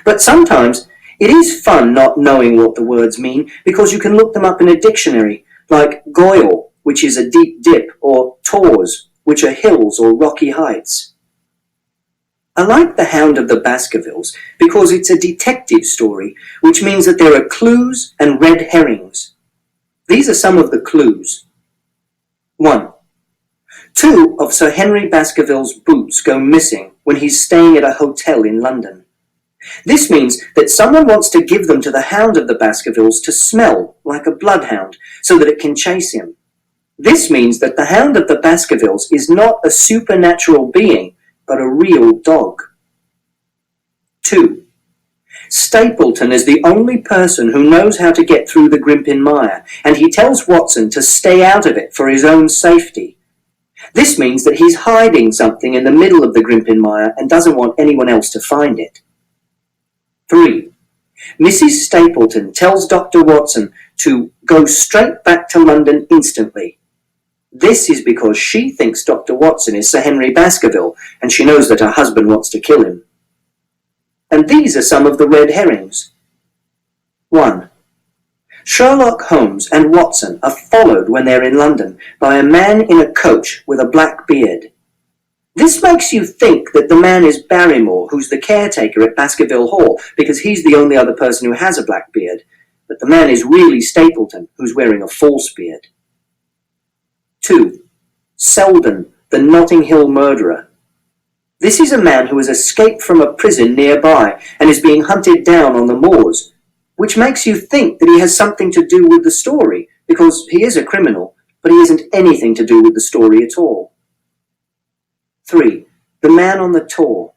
But sometimes it is fun not knowing what the words mean because you can look them up in a dictionary, like goyal, which is a deep dip, or tors, which are hills or rocky heights. I like The Hound of the Baskervilles because it's a detective story, which means that there are clues and red herrings. These are some of the clues. 1. 2 of Sir Henry Baskerville's boots go missing when he's staying at a hotel in London. This means that someone wants to give them to the Hound of the Baskervilles to smell like a bloodhound so that it can chase him. This means that the Hound of the Baskervilles is not a supernatural being, but a real dog. 2. Stapleton is the only person who knows how to get through the Grimpen Mire, and he tells Watson to stay out of it for his own safety. This means that he's hiding something in the middle of the Grimpen Mire and doesn't want anyone else to find it. 3. Mrs. Stapleton tells Dr. Watson to go straight back to London instantly. This is because she thinks Dr. Watson is Sir Henry Baskerville, and she knows that her husband wants to kill him. And these are some of the red herrings. 1. Sherlock Holmes and Watson are followed when they're in London by a man in a coach with a black beard. This makes you think that the man is Barrymore, who's the caretaker at Baskerville Hall, because he's the only other person who has a black beard, but the man is really Stapleton, who's wearing a false beard. 2. Selden, the Notting Hill murderer. This is a man who has escaped from a prison nearby and is being hunted down on the moors, which makes you think that he has something to do with the story, because he is a criminal, but he isn't anything to do with the story at all. 3. The Man on the Tor.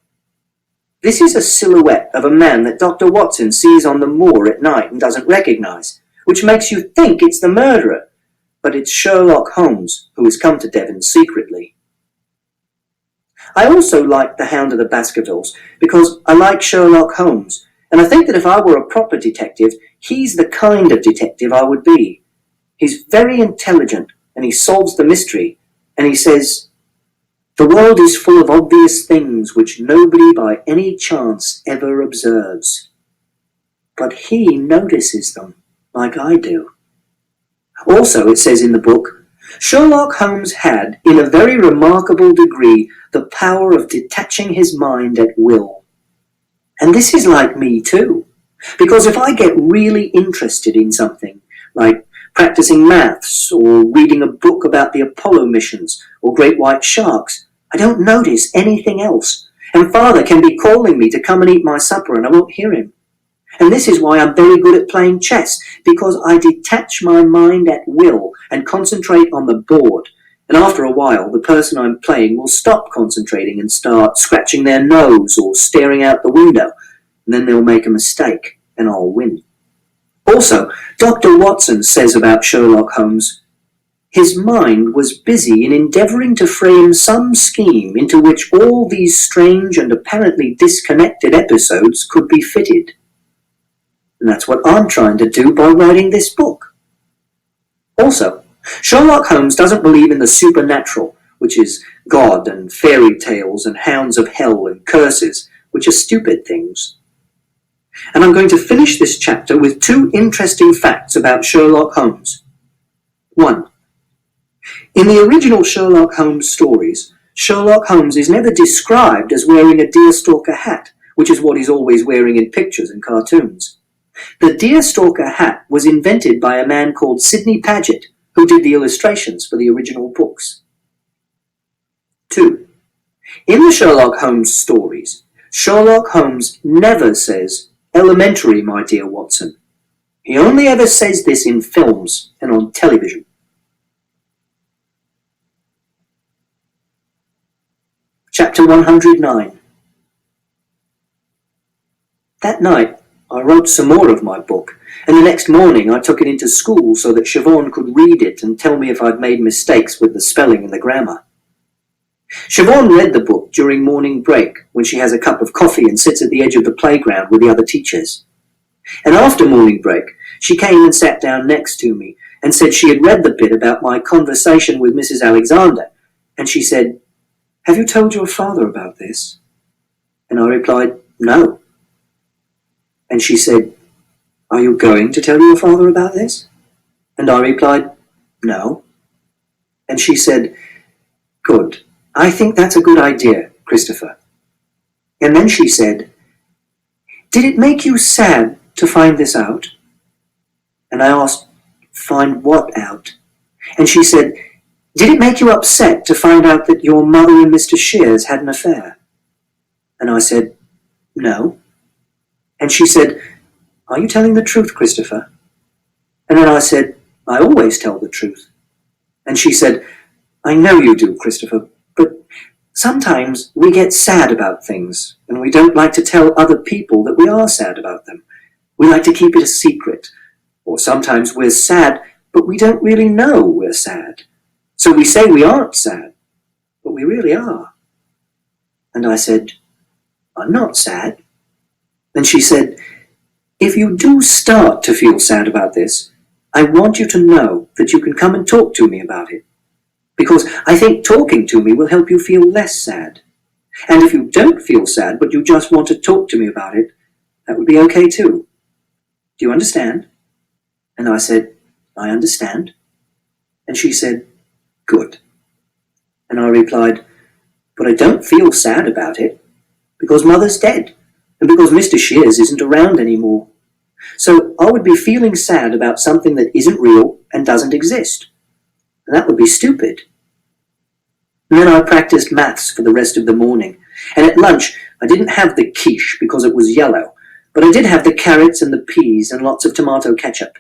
This is a silhouette of a man that Dr. Watson sees on the moor at night and doesn't recognise, which makes you think it's the murderer, but it's Sherlock Holmes, who has come to Devon secretly. I also like The Hound of the Baskervilles because I like Sherlock Holmes, and I think that if I were a proper detective, he's the kind of detective I would be. He's very intelligent, and he solves the mystery, and he says, "The world is full of obvious things which nobody by any chance ever observes. But he notices them, like I do." Also, it says in the book, Sherlock Holmes had, in a very remarkable degree, the power of detaching his mind at will. And this is like me too, because if I get really interested in something, like practicing maths or reading a book about the Apollo missions or great white sharks, I don't notice anything else, and Father can be calling me to come and eat my supper and I won't hear him. And this is why I'm very good at playing chess, because I detach my mind at will and concentrate on the board. And after a while, the person I'm playing will stop concentrating and start scratching their nose or staring out the window. And then they'll make a mistake, and I'll win. Also, Dr. Watson says about Sherlock Holmes, his mind was busy in endeavouring to frame some scheme into which all these strange and apparently disconnected episodes could be fitted. And that's what I'm trying to do by writing this book. Also, Sherlock Holmes doesn't believe in the supernatural, which is God and fairy tales and hounds of hell and curses, which are stupid things. And I'm going to finish this chapter with 2 interesting facts about Sherlock Holmes. 1. In the original Sherlock Holmes stories, Sherlock Holmes is never described as wearing a deerstalker hat, which is what he's always wearing in pictures and cartoons. The deerstalker hat was invented by a man called Sidney Paget, who did the illustrations for the original books. 2. In the Sherlock Holmes stories, Sherlock Holmes never says, "Elementary, my dear Watson." He only ever says this in films and on television. Chapter 109. That night, I wrote some more of my book, and the next morning I took it into school so that Siobhan could read it and tell me if I'd made mistakes with the spelling and the grammar. Siobhan read the book during morning break when she has a cup of coffee and sits at the edge of the playground with the other teachers. And after morning break, she came and sat down next to me and said she had read the bit about my conversation with Mrs. Alexander, and she said, "Have you told your father about this?" And I replied, "No." And she said, "Are you going to tell your father about this?" And I replied, "No." And she said, "Good. I think that's a good idea, Christopher." And then she said, "Did it make you sad to find this out?" And I asked, "Find what out?" And she said, "Did it make you upset to find out that your mother and Mr. Shears had an affair?" And I said, "No." And she said, "Are you telling the truth, Christopher?" And then I said, "I always tell the truth." And she said, "I know you do, Christopher, but sometimes we get sad about things, and we don't like to tell other people that we are sad about them. We like to keep it a secret. Or sometimes we're sad, but we don't really know we're sad. So we say we aren't sad, but we really are." And I said, "I'm not sad." And she said, "If you do start to feel sad about this, I want you to know that you can come and talk to me about it, because I think talking to me will help you feel less sad. And if you don't feel sad, but you just want to talk to me about it, that would be okay too. Do you understand?" And I said, "I understand." And she said, "Good." And I replied, "But I don't feel sad about it, because Mother's dead, and because Mr. Shears isn't around anymore. So I would be feeling sad about something that isn't real and doesn't exist. And that would be stupid." And then I practiced maths for the rest of the morning, and at lunch I didn't have the quiche because it was yellow, but I did have the carrots and the peas and lots of tomato ketchup.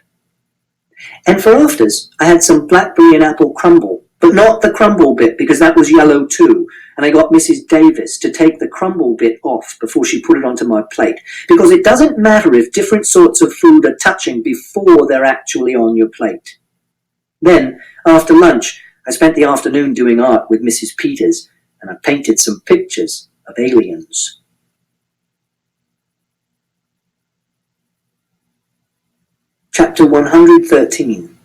And for afters, I had some blackberry and apple crumble, but not the crumble bit because that was yellow too, and I got Mrs. Davis to take the crumble bit off before she put it onto my plate, because it doesn't matter if different sorts of food are touching before they're actually on your plate. Then, after lunch, I spent the afternoon doing art with Mrs. Peters, and I painted some pictures of aliens. Chapter 113.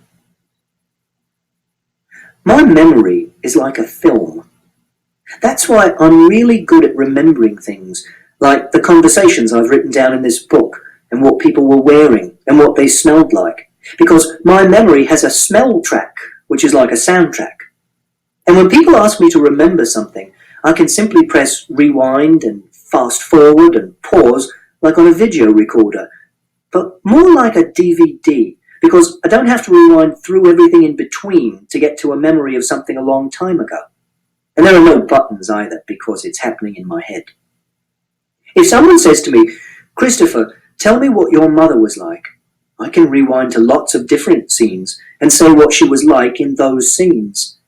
My memory is like a film. That's why I'm really good at remembering things, like the conversations I've written down in this book, and what people were wearing, and what they smelled like, because my memory has a smell track, which is like a soundtrack. And when people ask me to remember something, I can simply press rewind and fast forward and pause like on a video recorder, but more like a DVD, because I don't have to rewind through everything in between to get to a memory of something a long time ago. And there are no buttons either, because it's happening in my head. If someone says to me, "Christopher, tell me what your mother was like," I can rewind to lots of different scenes and say what she was like in those scenes.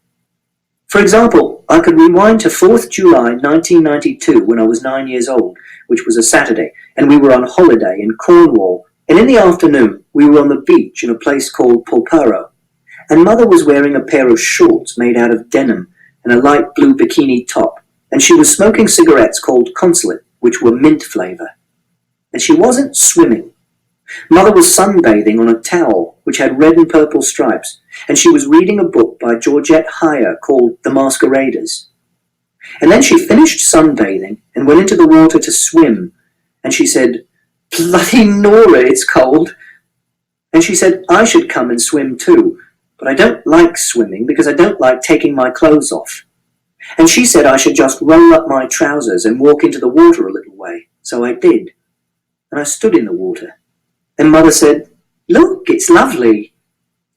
For example, I could rewind to 4th July 1992 when I was 9 years old, which was a Saturday, and we were on holiday in Cornwall, and in the afternoon we were on the beach in a place called Polperro, and Mother was wearing a pair of shorts made out of denim and a light blue bikini top, and she was smoking cigarettes called Consulate, which were mint flavour. And she wasn't swimming. Mother was sunbathing on a towel which had red and purple stripes, and she was reading a book by Georgette Heyer called The Masqueraders. And then she finished sunbathing and went into the water to swim, and she said, "Bloody Nora, it's cold." And she said I should come and swim too, but I don't like swimming because I don't like taking my clothes off. And she said I should just roll up my trousers and walk into the water a little way, so I did. And I stood in the water. And Mother said, "Look, it's lovely."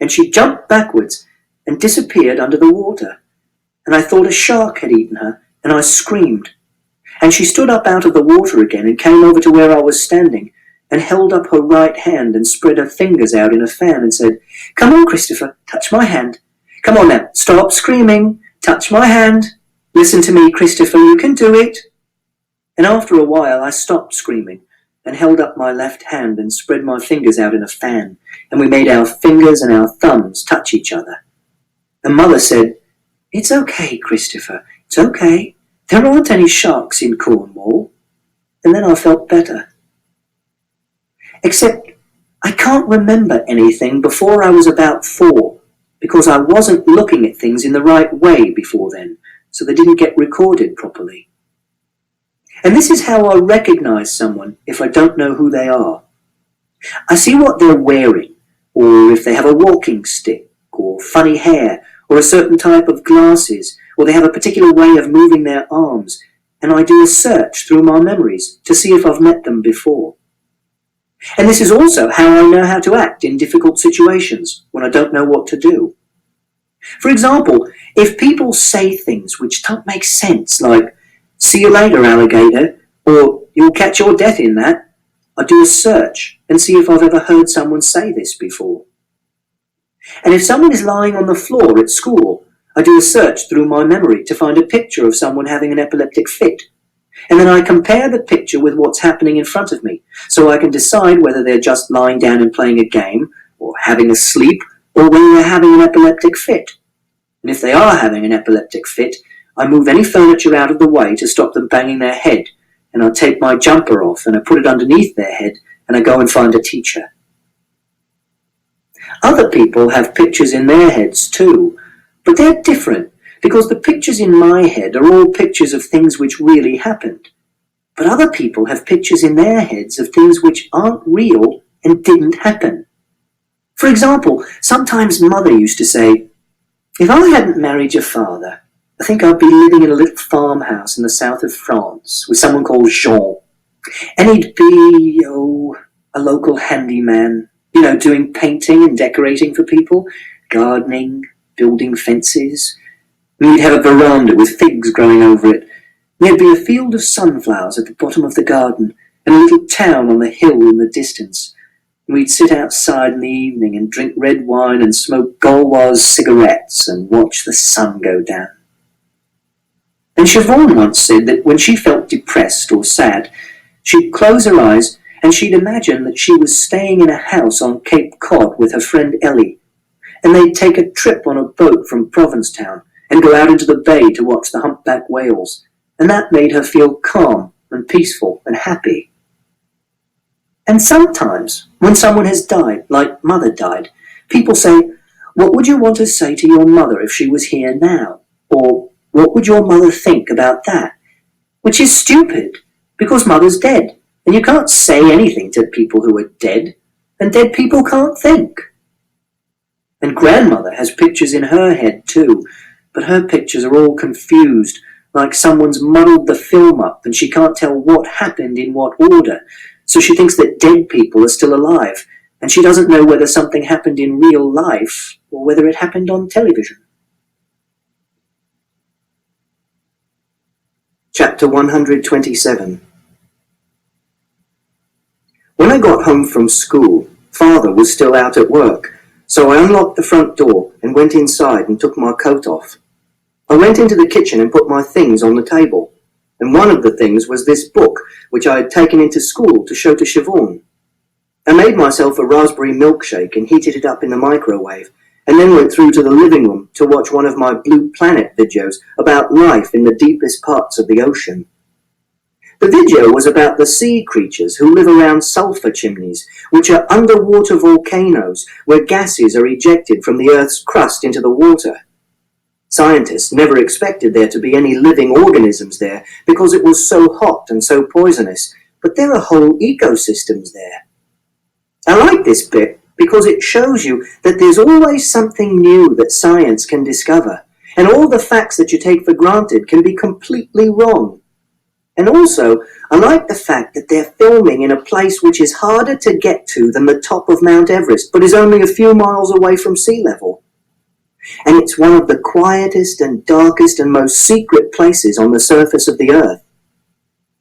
And she jumped backwards and disappeared under the water. And I thought a shark had eaten her, and I screamed. And she stood up out of the water again and came over to where I was standing and held up her right hand and spread her fingers out in a fan and said, "Come on, Christopher, touch my hand. Come on now, stop screaming, touch my hand. Listen to me, Christopher, you can do it." And after a while I stopped screaming and held up my left hand and spread my fingers out in a fan, and we made our fingers and our thumbs touch each other. And Mother said, "It's okay, Christopher, it's okay. There aren't any sharks in Cornwall." And then I felt better. Except I can't remember anything before I was about 4, because I wasn't looking at things in the right way before then, so they didn't get recorded properly. And this is how I recognize someone if I don't know who they are. I see what they're wearing, or if they have a walking stick, or funny hair, or a certain type of glasses, or they have a particular way of moving their arms, and I do a search through my memories to see if I've met them before. And this is also how I know how to act in difficult situations when I don't know what to do. For example, if people say things which don't make sense, like, "See you later, alligator," or "You'll catch your death in that," I do a search and see if I've ever heard someone say this before. And if someone is lying on the floor at school, I do a search through my memory to find a picture of someone having an epileptic fit. And then I compare the picture with what's happening in front of me, so I can decide whether they're just lying down and playing a game, or having a sleep, or whether they're having an epileptic fit. And if they are having an epileptic fit, I move any furniture out of the way to stop them banging their head, and I take my jumper off and I put it underneath their head, and I go and find a teacher. Other people have pictures in their heads too, but they're different, because the pictures in my head are all pictures of things which really happened. But other people have pictures in their heads of things which aren't real and didn't happen. For example, sometimes Mother used to say, "If I hadn't married your father, I think I'd be living in a little farmhouse in the south of France with someone called Jean. And he'd be, a local handyman, doing painting and decorating for people, gardening, building fences. And we'd have a veranda with figs growing over it. There'd be a field of sunflowers at the bottom of the garden and a little town on the hill in the distance. And we'd sit outside in the evening and drink red wine and smoke Gauloise cigarettes and watch the sun go down." And Siobhan once said that when she felt depressed or sad, she'd close her eyes and she'd imagine that she was staying in a house on Cape Cod with her friend Ellie, and they'd take a trip on a boat from Provincetown and go out into the bay to watch the humpback whales, and that made her feel calm and peaceful and happy. And sometimes, when someone has died, like Mother died, people say, "What would you want to say to your mother if she was here now?" Or, "What would your mother think about that?" Which is stupid, because Mother's dead, and you can't say anything to people who are dead, and dead people can't think. And Grandmother has pictures in her head too, but her pictures are all confused, like someone's muddled the film up and she can't tell what happened in what order, so she thinks that dead people are still alive, and she doesn't know whether something happened in real life or whether it happened on television. Chapter 127. When I got home from school, Father was still out at work, so I unlocked the front door and went inside and took my coat off. I went into the kitchen and put my things on the table, and one of the things was this book, which I had taken into school to show to Siobhan. I made myself a raspberry milkshake and heated it up in the microwave, and then went through to the living room to watch one of my Blue Planet videos about life in the deepest parts of the ocean. The video was about the sea creatures who live around sulfur chimneys, which are underwater volcanoes where gases are ejected from the Earth's crust into the water. Scientists never expected there to be any living organisms there because it was so hot and so poisonous, but there are whole ecosystems there. I like this bit because it shows you that there's always something new that science can discover, and all the facts that you take for granted can be completely wrong. And also, I like the fact that they're filming in a place which is harder to get to than the top of Mount Everest, but is only a few miles away from sea level. And it's one of the quietest and darkest and most secret places on the surface of the Earth.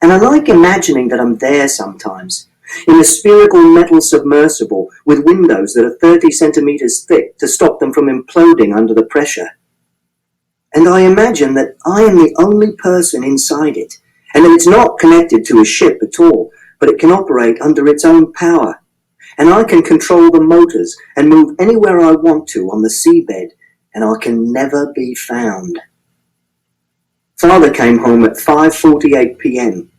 And I like imagining that I'm there sometimes, in a spherical metal submersible with windows that are 30 centimeters thick to stop them from imploding under the pressure. And I imagine that I am the only person inside it, and that it's not connected to a ship at all, but it can operate under its own power. And I can control the motors and move anywhere I want to on the seabed, and I can never be found. Father came home at 5:48 p.m.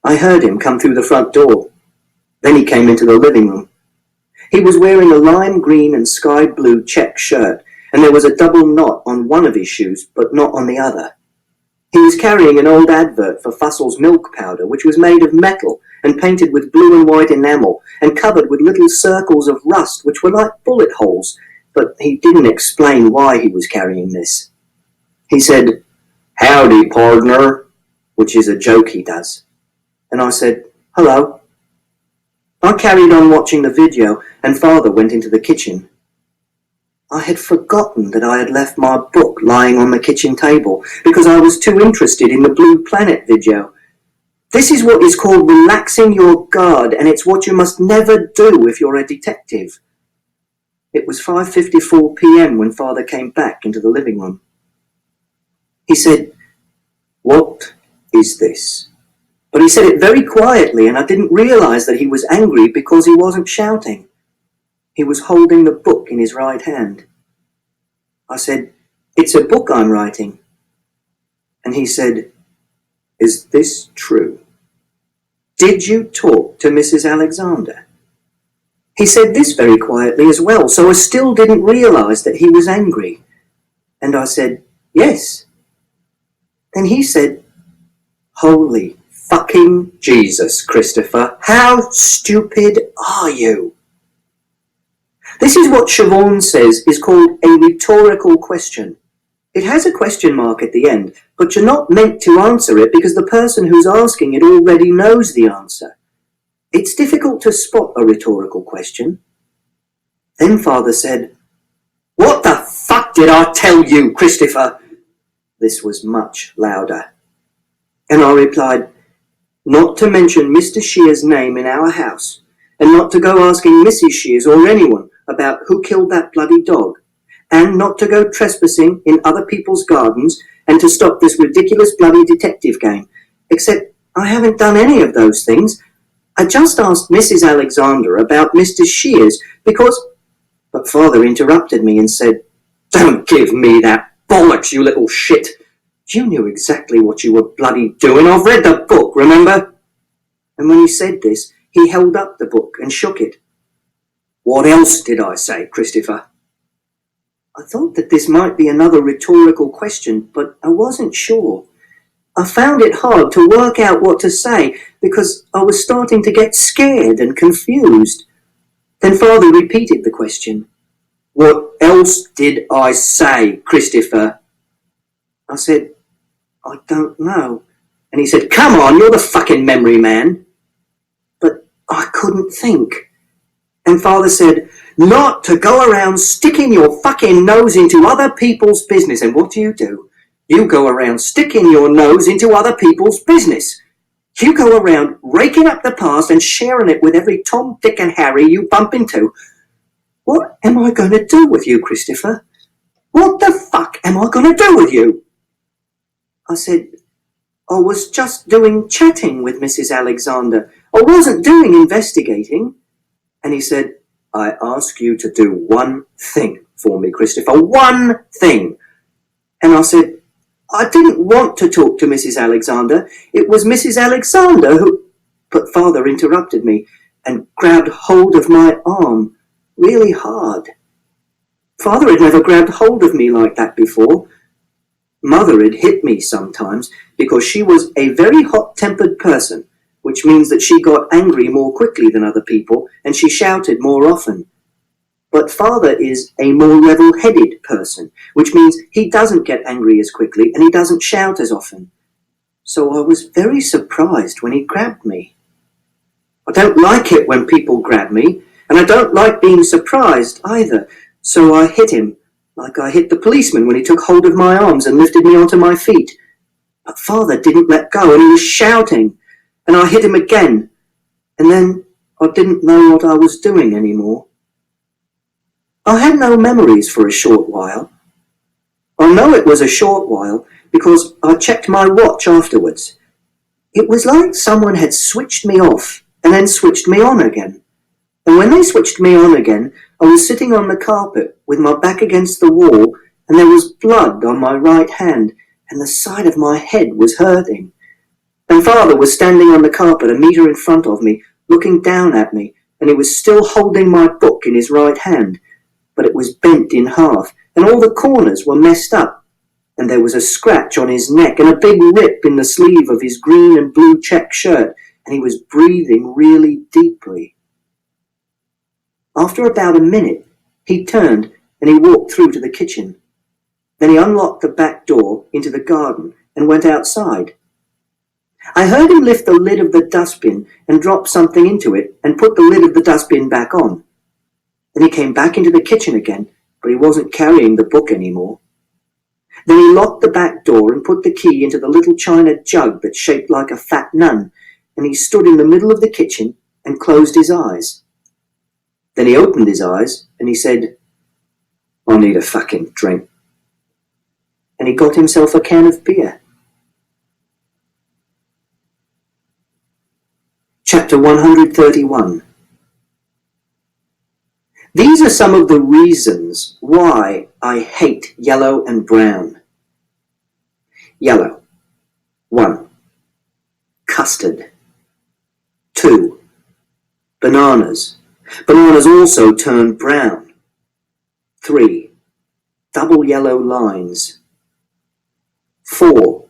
I heard him come through the front door. Then he came into the living room. He was wearing a lime green and sky blue check shirt, and there was a double knot on one of his shoes, but not on the other. He was carrying an old advert for Fussel's milk powder, which was made of metal and painted with blue and white enamel and covered with little circles of rust which were like bullet holes, but he didn't explain why he was carrying this. He said, "Howdy, pardner," which is a joke he does. And I said, "Hello." I carried on watching the video, and Father went into the kitchen. I had forgotten that I had left my book lying on the kitchen table because I was too interested in the Blue Planet video. This is what is called relaxing your guard, and it's what you must never do if you're a detective. It was 5:54 p.m. when Father came back into the living room. He said, "What is this?" But he said it very quietly, and I didn't realize that he was angry because he wasn't shouting. He was holding the book in his right hand. I said, "It's a book I'm writing." And he said, "Is this true? Did you talk to Mrs. Alexander?" He said this very quietly as well, so I still didn't realize that he was angry. And I said, "Yes." Then he said, "Holy fucking Jesus, Christopher, how stupid are you?" This is what Siobhan says is called a rhetorical question. It has a question mark at the end, but you're not meant to answer it because the person who's asking it already knows the answer. It's difficult to spot a rhetorical question. Then Father said, "What the fuck did I tell you, Christopher?" This was much louder. And I replied, "Not to mention Mr. Shear's name in our house, and not to go asking Mrs. Shears or anyone about who killed that bloody dog, and not to go trespassing in other people's gardens, and to stop this ridiculous bloody detective game. Except I haven't done any of those things. I just asked Mrs. Alexander about Mr. Shears because..." But Father interrupted me and said, "Don't give me that bollocks, you little shit. You knew exactly what you were bloody doing. I've read the book, remember?" And when he said this, he held up the book and shook it. "What else did I say, Christopher?" I thought that this might be another rhetorical question, but I wasn't sure. I found it hard to work out what to say because I was starting to get scared and confused. Then Father repeated the question. "What else did I say, Christopher?" I said, "I don't know." And he said, "Come on, you're the fucking memory man." But I couldn't think. And Father said, "Not to go around sticking your fucking nose into other people's business." And what do? You go around sticking your nose into other people's business. You go around raking up the past and sharing it with every Tom, Dick and Harry you bump into. What am I going to do with you, Christopher? What the fuck am I going to do with you? I said, "I was just doing chatting with Mrs. Alexander. I wasn't doing investigating." And he said, "I ask you to do one thing for me, Christopher, one thing." And I said, "I didn't want to talk to Mrs. Alexander. It was Mrs. Alexander who..." But Father interrupted me and grabbed hold of my arm really hard. Father had never grabbed hold of me like that before. Mother had hit me sometimes because she was a very hot-tempered person, which means that she got angry more quickly than other people and she shouted more often. But Father is a more level-headed person, which means he doesn't get angry as quickly and he doesn't shout as often. So I was very surprised when he grabbed me. I don't like it when people grab me, and I don't like being surprised either, so I hit him, like I hit the policeman when he took hold of my arms and lifted me onto my feet. But Father didn't let go and he was shouting, and I hit him again, and then I didn't know what I was doing anymore. I had no memories for a short while. I know it was a short while because I checked my watch afterwards. It was like someone had switched me off and then switched me on again. And when they switched me on again, I was sitting on the carpet with my back against the wall, and there was blood on my right hand, and the side of my head was hurting. And Father was standing on the carpet a metre in front of me, looking down at me, and he was still holding my book in his right hand, but it was bent in half, and all the corners were messed up. and there was a scratch on his neck and a big rip in the sleeve of his green and blue check shirt, and he was breathing really deeply. After about a minute, he turned and he walked through to the kitchen. Then he unlocked the back door into the garden and went outside. I heard him lift the lid of the dustbin and drop something into it and put the lid of the dustbin back on. Then he came back into the kitchen again, but he wasn't carrying the book anymore. Then he locked the back door and put the key into the little china jug that's shaped like a fat nun, and he stood in the middle of the kitchen and closed his eyes. Then he opened his eyes and he said, "I need a fucking drink." And he got himself a can of beer. Chapter 131. These are some of the reasons why I hate yellow and brown. Yellow. 1. Custard. 2. Bananas. Bananas also turn brown. 3. Double yellow lines. 4.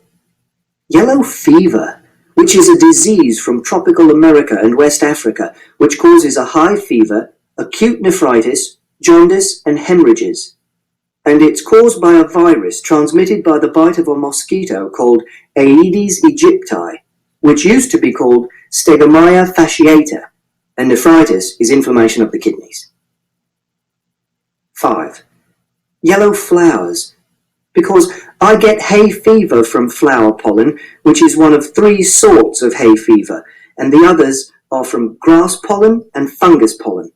Yellow fever, which is a disease from tropical America and West Africa, which causes a high fever, acute nephritis, jaundice, and hemorrhages. And it's caused by a virus transmitted by the bite of a mosquito called Aedes aegypti, which used to be called Stegomyia fasciata, and nephritis is inflammation of the kidneys. 5. Yellow flowers, because I get hay fever from flower pollen, which is one of 3 sorts of hay fever, and the others are from grass pollen and fungus pollen,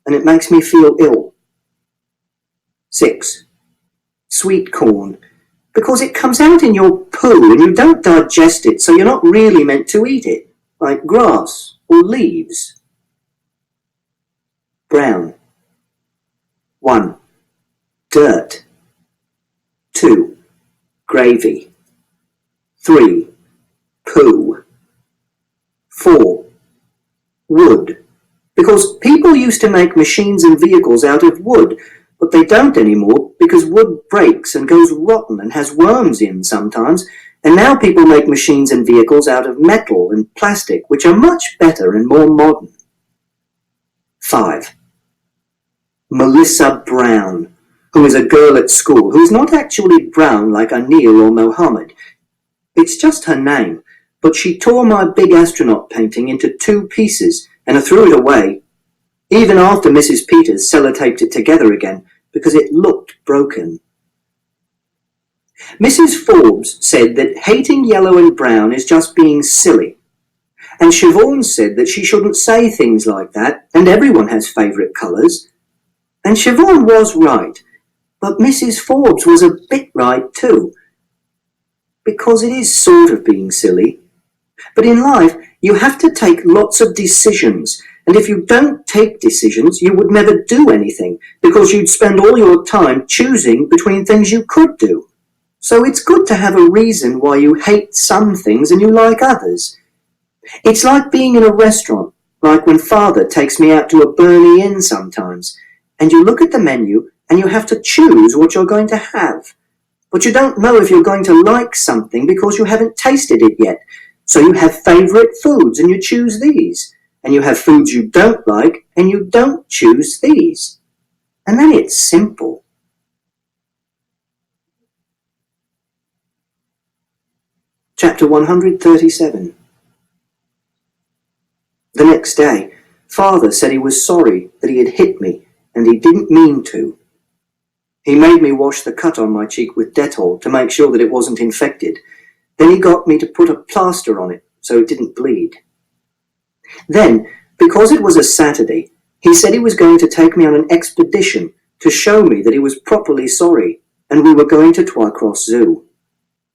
and it makes me feel ill. 6. Sweet corn, because it comes out in your poo and you don't digest it, so you're not really meant to eat it, like grass or leaves. Brown. 1. Dirt. 2. Gravy. 3. Poo. 4. Wood, because people used to make machines and vehicles out of wood, but they don't anymore because wood breaks and goes rotten and has worms in sometimes, and now people make machines and vehicles out of metal and plastic, which are much better and more modern. 5. Melissa Brown, who is a girl at school who is not actually brown like Anil or Mohammed. It's just her name, but she tore my big astronaut painting into 2 pieces and I threw it away, even after Mrs. Peters sellotaped it together again because it looked broken. Mrs. Forbes said that hating yellow and brown is just being silly, and Siobhan said that she shouldn't say things like that and everyone has favourite colours. And Siobhan was right, but Mrs. Forbes was a bit right too, because it is sort of being silly. But in life, you have to take lots of decisions, and if you don't take decisions, you would never do anything, because you'd spend all your time choosing between things you could do. So it's good to have a reason why you hate some things and you like others. It's like being in a restaurant, like when Father takes me out to a Burnie Inn sometimes, and you look at the menu and you have to choose what you're going to have. But you don't know if you're going to like something because you haven't tasted it yet. So you have favourite foods and you choose these. And you have foods you don't like and you don't choose these. And then it's simple. Chapter 137. The next day, Father said he was sorry that he had hit me and he didn't mean to. He made me wash the cut on my cheek with Dettol to make sure that it wasn't infected. Then he got me to put a plaster on it so it didn't bleed. Then, because it was a Saturday, he said he was going to take me on an expedition to show me that he was properly sorry, and we were going to Twycross Zoo.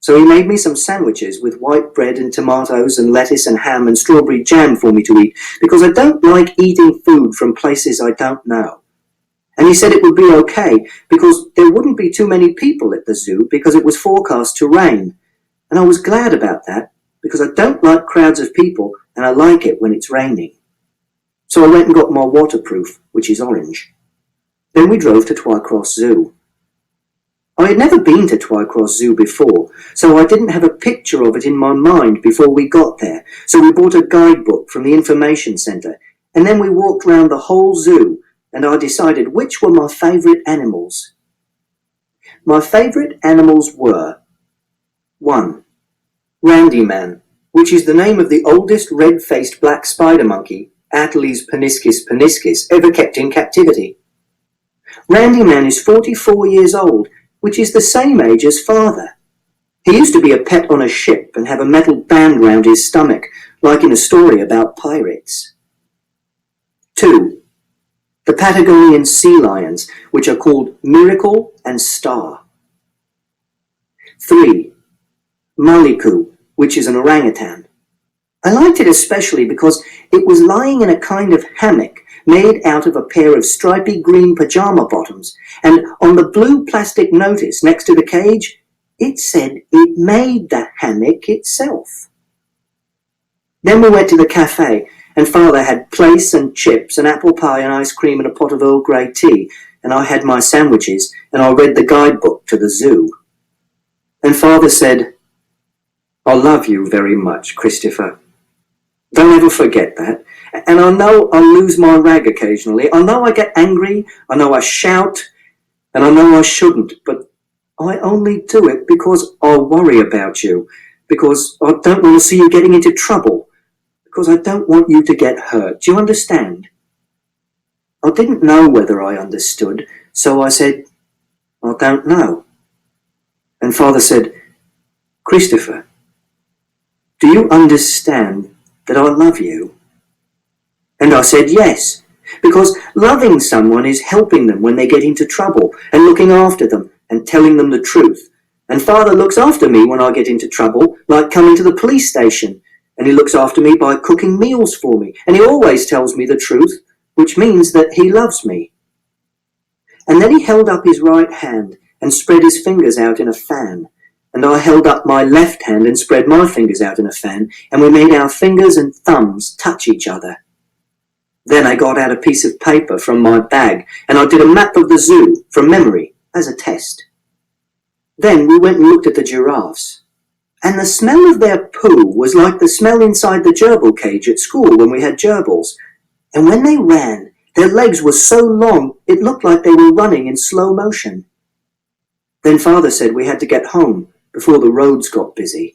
So he made me some sandwiches with white bread and tomatoes and lettuce and ham and strawberry jam for me to eat, because I don't like eating food from places I don't know. And he said it would be okay, because there wouldn't be too many people at the zoo because it was forecast to rain. And I was glad about that, because I don't like crowds of people and I like it when it's raining. So I went and got my waterproof, which is orange. Then we drove to Twycross Zoo. I had never been to Twycross Zoo before, so I didn't have a picture of it in my mind before we got there, so we bought a guidebook from the information centre, and then we walked round the whole zoo, and I decided which were my favourite animals. My favourite animals were 1. Randy Man, which is the name of the oldest red-faced black spider monkey, Ateles paniscus paniscus, ever kept in captivity. Randy Man is 44 years old, which is the same age as Father. He used to be a pet on a ship and have a metal band round his stomach, like in a story about pirates. 2. The Patagonian sea lions, which are called Miracle and Star. 3. Maliku, which is an orangutan. I liked it especially because it was lying in a kind of hammock made out of a pair of stripy green pajama bottoms, and on the blue plastic notice next to the cage, it said it made the hammock itself. Then we went to the cafe, and Father had plaice and chips and apple pie and ice cream and a pot of Earl Grey tea, and I had my sandwiches, and I read the guidebook to the zoo. And Father said, "I love you very much, Christopher. Don't ever forget that. And I know I lose my rag occasionally. I know I get angry. I know I shout. And I know I shouldn't. But I only do it because I worry about you. Because I don't want to see you getting into trouble. Because I don't want you to get hurt. Do you understand?" I didn't know whether I understood. So I said, "I don't know." And Father said, "Christopher, do you understand that I love you?" And I said yes, because loving someone is helping them when they get into trouble and looking after them and telling them the truth. And Father looks after me when I get into trouble, like coming to the police station, and he looks after me by cooking meals for me, and he always tells me the truth, which means that he loves me. And then he held up his right hand and spread his fingers out in a fan, and I held up my left hand and spread my fingers out in a fan, and we made our fingers and thumbs touch each other. Then I got out a piece of paper from my bag, and I did a map of the zoo from memory as a test. Then we went and looked at the giraffes, and the smell of their poo was like the smell inside the gerbil cage at school when we had gerbils, and when they ran, their legs were so long it looked like they were running in slow motion. Then Father said we had to get home before the roads got busy.